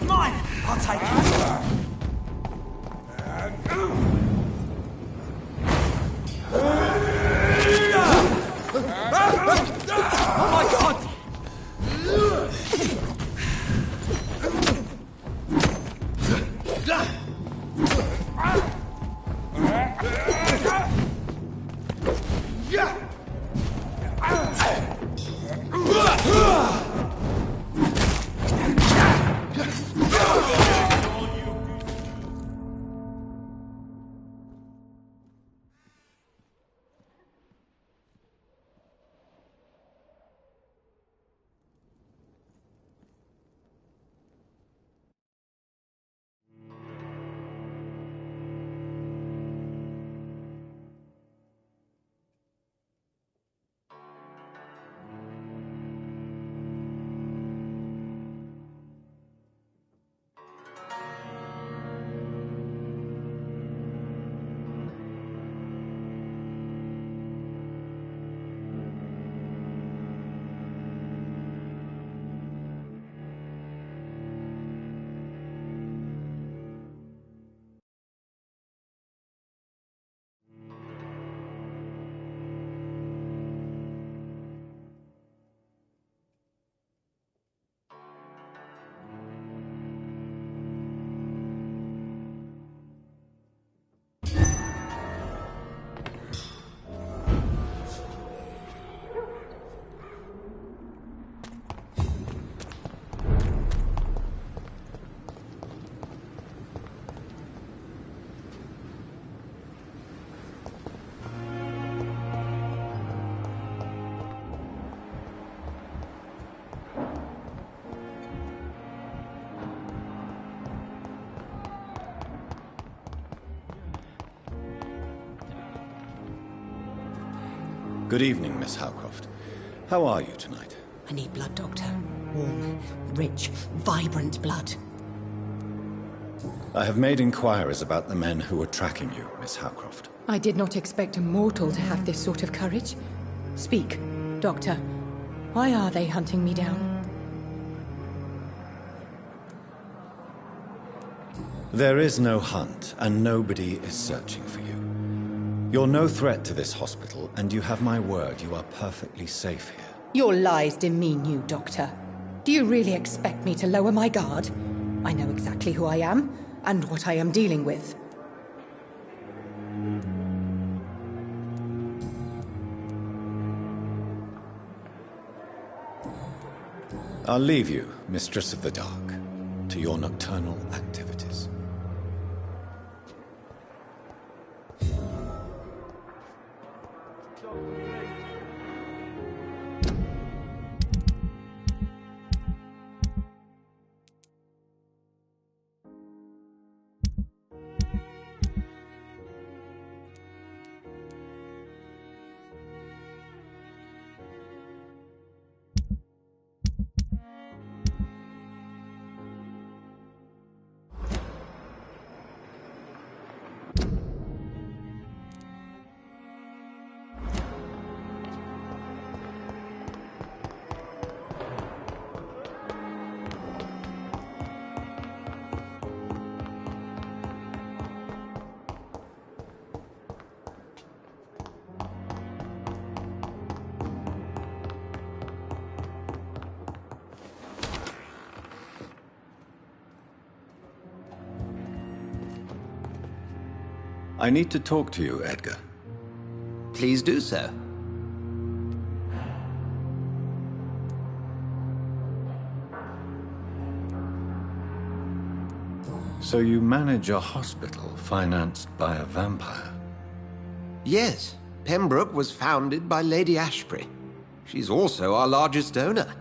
Mine! I'll take it! Oh my god! Good evening, Miss Howcroft. How are you tonight? I need blood, Doctor. Warm, rich, vibrant blood. I have made inquiries about the men who were tracking you, Miss Howcroft. I did not expect a mortal to have this sort of courage. Speak, Doctor. Why are they hunting me down? There is no hunt, and nobody is searching for you. You're no threat to this hospital, and you have my word you are perfectly safe here. Your lies demean you, Doctor. Do you really expect me to lower my guard? I know exactly who I am, and what I am dealing with. I'll leave you, Mistress of the Dark, to your nocturnal activities. I need to talk to you, Edgar. Please do so. So you manage a hospital financed by a vampire? Yes. Pembroke was founded by Lady Ashbury. She's also our largest donor.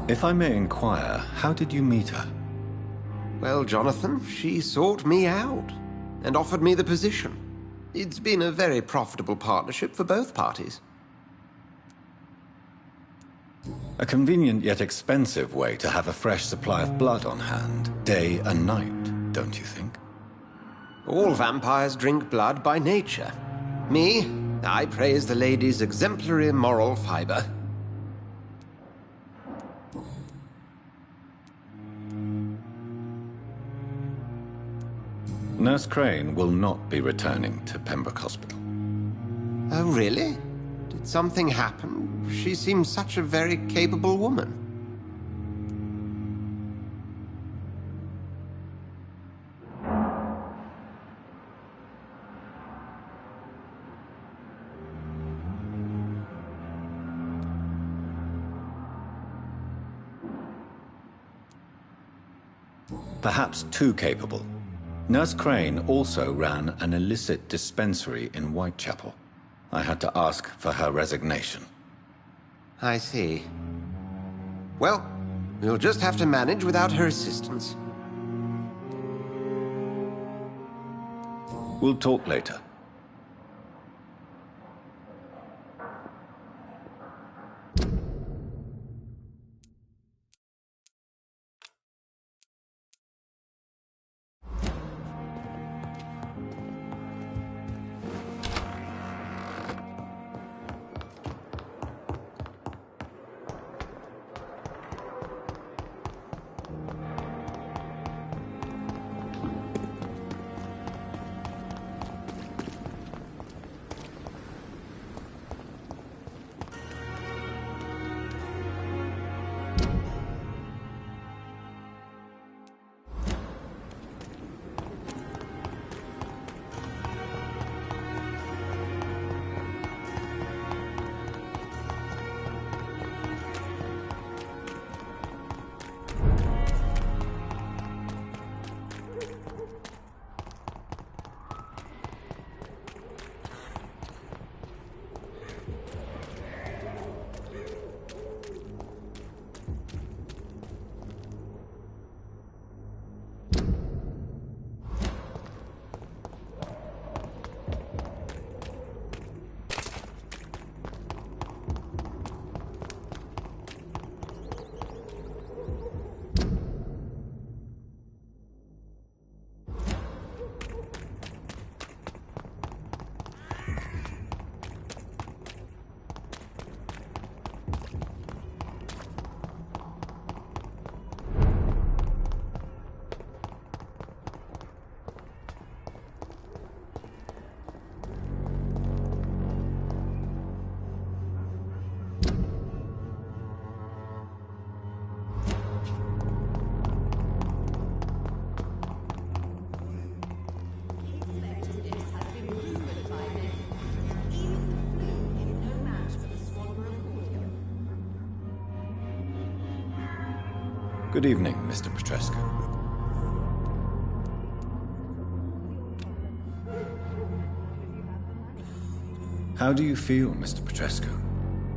If I may inquire, how did you meet her? Well, Jonathan, she sought me out and offered me the position. It's been a very profitable partnership for both parties. A convenient yet expensive way to have a fresh supply of blood on hand, day and night, don't you think? All vampires drink blood by nature. Me, I praise the lady's exemplary moral fiber. Nurse Crane will not be returning to Pembroke Hospital. Oh, really? Did something happen? She seems such a very capable woman. Perhaps too capable. Nurse Crane also ran an illicit dispensary in Whitechapel. I had to ask for her resignation. I see. Well, we'll just have to manage without her assistance. We'll talk later. Good evening, Mr. Petrescu. How do you feel, Mr. Petrescu?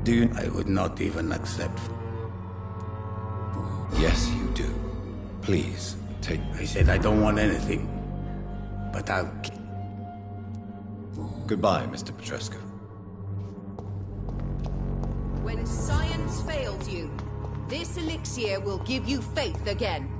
Do you... I would not even accept. Yes, you do. Please, take... I said I don't want anything. But I'll... Goodbye, Mr. Petrescu. When science fails you, this elixir will give you faith again.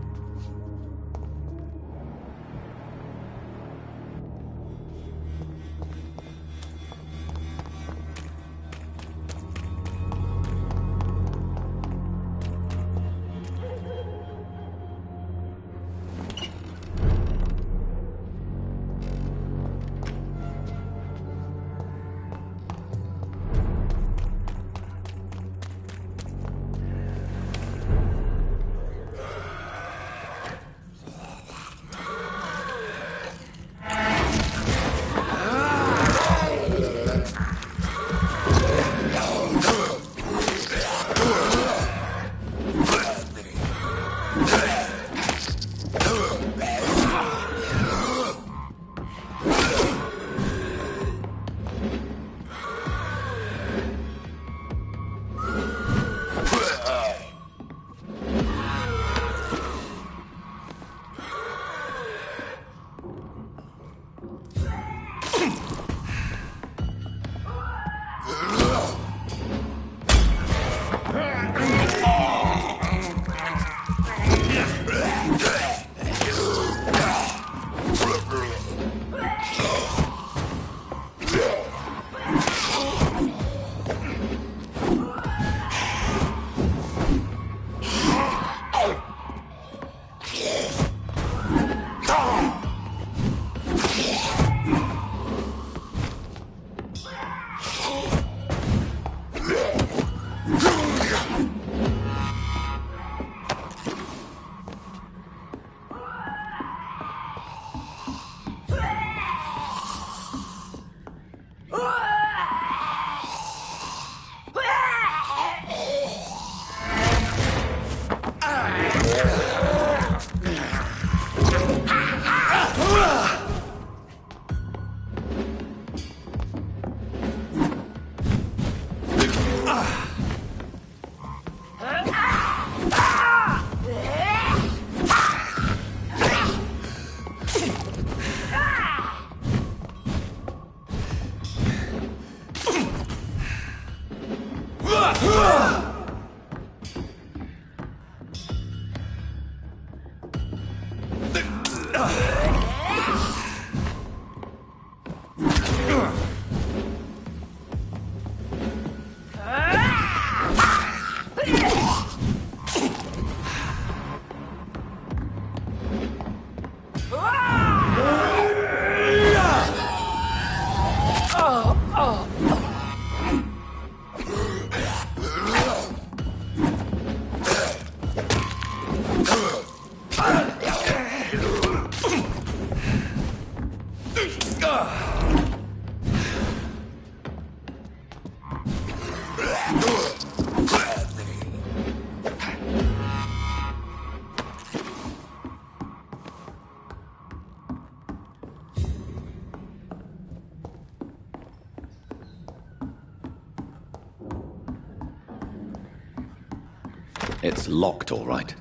It's locked, all right.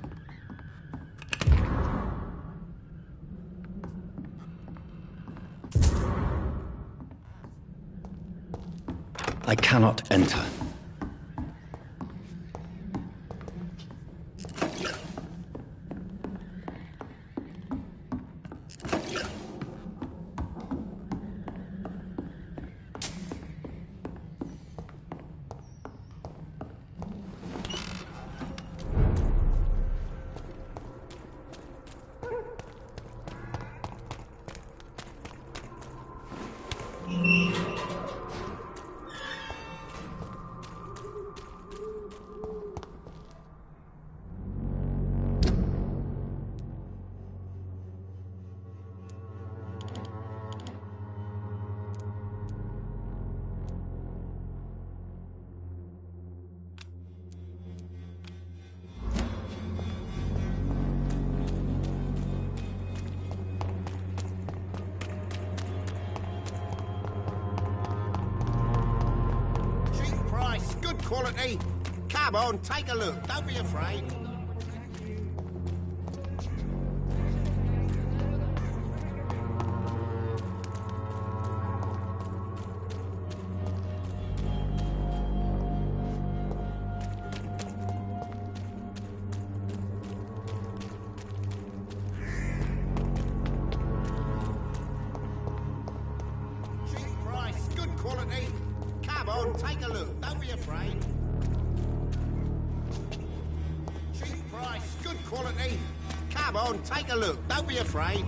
I cannot enter. Quality. Come on, take a look. Don't be afraid. Cheap price, good quality. Come on, take a look. Don't be afraid. Cheap price, good quality. Come on, take a look. Don't be afraid.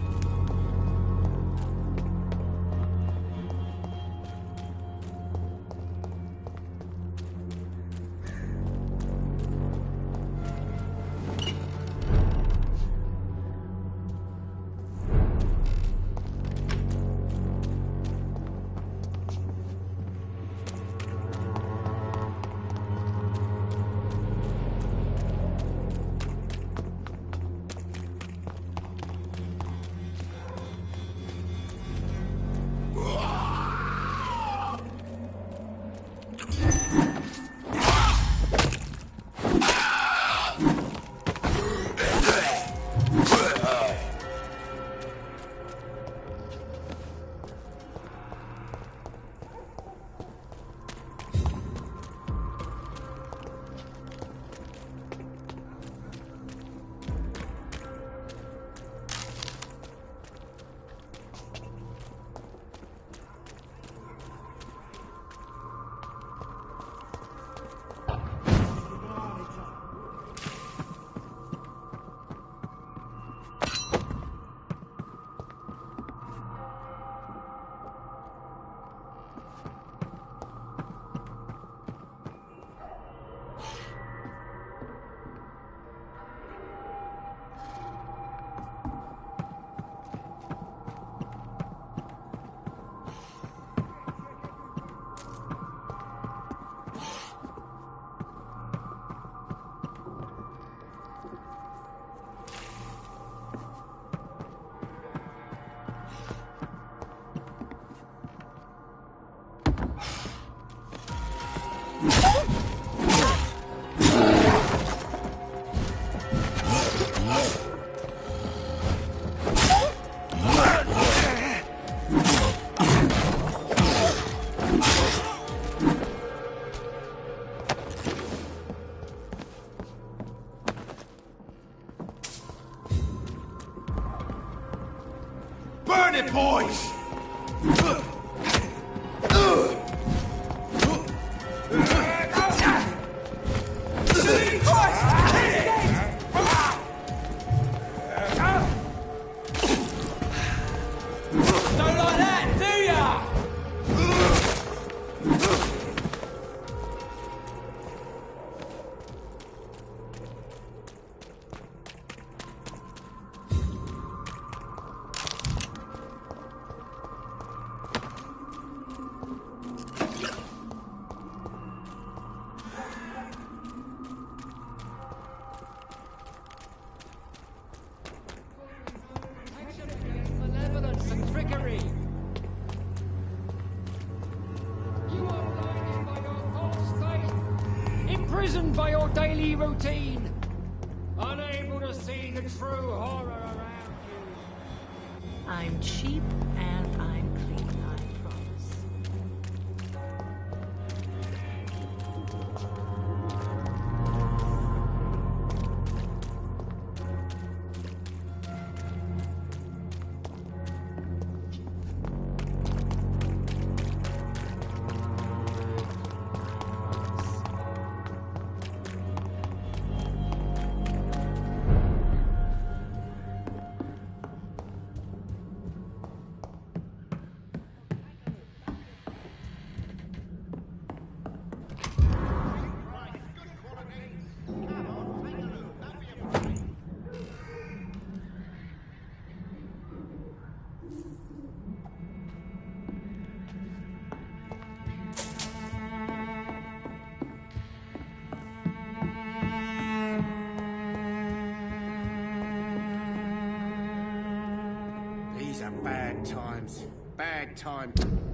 Malevolence and trickery. You are blinded by your false faith, imprisoned by your daily routine, unable to see the true horror around you. I'm cheap and I'm clean, I promise. These are bad times. Bad times.